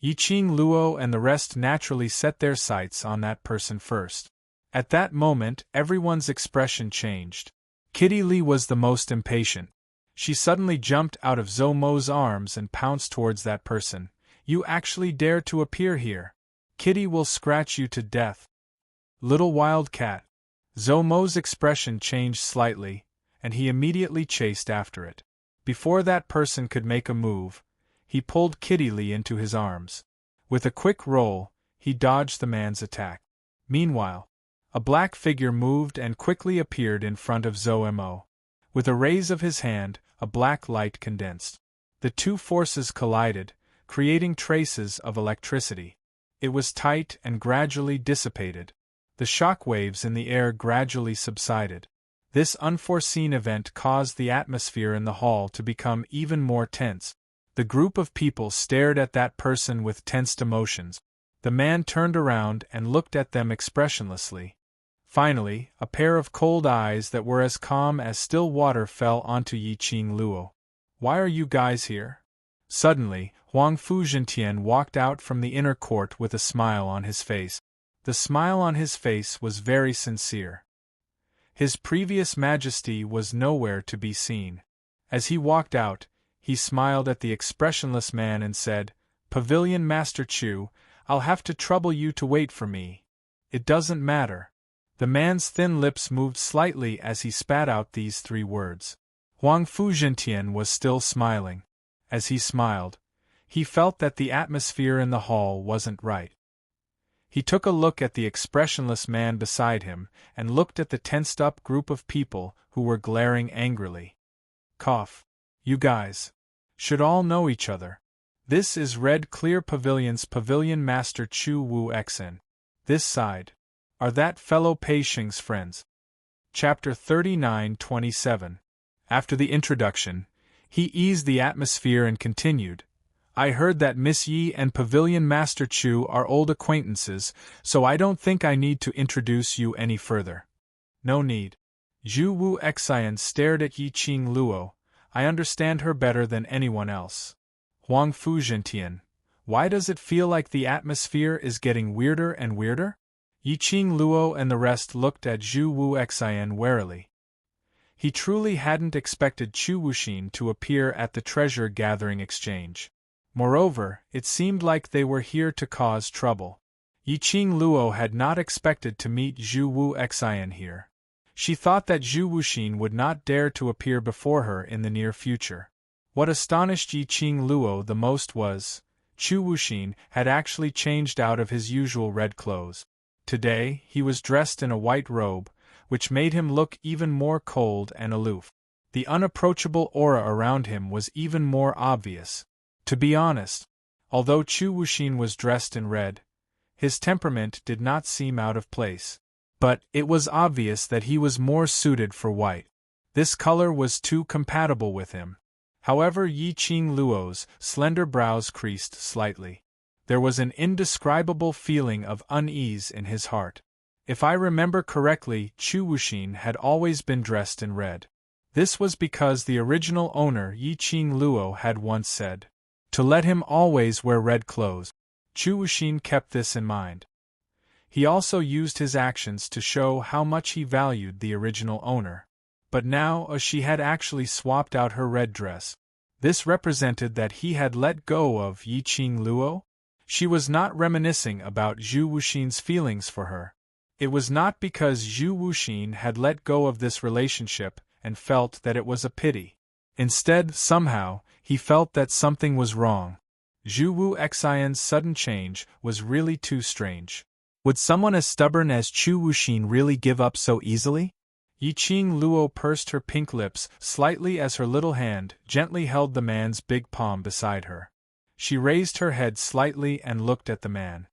A: Yiqing Luo and the rest naturally set their sights on that person first. At that moment, everyone's expression changed. Kitty Li was the most impatient. She suddenly jumped out of Zhou Mo's arms and pounced towards that person. You actually dare to appear here? Kitty will scratch you to death. Little wild cat. Zhou Mo's expression changed slightly, and he immediately chased after it. Before that person could make a move, he pulled Kitty Li into his arms. With a quick roll, he dodged the man's attack. Meanwhile, a black figure moved and quickly appeared in front of Zhou Mo. With a raise of his hand, a black light condensed. The two forces collided, creating traces of electricity. It was tight and gradually dissipated. The shock waves in the air gradually subsided. This unforeseen event caused the atmosphere in the hall to become even more tense. The group of people stared at that person with tensed emotions. The man turned around and looked at them expressionlessly. Finally, a pair of cold eyes that were as calm as still water fell onto Yiqing Luo. Why are you guys here? Suddenly, Huang Fu Zhentian walked out from the inner court with a smile on his face. The smile on his face was very sincere. His previous majesty was nowhere to be seen. As he walked out, he smiled at the expressionless man and said, "Pavilion Master Chu, I'll have to trouble you to wait for me. It doesn't matter." The man's thin lips moved slightly as he spat out these 3 words. Huang Fu Zhentian was still smiling. As he smiled, he felt that the atmosphere in the hall wasn't right. He took a look at the expressionless man beside him and looked at the tensed-up group of people who were glaring angrily. Cough. You guys should all know each other. This is Red Clear Pavilion's Pavilion Master Chu Wu Xen. This side are that fellow Pei Xing's friends. Chapter 39-27. After the introduction, he eased the atmosphere and continued, I heard that Miss Yi and Pavilion Master Chu are old acquaintances, so I don't think I need to introduce you any further. No need. Zhu Wu Xian stared at Yiqing Luo. I understand her better than anyone else. Huang Fu Zhentian, why does it feel like the atmosphere is getting weirder and weirder? Yiqing Luo and the rest looked at Zhu Wu Xian warily. He truly hadn't expected Chu Wuxin to appear at the treasure-gathering exchange. Moreover, it seemed like they were here to cause trouble. Yiqing Luo had not expected to meet Zhu Wu Xian here. She thought that Zhu Wuxin would not dare to appear before her in the near future. What astonished Yiqing Luo the most was, Chu Wuxin had actually changed out of his usual red clothes. Today, he was dressed in a white robe, which made him look even more cold and aloof. The unapproachable aura around him was even more obvious. To be honest, although Chu Wuxin was dressed in red, his temperament did not seem out of place. But it was obvious that he was more suited for white. This color was too compatible with him. However, Yiqing Luo's slender brows creased slightly. There was an indescribable feeling of unease in his heart. If I remember correctly, Chu Wuxin had always been dressed in red. This was because the original owner Yiqing Luo had once said to let him always wear red clothes. Chu Wuxin kept this in mind. He also used his actions to show how much he valued the original owner. But now she had actually swapped out her red dress. This represented that he had let go of Yiqing Luo. She was not reminiscing about Zhu Wuxin's feelings for her. It was not because Zhu Wuxin had let go of this relationship and felt that it was a pity. Instead, somehow, he felt that something was wrong. Zhu Wu Xian's sudden change was really too strange. Would someone as stubborn as Chu Wuxin really give up so easily? Yiqing Luo pursed her pink lips slightly as her little hand gently held the man's big palm beside her. She raised her head slightly and looked at the man.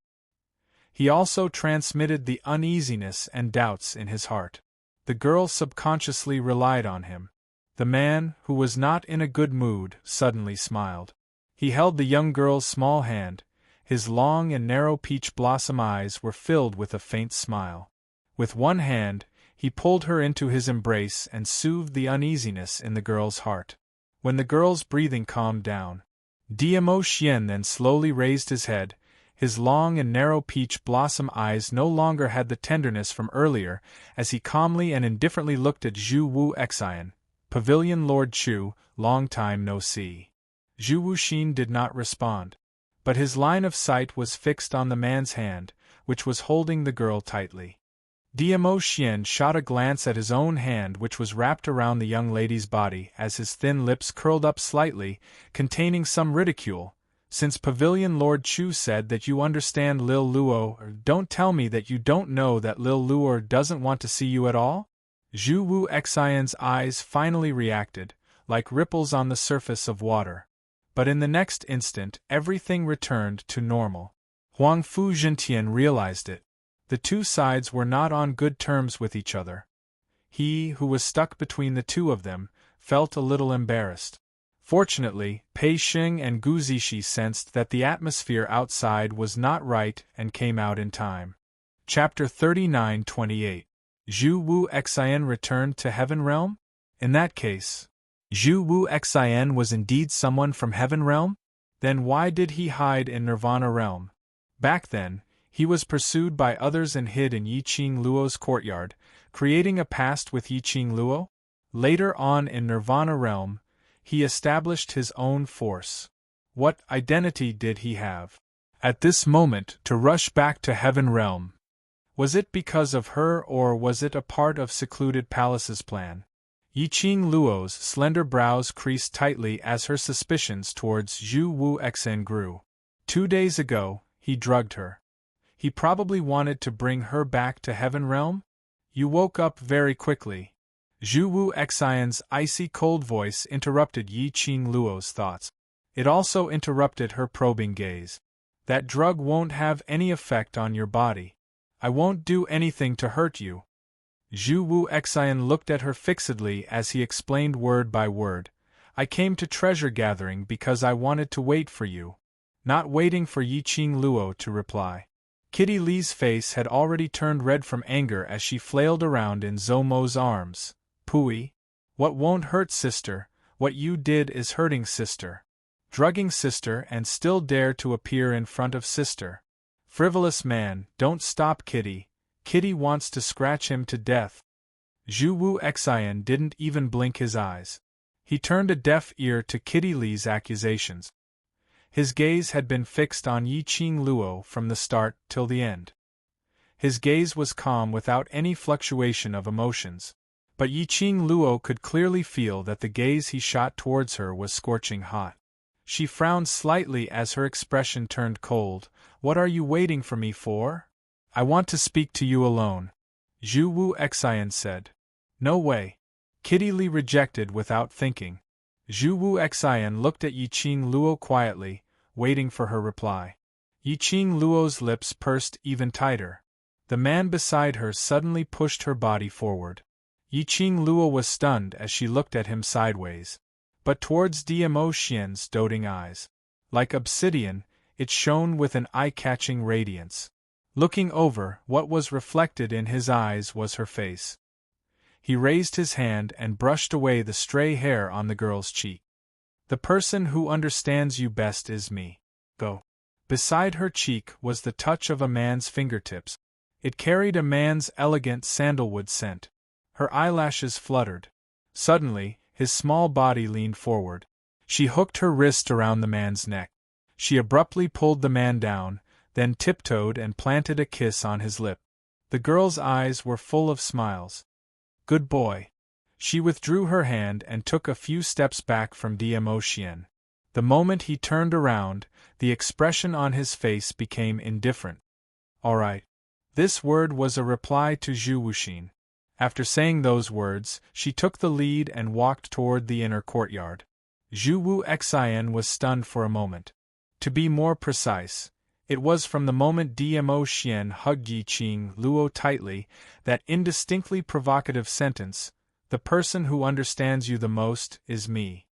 A: He also transmitted the uneasiness and doubts in his heart. The girl subconsciously relied on him. The man, who was not in a good mood, suddenly smiled. He held the young girl's small hand. His long and narrow peach blossom eyes were filled with a faint smile. With one hand, he pulled her into his embrace and soothed the uneasiness in the girl's heart. When the girl's breathing calmed down, Diamo Xian then slowly raised his head. His long and narrow peach blossom eyes no longer had the tenderness from earlier, as he calmly and indifferently looked at Zhu Wu Xian. Pavilion Lord Chu, long time no see. Zhu Wuxin did not respond. But his line of sight was fixed on the man's hand, which was holding the girl tightly. Diamo Xian shot a glance at his own hand, which was wrapped around the young lady's body, as his thin lips curled up slightly, containing some ridicule. Since Pavilion Lord Chu said that you understand Lil Luo, don't tell me that you don't know that Lil Luo doesn't want to see you at all? Zhu Wu Xian's eyes finally reacted, like ripples on the surface of water. But in the next instant, everything returned to normal. Huang Fu Zhentian realized it. The two sides were not on good terms with each other. He, who was stuck between the two of them, felt a little embarrassed. Fortunately, Pei Xing and Gu Zixi sensed that the atmosphere outside was not right and came out in time. Chapter 39-28. Zhu Wu Xian returned to Heaven Realm? In that case, Zhu Wu Xian was indeed someone from Heaven Realm? Then why did he hide in Nirvana Realm? Back then, he was pursued by others and hid in Yiqing Luo's courtyard, creating a past with Yiqing Luo. Later on in Nirvana Realm, he established his own force. What identity did he have at this moment to rush back to Heaven Realm? Was it because of her, or was it a part of Secluded Palace's plan? Yiqing Luo's slender brows creased tightly as her suspicions towards Zhu Wu Xian grew. 2 days ago, he drugged her. He probably wanted to bring her back to Heaven Realm? You woke up very quickly. Zhu Wu Xian's icy cold voice interrupted Yiqing Luo's thoughts. It also interrupted her probing gaze. That drug won't have any effect on your body. I won't do anything to hurt you. Zhu Wu Xian looked at her fixedly as he explained word by word. I came to treasure gathering because I wanted to wait for you. Not waiting for Yiqing Luo to reply. Kitty Li's face had already turned red from anger as she flailed around in Zomo's arms. Pui. What won't hurt sister, what you did is hurting sister. Drugging sister and still dare to appear in front of sister. Frivolous man, don't stop Kitty. Kitty wants to scratch him to death. Zhu Wu Xian didn't even blink his eyes. He turned a deaf ear to Kitty Li's accusations. His gaze had been fixed on Yiqing Luo from the start till the end. His gaze was calm without any fluctuation of emotions. But Yiqing Luo could clearly feel that the gaze he shot towards her was scorching hot. She frowned slightly as her expression turned cold. What are you waiting for me for? I want to speak to you alone. Zhu Wu Xian said. No way. Kitty Li rejected without thinking. Zhu Wu Xian looked at Yiqing Luo quietly, waiting for her reply. Yiqing Luo's lips pursed even tighter. The man beside her suddenly pushed her body forward. Yiqing Luo was stunned as she looked at him sideways. But towards Diamo Xian's doting eyes. Like obsidian, it shone with an eye-catching radiance. Looking over, what was reflected in his eyes was her face. He raised his hand and brushed away the stray hair on the girl's cheek. The person who understands you best is me. Go. Beside her cheek was the touch of a man's fingertips. It carried a man's elegant sandalwood scent. Her eyelashes fluttered. Suddenly, his small body leaned forward. She hooked her wrist around the man's neck. She abruptly pulled the man down, then tiptoed and planted a kiss on his lip. The girl's eyes were full of smiles. Good boy. She withdrew her hand and took a few steps back from Diemo. The moment he turned around, the expression on his face became indifferent. All right. This word was a reply to Zhu Wuxin. After saying those words, she took the lead and walked toward the inner courtyard. Zhu Wu Xian was stunned for a moment. To be more precise, it was from the moment Diemo hugged Yiqing Luo tightly, that indistinctly provocative sentence, "The person who understands you the most is me."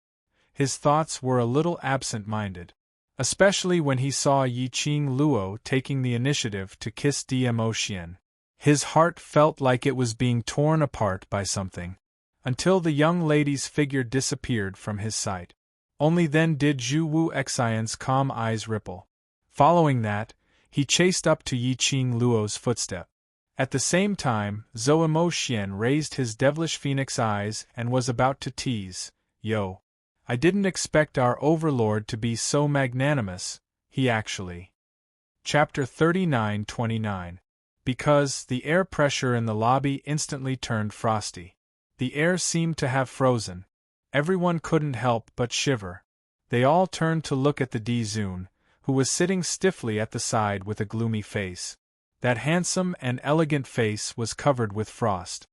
A: His thoughts were a little absent-minded, especially when he saw Yiqing Luo taking the initiative to kiss Diemo. His heart felt like it was being torn apart by something, until the young lady's figure disappeared from his sight. Only then did Zhu Wu Xian's calm eyes ripple. Following that, he chased up to Yiqing Luo's footstep. At the same time, Zhou Emotian raised his devilish phoenix eyes and was about to tease, "Yo. I didn't expect our Overlord to be so magnanimous, he actually." Chapter 39-29. Because the air pressure in the lobby instantly turned frosty. The air seemed to have frozen. Everyone couldn't help but shiver. They all turned to look at the D-Zune, who was sitting stiffly at the side with a gloomy face. That handsome and elegant face was covered with frost.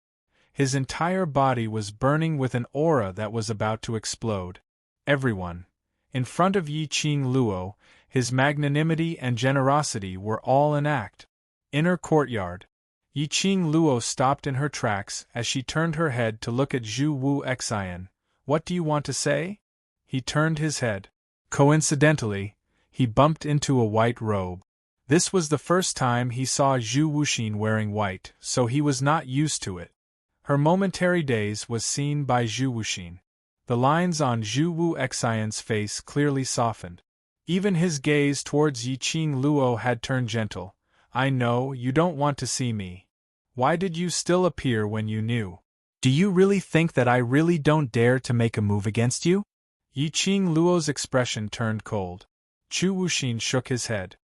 A: His entire body was burning with an aura that was about to explode. Everyone, in front of Yiqing Luo, his magnanimity and generosity were all in act. Inner courtyard. Yiqing Luo stopped in her tracks as she turned her head to look at Zhu Wu Xian. "What do you want to say?" He turned his head. Coincidentally, he bumped into a white robe. This was the first time he saw Zhu Wuxin wearing white, so he was not used to it. Her momentary daze was seen by Zhu Wuxin. The lines on Zhu Wu Xian's face clearly softened. Even his gaze towards Yiqing Luo had turned gentle. "I know you don't want to see me. Why did you still appear when you knew? Do you really think that I really don't dare to make a move against you?" Yiqing Luo's expression turned cold. Zhu Wuxin shook his head.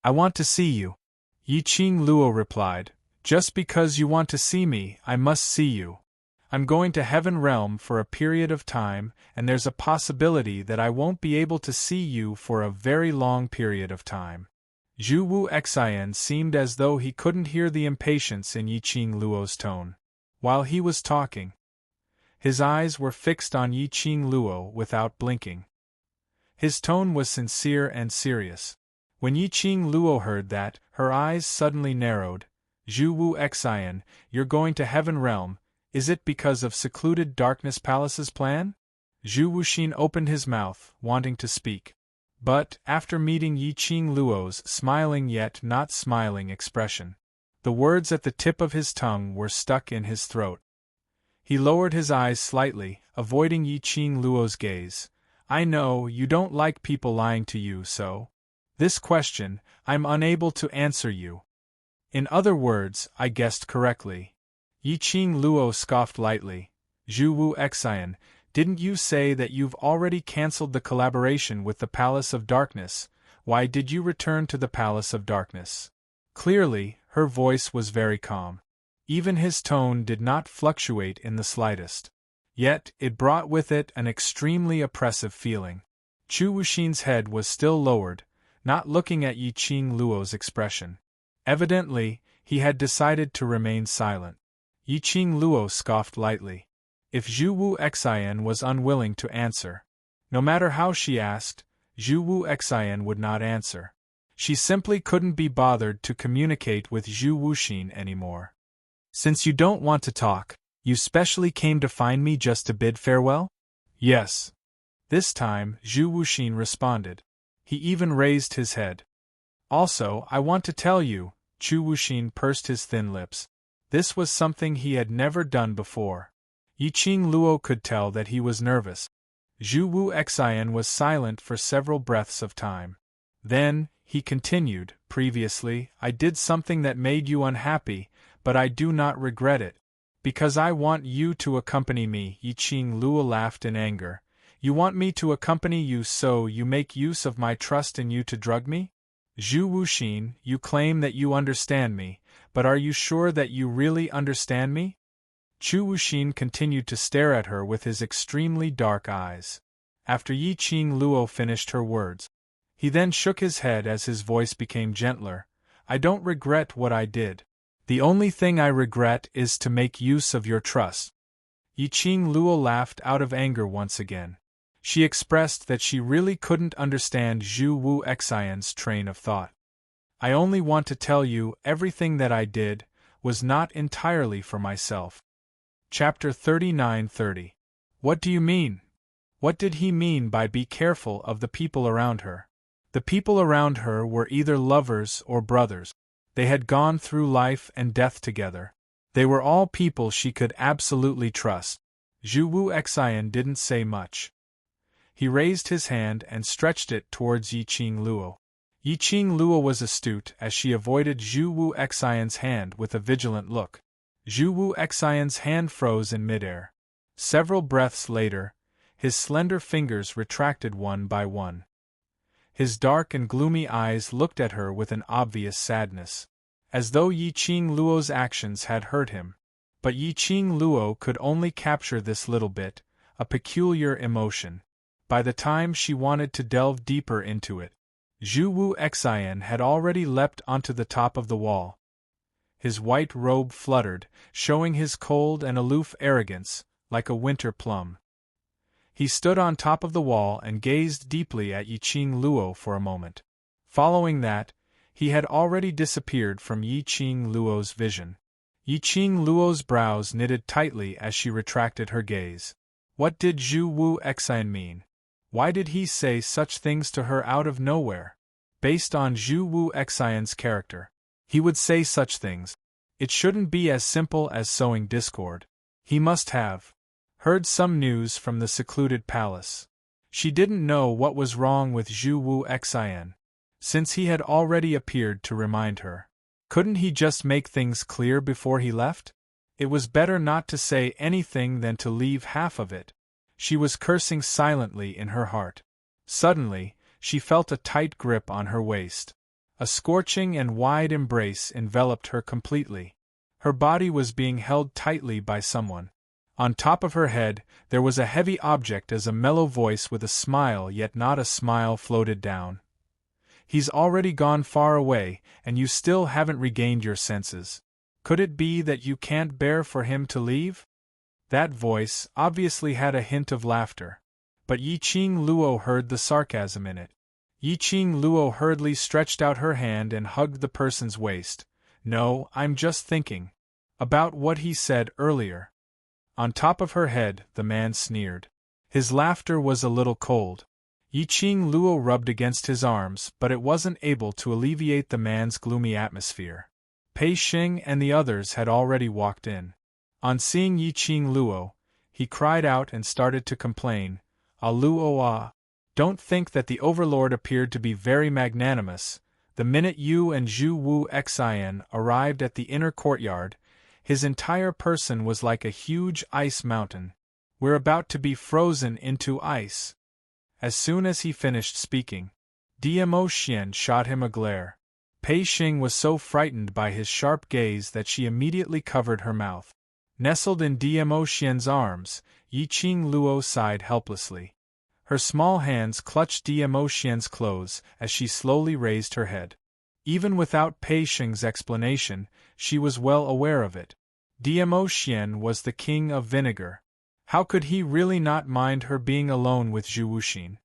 A: "I want to see you." Yiqing Luo replied, "Just because you want to see me, I must see you. I'm going to Heaven Realm for a period of time, and there's a possibility that I won't be able to see you for a very long period of time." Zhu Wu Xian seemed as though he couldn't hear the impatience in Yiqing Luo's tone. While he was talking, his eyes were fixed on Yiqing Luo without blinking. His tone was sincere and serious. When Yiqing Luo heard that, her eyes suddenly narrowed. "Zhu Wu Xian, you're going to Heaven Realm, is it because of secluded Darkness Palace's plan?" Zhu Wuxin opened his mouth, wanting to speak. But, after meeting Yiqing Luo's smiling yet not smiling expression, the words at the tip of his tongue were stuck in his throat. He lowered his eyes slightly, avoiding Yiqing Luo's gaze. "I know you don't like people lying to you, so this question, I'm unable to answer you." "In other words, I guessed correctly." Yiqing Luo scoffed lightly. "Zhu Wu Xian, didn't you say that you've already cancelled the collaboration with the Palace of Darkness? Why did you return to the Palace of Darkness?" Clearly, her voice was very calm. Even his tone did not fluctuate in the slightest. Yet, it brought with it an extremely oppressive feeling. Zhu Wuxin's head was still lowered, not looking at Yiqing Luo's expression. Evidently, he had decided to remain silent. Yiqing Luo scoffed lightly. If Zhu Wu Xian was unwilling to answer, no matter how she asked, Zhu Wu Xian would not answer. She simply couldn't be bothered to communicate with Zhu Wuxin anymore. "Since you don't want to talk, you specially came to find me just to bid farewell?" "Yes." This time, Zhu Wuxin responded. He even raised his head. "Also, I want to tell you, Chu Wuxin pursed his thin lips. This was something he had never done before. Yiqing Luo could tell that he was nervous. Zhu Wu Xian was silent for several breaths of time. Then, he continued, previously, I did something that made you unhappy, but I do not regret it. Because I want you to accompany me, Yiqing Luo laughed in anger. You want me to accompany you so you make use of my trust in you to drug me? Zhu Wuxin, you claim that you understand me, but are you sure that you really understand me? Chu Wuxin continued to stare at her with his extremely dark eyes. After Yiqing Luo finished her words, he then shook his head as his voice became gentler. I don't regret what I did. The only thing I regret is to make use of your trust. Yiqing Luo laughed out of anger once again. She expressed that she really couldn't understand Zhu Wu Xian's train of thought. I only want to tell you everything that I did was not entirely for myself. Chapter 39:30. What do you mean? What did he mean by be careful of the people around her? The people around her were either lovers or brothers. They had gone through life and death together. They were all people she could absolutely trust. Zhu Wu Xian didn't say much. He raised his hand and stretched it towards Yiqing Luo. Yiqing Luo was astute as she avoided Zhu Wu Xian's hand with a vigilant look. Zhu Wu Xian's hand froze in midair. Several breaths later, his slender fingers retracted one by one. His dark and gloomy eyes looked at her with an obvious sadness, as though Yiqing Luo's actions had hurt him. But Yiqing Luo could only capture this little bit, a peculiar emotion. By the time she wanted to delve deeper into it, Zhu Wu Xian had already leapt onto the top of the wall. His white robe fluttered, showing his cold and aloof arrogance, like a winter plum. He stood on top of the wall and gazed deeply at Yiqing Luo for a moment. Following that, he had already disappeared from Yiqing Luo's vision. Yiqing Luo's brows knitted tightly as she retracted her gaze. What did Zhu Wu Xian mean? Why did he say such things to her out of nowhere? Based on Zhu Wu Xian's character, he would say such things. It shouldn't be as simple as sowing discord. He must have heard some news from the secluded palace. She didn't know what was wrong with Zhu Wu Xian, since he had already appeared to remind her. Couldn't he just make things clear before he left? It was better not to say anything than to leave half of it. She was cursing silently in her heart. Suddenly, she felt a tight grip on her waist. A scorching and wide embrace enveloped her completely. Her body was being held tightly by someone. On top of her head, there was a heavy object as a mellow voice with a smile yet not a smile floated down. He's already gone far away, and you still haven't regained your senses. Could it be that you can't bear for him to leave? That voice obviously had a hint of laughter, but Yiqing Luo heard the sarcasm in it. Yiqing Luo hurriedly stretched out her hand and hugged the person's waist. No, I'm just thinking about what he said earlier. On top of her head, the man sneered. His laughter was a little cold. Yiqing Luo rubbed against his arms, but it wasn't able to alleviate the man's gloomy atmosphere. Pei Xing and the others had already walked in. On seeing Yiqing Luo, he cried out and started to complain. Ah Luo ah. Don't think that the Overlord appeared to be very magnanimous. The minute you and Zhu Wu Xian arrived at the inner courtyard, his entire person was like a huge ice mountain. We're about to be frozen into ice. As soon as he finished speaking, Dmo Xian shot him a glare. Pei Xing was so frightened by his sharp gaze that she immediately covered her mouth. Nestled in Dmo Xian's arms, Yiqing Luo sighed helplessly. Her small hands clutched Dmo Xian's clothes as she slowly raised her head. Even without Pei Xing's explanation, she was well aware of it. Dmo Xian was the king of vinegar. How could he really not mind her being alone with Zhu Wuxin?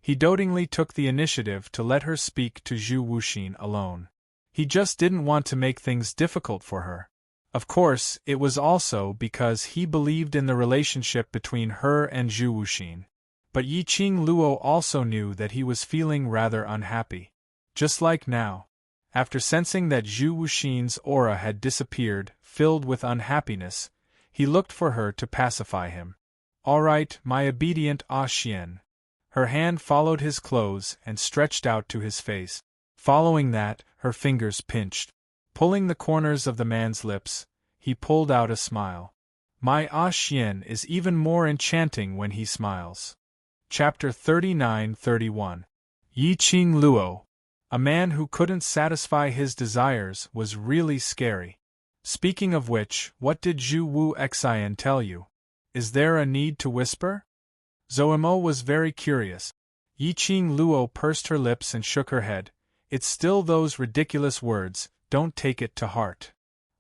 A: He dotingly took the initiative to let her speak to Zhu Wuxin alone. He just didn't want to make things difficult for her. Of course, it was also because he believed in the relationship between her and Zhu Wuxin. But Yiqing Luo also knew that he was feeling rather unhappy. Just like now. After sensing that Zhu Wuxin's aura had disappeared, filled with unhappiness, he looked for her to pacify him. "All right, my obedient Ah Xian." Her hand followed his clothes and stretched out to his face. Following that, her fingers pinched. Pulling the corners of the man's lips, he pulled out a smile. My Ah Xian is even more enchanting when he smiles. Chapter 39-31. Yi Qing Luo. A man who couldn't satisfy his desires was really scary. Speaking of which, what did Zhu Wu Xian tell you? Is there a need to whisper? Zoemo was very curious. Yi Qing Luo pursed her lips and shook her head. It's still those ridiculous words, don't take it to heart.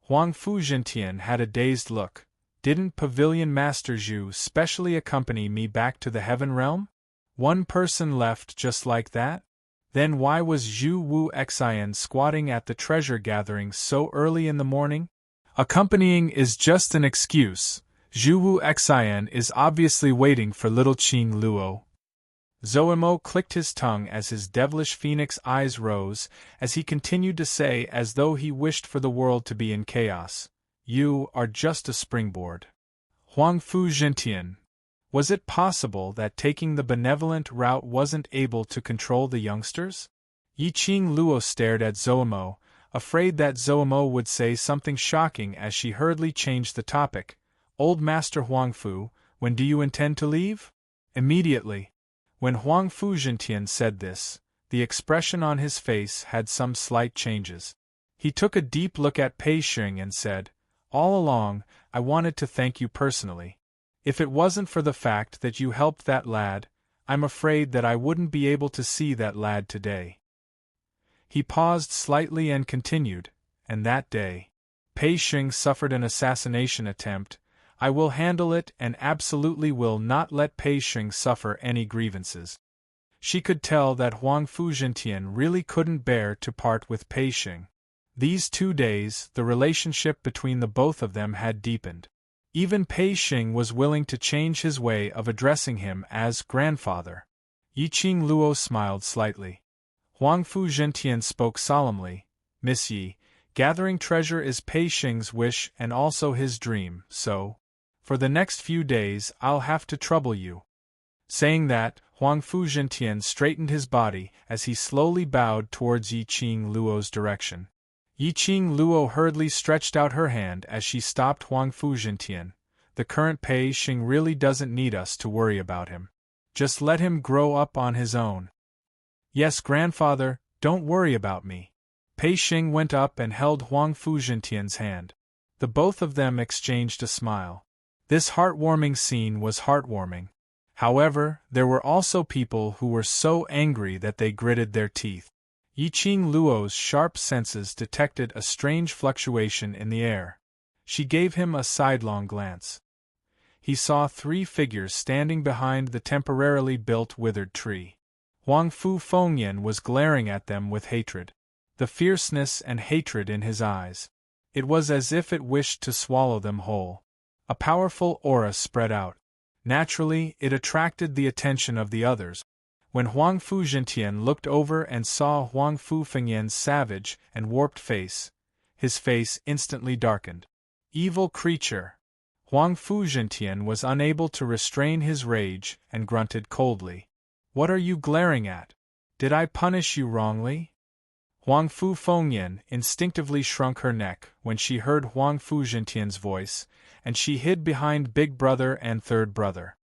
A: Huang Fu Zhentian had a dazed look. Didn't Pavilion Master Zhu specially accompany me back to the Heaven Realm? One person left just like that? Then why was Zhu Wu Xian squatting at the treasure gathering so early in the morning? Accompanying is just an excuse. Zhu Wu Xian is obviously waiting for little Qing Luo. Zoemo clicked his tongue as his devilish phoenix eyes rose, as he continued to say as though he wished for the world to be in chaos. You are just a springboard. Huang Fu Zhentian. Was it possible that taking the benevolent route wasn't able to control the youngsters? Yi Qing Luo stared at Zoemo, afraid that Zoemo would say something shocking as she hurriedly changed the topic. Old Master Huang Fu, when do you intend to leave? Immediately. When Huang Fu Zhentian said this, the expression on his face had some slight changes. He took a deep look at Pei Xing and said, All along, I wanted to thank you personally. If it wasn't for the fact that you helped that lad, I'm afraid that I wouldn't be able to see that lad today. He paused slightly and continued, and that day, Pei Xing suffered an assassination attempt. I will handle it and absolutely will not let Pei Xing suffer any grievances. She could tell that Huang Fu Zhentian really couldn't bear to part with Pei Xing. These 2 days, the relationship between the both of them had deepened. Even Pei Xing was willing to change his way of addressing him as grandfather. Yi Qing Luo smiled slightly. Huang Fu Zhentian spoke solemnly, Miss Yi, gathering treasure is Pei Xing's wish and also his dream, so, for the next few days I'll have to trouble you. Saying that, Huang Fu Zhentian straightened his body as he slowly bowed towards Yi Qing Luo's direction. Yi Qing Luo hurriedly stretched out her hand as she stopped Huang Fu Zhentian. The current Pei Xing really doesn't need us to worry about him. Just let him grow up on his own. Yes, grandfather, don't worry about me. Pei Xing went up and held Huang Fu Zhentian's hand. The both of them exchanged a smile. This heartwarming scene was heartwarming. However, there were also people who were so angry that they gritted their teeth. Yi Qing Luo's sharp senses detected a strange fluctuation in the air. She gave him a sidelong glance. He saw 3 figures standing behind the temporarily built withered tree. Huang Fu Fengyan was glaring at them with hatred. The fierceness and hatred in his eyes. It was as if it wished to swallow them whole. A powerful aura spread out. Naturally, it attracted the attention of the others. When Huang Fu Zhentian looked over and saw Huang Fu Fengyan's savage and warped face, his face instantly darkened. Evil creature! Huang Fu Zhentian was unable to restrain his rage and grunted coldly. What are you glaring at? Did I punish you wrongly? Huang Fu Fengyan instinctively shrunk her neck when she heard Huang Fu Zhentian's voice, and she hid behind Big Brother and Third Brother.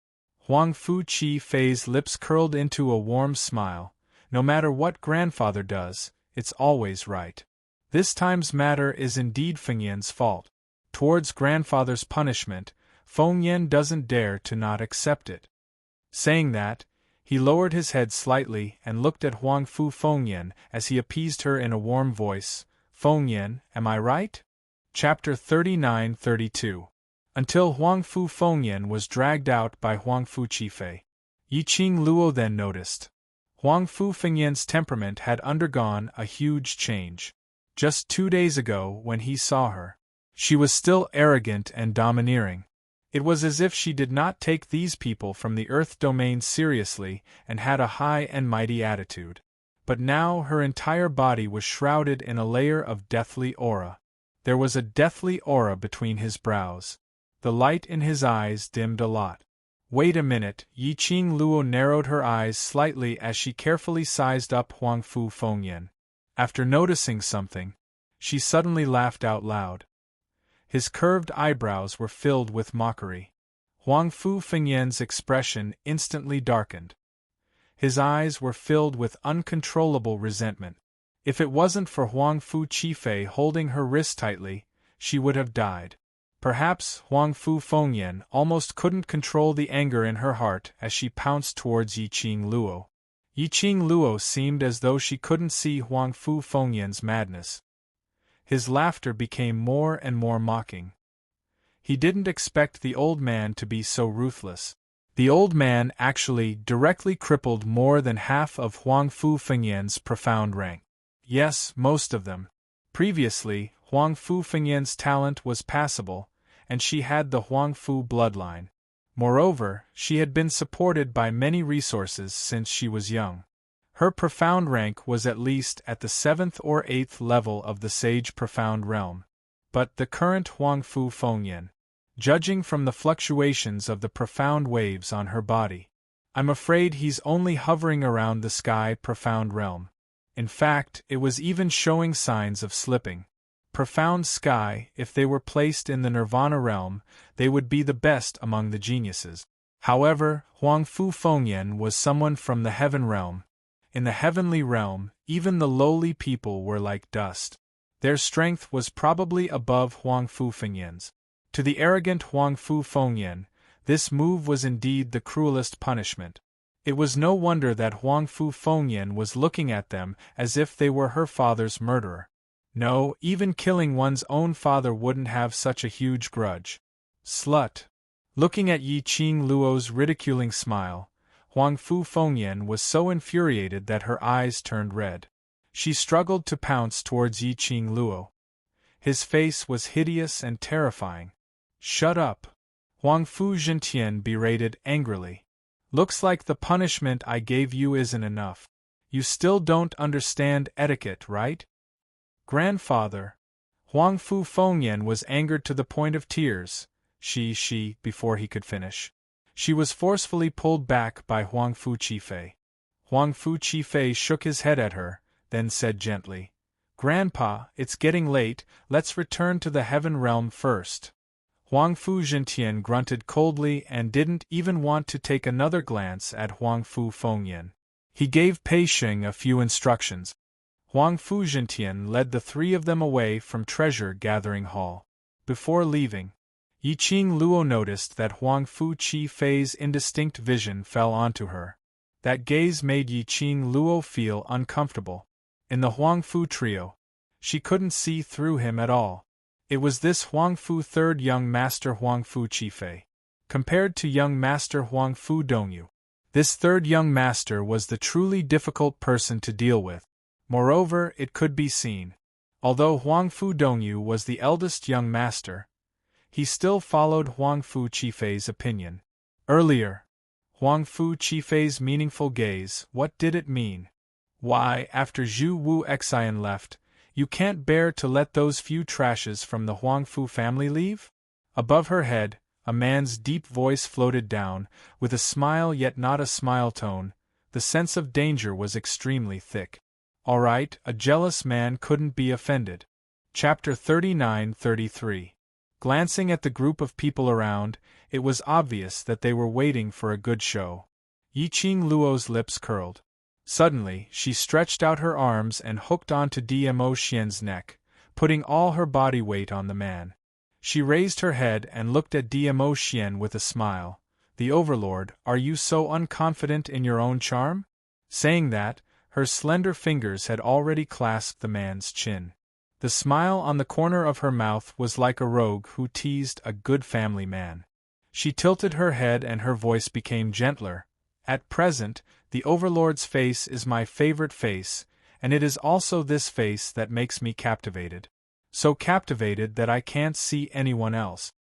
A: Huang Fu Chi Fei's lips curled into a warm smile. No matter what grandfather does, it's always right. This time's matter is indeed Fengyan's fault. Towards grandfather's punishment, Fengyan doesn't dare to not accept it. Saying that, he lowered his head slightly and looked at Huang Fu Fengyan as he appeased her in a warm voice. Fengyan, am I right? Chapter 39-32. Until Huang Fu Fengyan was dragged out by Huang Fu Qifei. Yi Qing Luo then noticed. Huang Fu Fengyan's temperament had undergone a huge change. Just 2 days ago when he saw her, she was still arrogant and domineering. It was as if she did not take these people from the Earth domain seriously and had a high and mighty attitude. but now her entire body was shrouded in a layer of deathly aura. There was a deathly aura between his brows. The light in his eyes dimmed a lot. Wait a minute, Yiqing Luo narrowed her eyes slightly as she carefully sized up Huang Fu Fengyan. After noticing something, she suddenly laughed out loud. His curved eyebrows were filled with mockery. Huang Fu Fengyan's expression instantly darkened. His eyes were filled with uncontrollable resentment. If it wasn't for Huang Fu Qifei holding her wrist tightly, she would have died. Perhaps Huang Fu Fengyan almost couldn't control the anger in her heart as she pounced towards Yiqing Luo. Yiqing Luo seemed as though she couldn't see Huang Fu Fengyan's madness. His laughter became more and more mocking. He didn't expect the old man to be so ruthless. The old man actually directly crippled more than half of Huang Fu Fengyan's profound rank. Yes, most of them. Previously, Huang Fu Fengyan's talent was passable, and she had the Huang Fu bloodline. Moreover, she had been supported by many resources since she was young. Her profound rank was at least at the 7th or 8th level of the Sage Profound Realm. But the current Huang Fu Fengyan, judging from the fluctuations of the profound waves on her body, I'm afraid he's only hovering around the Sky Profound Realm. In fact, it was even showing signs of slipping. Profound Sky, if they were placed in the Nirvana realm, they would be the best among the geniuses. However, Huang Fu Fengyan was someone from the Heaven realm. In the heavenly realm, even the lowly people were like dust. Their strength was probably above Huang Fu Fengyan's. To the arrogant Huang Fu Fengyan, this move was indeed the cruelest punishment. It was no wonder that Huang Fu Fengyan was looking at them as if they were her father's murderer. No, even killing one's own father wouldn't have such a huge grudge. Slut! Looking at Yiqing Luo's ridiculing smile, Huang Fu Fengyan was so infuriated that her eyes turned red. She struggled to pounce towards Yiqing Luo. His face was hideous and terrifying. Shut up! Huang Fu Zhentian berated angrily. Looks like the punishment I gave you isn't enough. You still don't understand etiquette, right? Grandfather! Huang Fu Fengyan was angered to the point of tears. Before he could finish. She was forcefully pulled back by Huang Fu Qifei. Huang Fu Qifei shook his head at her, then said gently, Grandpa, it's getting late, let's return to the Heaven realm first. Huang Fu Zhentian grunted coldly and didn't even want to take another glance at Huang Fu Fengyan. He gave Pei Xing a few instructions. Huang Fu Zhentian led the three of them away from Treasure Gathering Hall. Before leaving, Yiqing Luo noticed that Huang Fu Qifei's indistinct vision fell onto her. That gaze made Yiqing Luo feel uncomfortable. In the Huang Fu trio, she couldn't see through him at all. It was this Huang Fu third young master Huang Fu Qifei. Compared to young master Huang Fu Dongyu, this third young master was the truly difficult person to deal with. Moreover, it could be seen. Although Huang Fu Dongyu was the eldest young master, he still followed Huang Fu Qifei's opinion. Earlier, Huang Fu Qifei's meaningful gaze, what did it mean? Why, after Zhu Wu Xian left, you can't bear to let those few trashes from the Huang Fu family leave? Above her head, a man's deep voice floated down, with a smile yet not a smile tone. The sense of danger was extremely thick. All right, a jealous man couldn't be offended. Chapter 39-33. Glancing at the group of people around, it was obvious that they were waiting for a good show. Yiqing Luo's lips curled. Suddenly, she stretched out her arms and hooked onto Dmo Xian's neck, putting all her body weight on the man. She raised her head and looked at Dmo Xian with a smile. The Overlord, are you so unconfident in your own charm? Saying that, her slender fingers had already clasped the man's chin. The smile on the corner of her mouth was like a rogue who teased a good family man. She tilted her head and her voice became gentler. At present, the Overlord's face is my favorite face, and it is also this face that makes me captivated. So captivated that I can't see anyone else.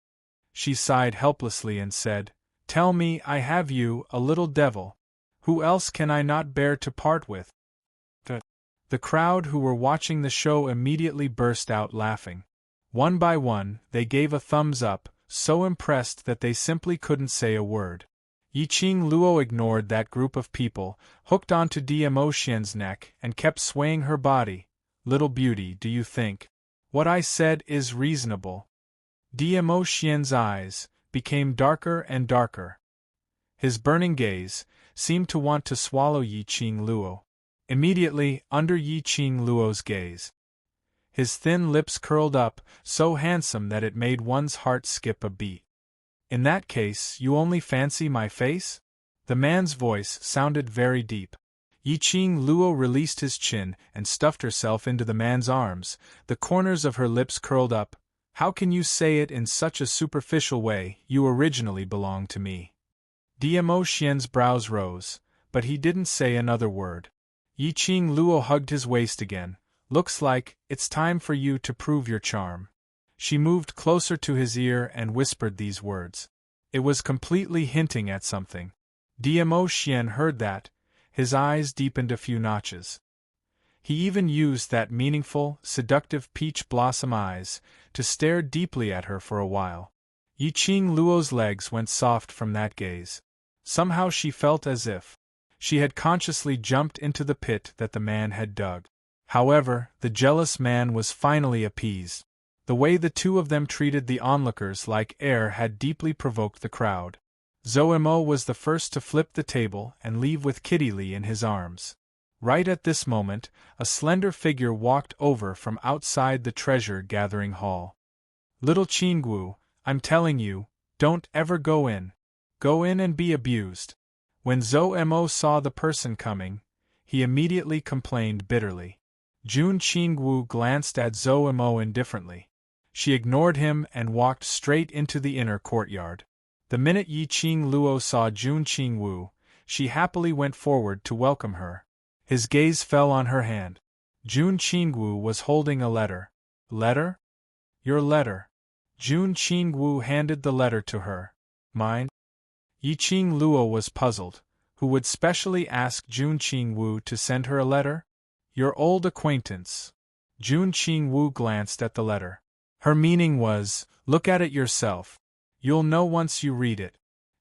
A: She sighed helplessly and said, Tell me I have you, a little devil. Who else can I not bear to part with? The crowd who were watching the show immediately burst out laughing. One by one, they gave a thumbs up, so impressed that they simply couldn't say a word. Yiqing Luo ignored that group of people, hooked onto Diamo Xian's neck, and kept swaying her body. Little beauty, do you think what I said is reasonable? Diamo Xian's eyes became darker and darker. His burning gaze seemed to want to swallow Yiqing Luo. Immediately, under Yiqing Luo's gaze, his thin lips curled up, so handsome that it made one's heart skip a beat. In that case, you only fancy my face? The man's voice sounded very deep. Yiqing Luo released his chin and stuffed herself into the man's arms, the corners of her lips curled up. How can you say it in such a superficial way? You originally belonged to me. Diamo Xian's brows rose, but he didn't say another word. Yiqing Luo hugged his waist again. Looks like it's time for you to prove your charm. She moved closer to his ear and whispered these words. It was completely hinting at something. Diamo Xian heard that. His eyes deepened a few notches. He even used that meaningful, seductive peach blossom eyes to stare deeply at her for a while. Yiqing Luo's legs went soft from that gaze. Somehow she felt as if she had consciously jumped into the pit that the man had dug. However, the jealous man was finally appeased. The way the two of them treated the onlookers like air had deeply provoked the crowd. Zhou Mo was the first to flip the table and leave with Kitty Li in his arms. Right at this moment, a slender figure walked over from outside the treasure-gathering hall. Little Qingwu, I'm telling you, don't ever go in. Go in and be abused. When Zhou Mo saw the person coming, he immediately complained bitterly. Jun Qingwu glanced at Zhou Mo indifferently. She ignored him and walked straight into the inner courtyard. The minute Yiqing Luo saw Jun Qingwu, she happily went forward to welcome her. His gaze fell on her hand. Jun Qingwu was holding a letter. Letter? Your letter. Jun Qingwu handed the letter to her. Mine? Yiqing Luo was puzzled. Who would specially ask Jun Qingwu to send her a letter? Your old acquaintance. Jun Qingwu glanced at the letter. Her meaning was, look at it yourself. You'll know once you read it.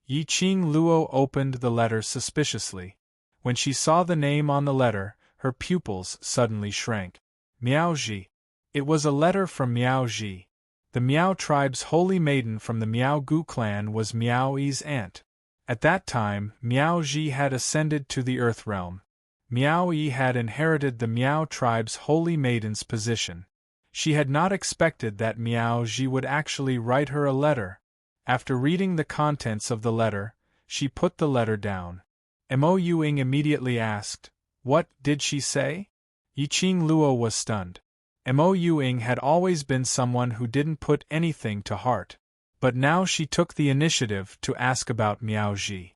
A: Yiqing Luo opened the letter suspiciously. When she saw the name on the letter, her pupils suddenly shrank. Miao Ji. It was a letter from Miao Ji. The Miao tribe's holy maiden from the Miao Gu clan was Miao Yi's aunt. At that time, Miao Ji had ascended to the Earth realm. Miao Yi had inherited the Miao tribe's holy maiden's position. She had not expected that Miao Ji would actually write her a letter. After reading the contents of the letter, she put the letter down. Mo Yuing immediately asked, what did she say? Yiqing Luo was stunned. Mo Yuing had always been someone who didn't put anything to heart. But now she took the initiative to ask about Miao Ji.